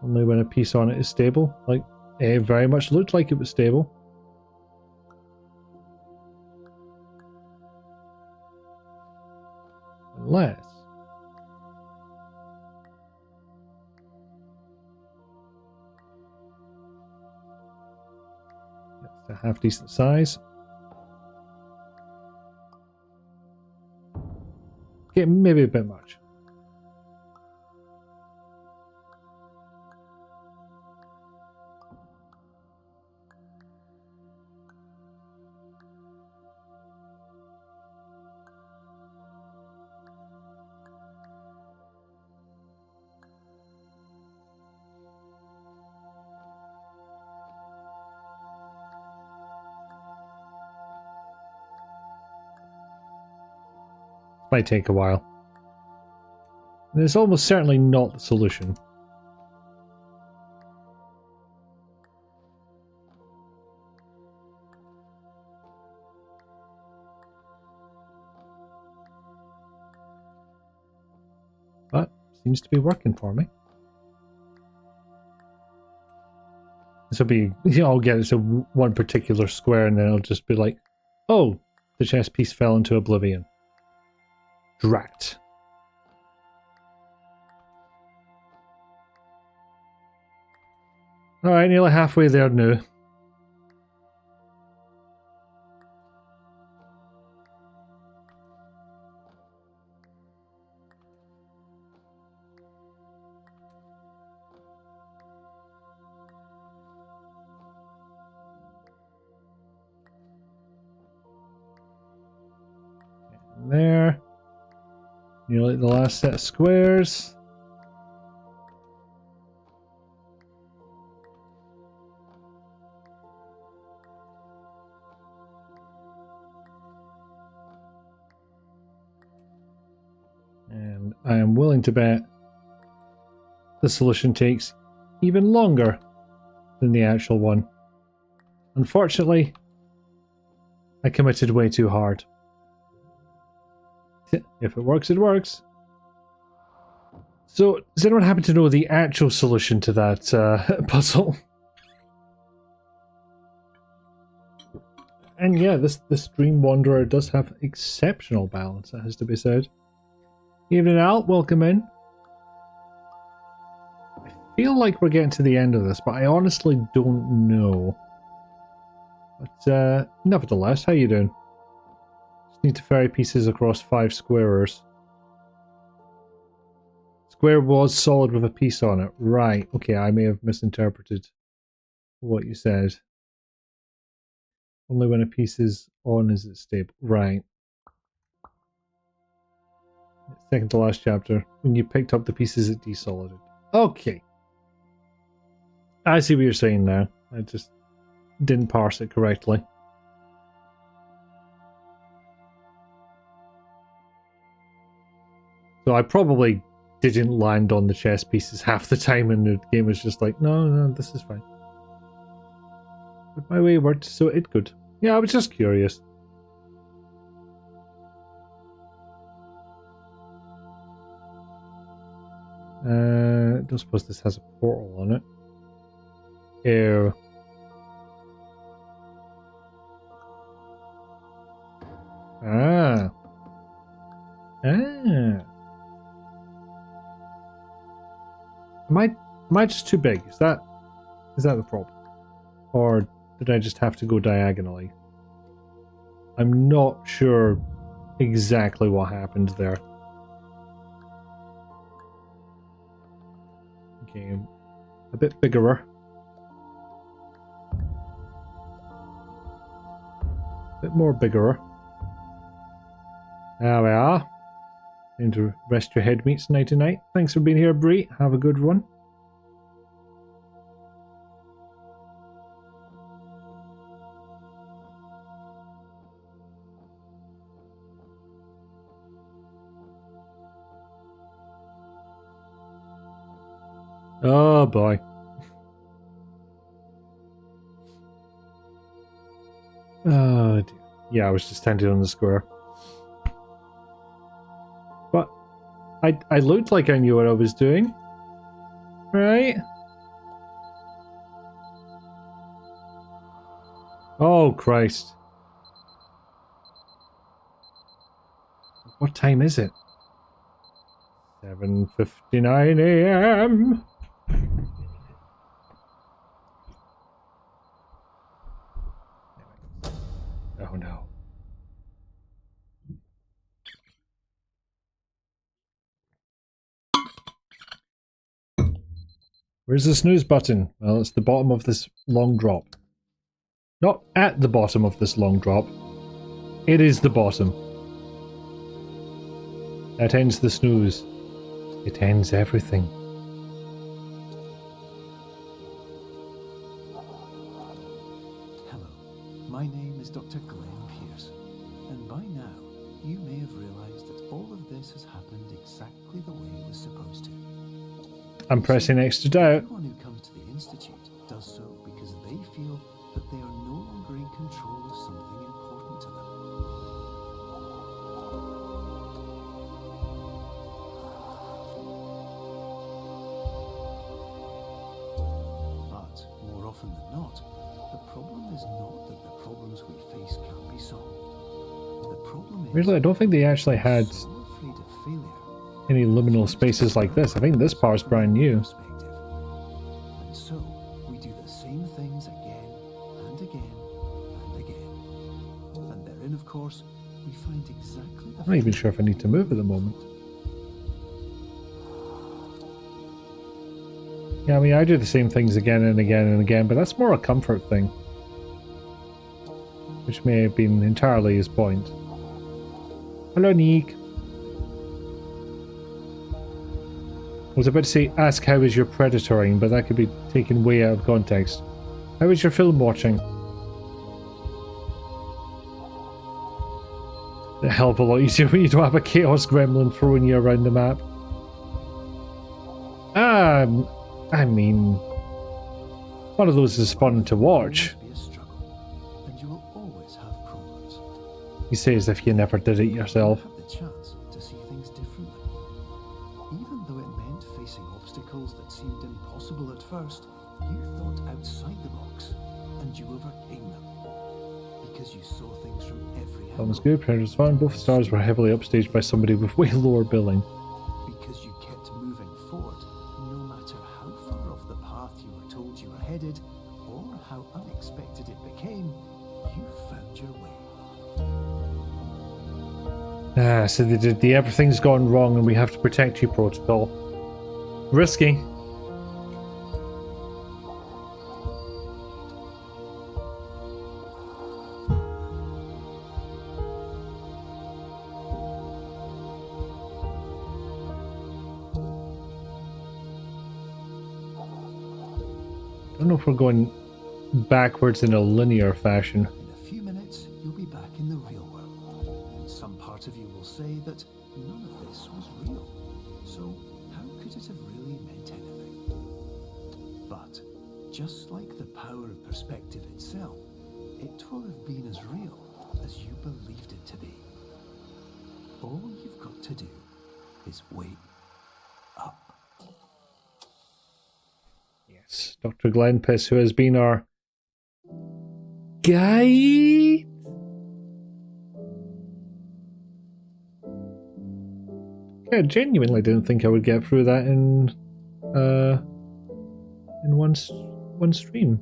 Only when a piece on it is stable. Like, it very much looked like it was stable. Unless... it's a half decent size. Okay, maybe a bit much. Might take a while. And it's almost certainly not the solution. But seems to be working for me. This will be, I'll get it to one particular square and then it'll just be like, oh, the chess piece fell into oblivion. Drat. Alright, nearly halfway there now. And there. Nearly the last set of squares. And I am willing to bet the solution takes even longer than the actual one. Unfortunately, I committed way too hard. If it works, it works. So, does anyone happen to know the actual solution to that puzzle? And yeah, this Dream Wanderer does have exceptional balance, that has to be said. Evening, Al. Welcome in. I feel like we're getting to the end of this, but I honestly don't know. But nevertheless, how you doing? Just need to ferry pieces across 5 squarers. Square was solid with a piece on it. Right. Okay, I may have misinterpreted what you said. Only when a piece is on is it stable. Right. Second to last chapter. When you picked up the pieces, it desolided. Okay. I see what you're saying now. I just didn't parse it correctly. So I probably didn't land on the chess pieces half the time, and the game was just like, no, this is fine. But my way worked, so it could. Yeah, I was just curious. I don't suppose this has a portal on it. Ew. Ah. Am I just too big? Is that the problem? Or did I just have to go diagonally? I'm not sure exactly what happened there. Okay, a bit bigger. A bit more bigger. There we are. Time to rest your head meats night to night. Thanks for being here, Bree. Have a good one. Oh boy. Oh dear. Yeah, I was just standing on the square. But I looked like I knew what I was doing. Right? Oh Christ. What time is it? 7:59 a.m. Oh no. Where's the snooze button? Well, it's the bottom of this long drop. Not at the bottom of this long drop. It is the bottom. That ends the snooze. It ends everything. Hello, my name is Dr. Glenn Pierce, and by now you may have realized that all of this has happened exactly the way it was supposed to. I'm pressing X to doubt. Everyone who comes to the Institute does so because they feel that they are no longer in control of something important to them. But more often than not, the problem is not that the problems we face can't be solved. The problem is Really, I don't think they actually had so afraid of failure. any liminal spaces like this. I think this part's brand new. And so we do the same things again and again and again. And therein, of course, we find exactly the I'm not even sure if I need to move at the moment. Yeah, I mean, I do the same things again and again and again, but that's more a comfort thing. Which may have been entirely his point. Hello, Neek. I was about to say, ask how is your predatoring, but that could be taken way out of context. How is your film watching? A hell of a lot easier when you don't have a chaos gremlin throwing you around the map. I mean, one of those is fun to watch. be a struggle, and you will always have problems. You say as if you never did it yourself. You have the chance Even though it meant facing obstacles that seemed impossible at first, you thought outside the box, and you overcame them. Because you saw things from every That was angle. good. Predator was fun. Both stars were heavily upstaged by somebody with way lower billing. Because you kept moving forward, no matter how far off the path you were told you were headed, or how unexpected it became, you found your way. So they did the everything's gone wrong and we have to protect you protocol. Risky. I don't know if we're going backwards in a linear fashion. In a few minutes, you'll be back in the real world. And some part of you will say that none of this was real. So how could it have really meant anything? But just like the power of perspective itself, it will have been as real as you believed it to be. All you've got to do is wait up. Yes, Dr. Glenpiss, who has been our guide. Yeah, genuinely didn't think I would get through that in one stream.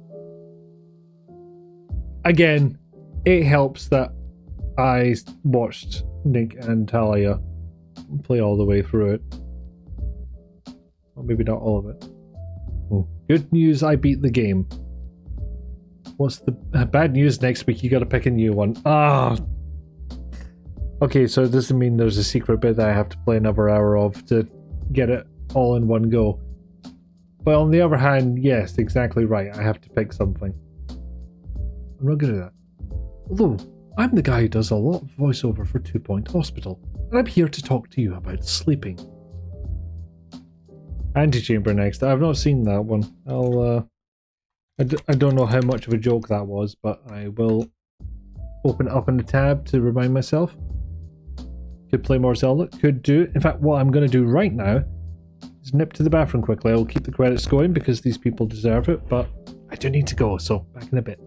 Again, it helps that I watched Nick and Talia play all the way through it. Well, maybe not all of it. Good news, I beat the game. What's the bad news? Next week you gotta pick a new one. Okay, so it doesn't mean there's a secret bit that I have to play another hour of to get it all in one go. But on the other hand, yes, exactly right. I have to pick something. I'm not good at that. Although, I'm the guy who does a lot of voiceover for 2 Point Hospital, and I'm here to talk to you about sleeping. Antechamber next. I've not seen that one. I don't know how much of a joke that was, but I will open it up in the tab to remind myself. Could play more Zelda. Could do. In fact, what I'm going to do right now is nip to the bathroom quickly. I'll keep the credits going because these people deserve it, but I do need to go, so back in a bit.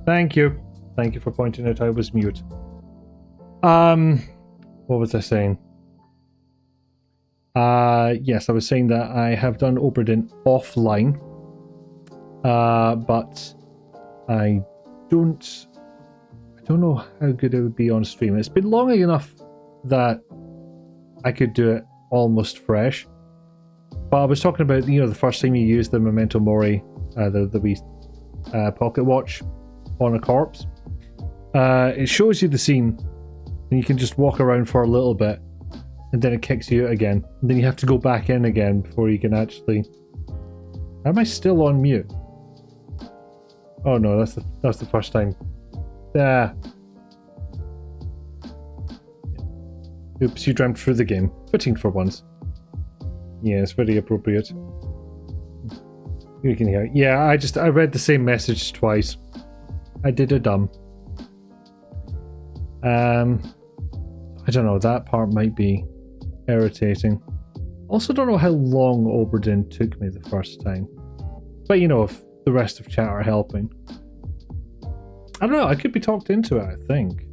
Thank you. Thank you for pointing out I was mute. What was I saying? Yes, I was saying that I have done Oberdin offline. But I don't know how good it would be on stream. It's been long enough that I could do it almost fresh. But I was talking about, you know, the first time you used the Memento Mori, the wee pocket watch on a corpse. it shows you the scene, and you can just walk around for a little bit, and then it kicks you out again. And then you have to go back in again before you can actually... Am I still on mute? Oh no, that's the first time. Ah. Oops, you dreamt through the game. Fitting for once. Yeah, it's very appropriate. You can hear. Yeah, I read the same message twice. I did a dumb. I don't know, that part might be irritating. Also don't know how long Oberdin took me the first time. But you know, if the rest of chat are helping. I don't know, I could be talked into it, I think.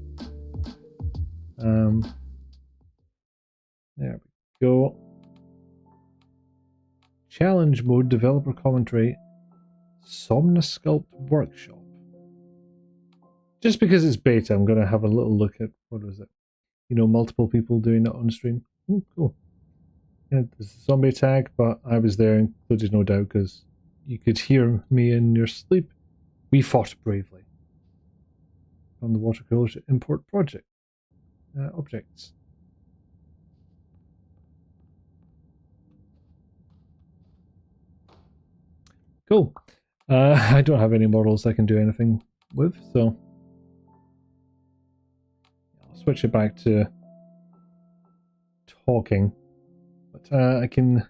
There we go. Challenge mode, developer commentary, Somnosculpt workshop. Just because it's beta, I'm going to have a little look at, what was it? You know, multiple people doing it on stream. Oh, cool. Yeah, there's a zombie tag, but I was there, included no doubt, because you could hear me in your sleep. We fought bravely. From the water cooler to import project. Objects. Cool. I don't have any models I can do anything with, so I'll switch it back to talking. But I can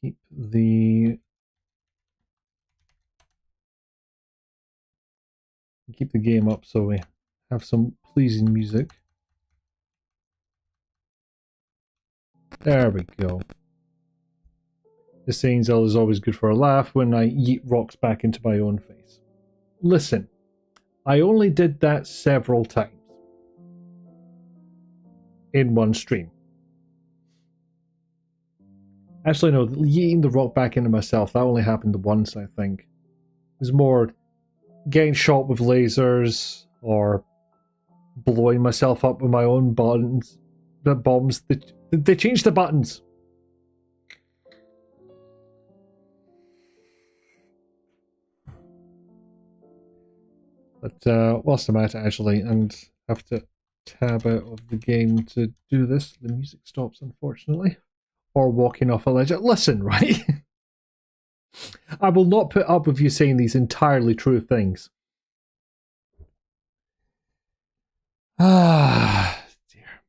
keep the game up so we have some pleasing music. There we go. The saying is always good for a laugh when I yeet rocks back into my own face. Listen, I only did that several times. In one stream. Actually, no, yeeting the rock back into myself, that only happened once, I think. It was more getting shot with lasers, or blowing myself up with my own bombs. They changed the buttons. But whilst I'm at it, actually, and have to tab out of the game to do this, the music stops, unfortunately. Or walking off a ledge. Listen, right? I will not put up with you saying these entirely true things. Ah, dear.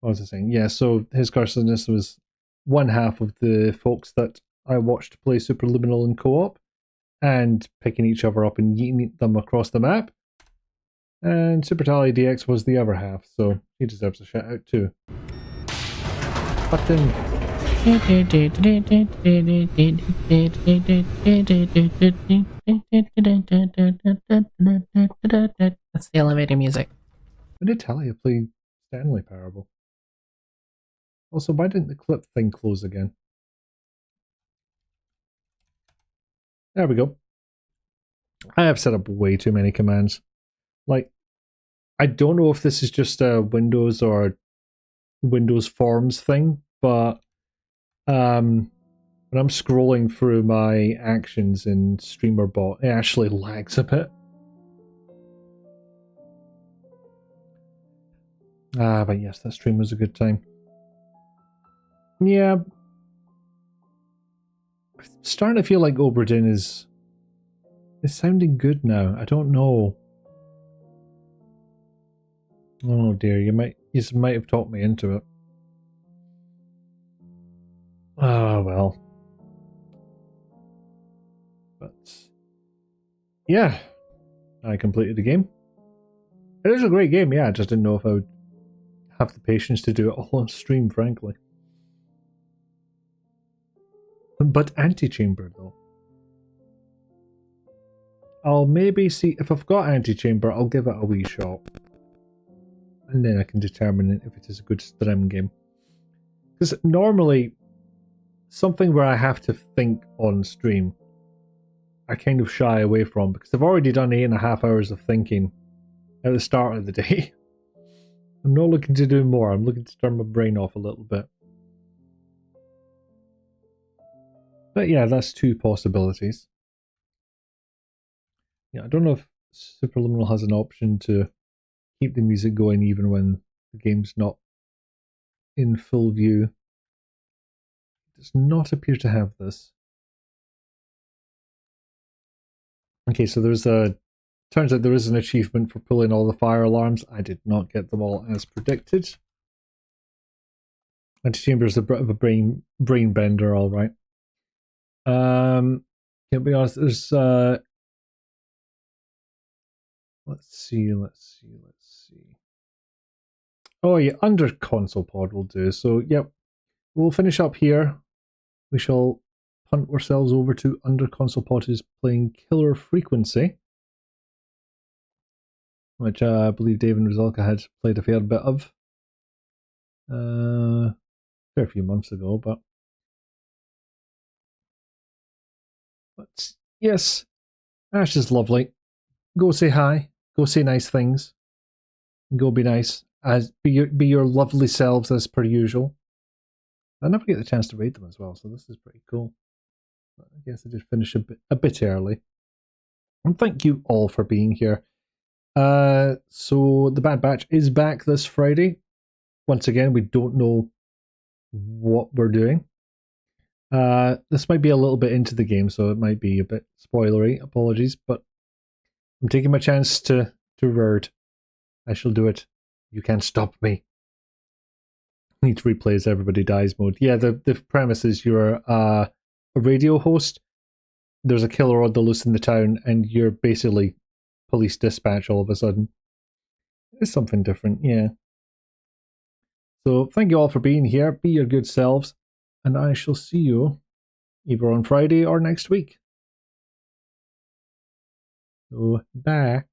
What was I saying? Yeah, so his cursoness was one half of the folks that I watched play Superliminal in co-op, and picking each other up and yeeting them across the map. And Super Tally DX was the other half, so he deserves a shout out too. Button. That's the elevator music. When did Talia play Stanley Parable? Also, why didn't the clip thing close again? There we go. I have set up way too many commands. Like, I don't know if this is just a Windows or Windows Forms thing, but when I'm scrolling through my actions in StreamerBot, it actually lags a bit. But yes, that stream was a good time. Yeah. I'm starting to feel like Oberdin is sounding good now. I don't know. Oh dear, you might have talked me into it. Ah, well. But yeah, I completed the game. It is a great game, yeah. I just didn't know if I would have the patience to do it all on stream, frankly. But Antechamber, though. I'll maybe see if I've got Antechamber, I'll give it a wee shot. And then I can determine if it is a good stream game. Because normally, something where I have to think on stream, I kind of shy away from, because I've already done 8.5 hours of thinking at the start of the day. I'm not looking to do more, I'm looking to turn my brain off a little bit. But yeah, that's two possibilities. Yeah, I don't know if Superliminal has an option to keep the music going even when the game's not in full view. It does not appear to have this. Okay, so turns out there is an achievement for pulling all the fire alarms. I did not get them all as predicted. Antechamber is a bit of a brain bender, all right. Can't be honest. There's let's see. Oh yeah, under console pod will do. So yep, we'll finish up here. We shall punt ourselves over to under console pod, who's playing Killer Frequency, which I believe Dave and Rizalka had played a fair bit of a fair few months ago, but yes, Ash is lovely. Go say hi. Go say nice things. Go be nice. Be your lovely selves as per usual. I never get the chance to read them as well, so this is pretty cool. But I guess I did finish a bit early. And thank you all for being here. So the Bad Batch is back this Friday. Once again, we don't know what we're doing. This might be a little bit into the game, so it might be a bit spoilery. Apologies, but I'm taking my chance to Rerd. I shall do it. You can't stop me. I need to replay as everybody dies mode. Yeah, the premise is you're a radio host. There's a killer on the loose in the town, and you're basically police dispatch all of a sudden. It's something different, yeah. So thank you all for being here. Be your good selves, and I shall see you either on Friday or next week. So, bye.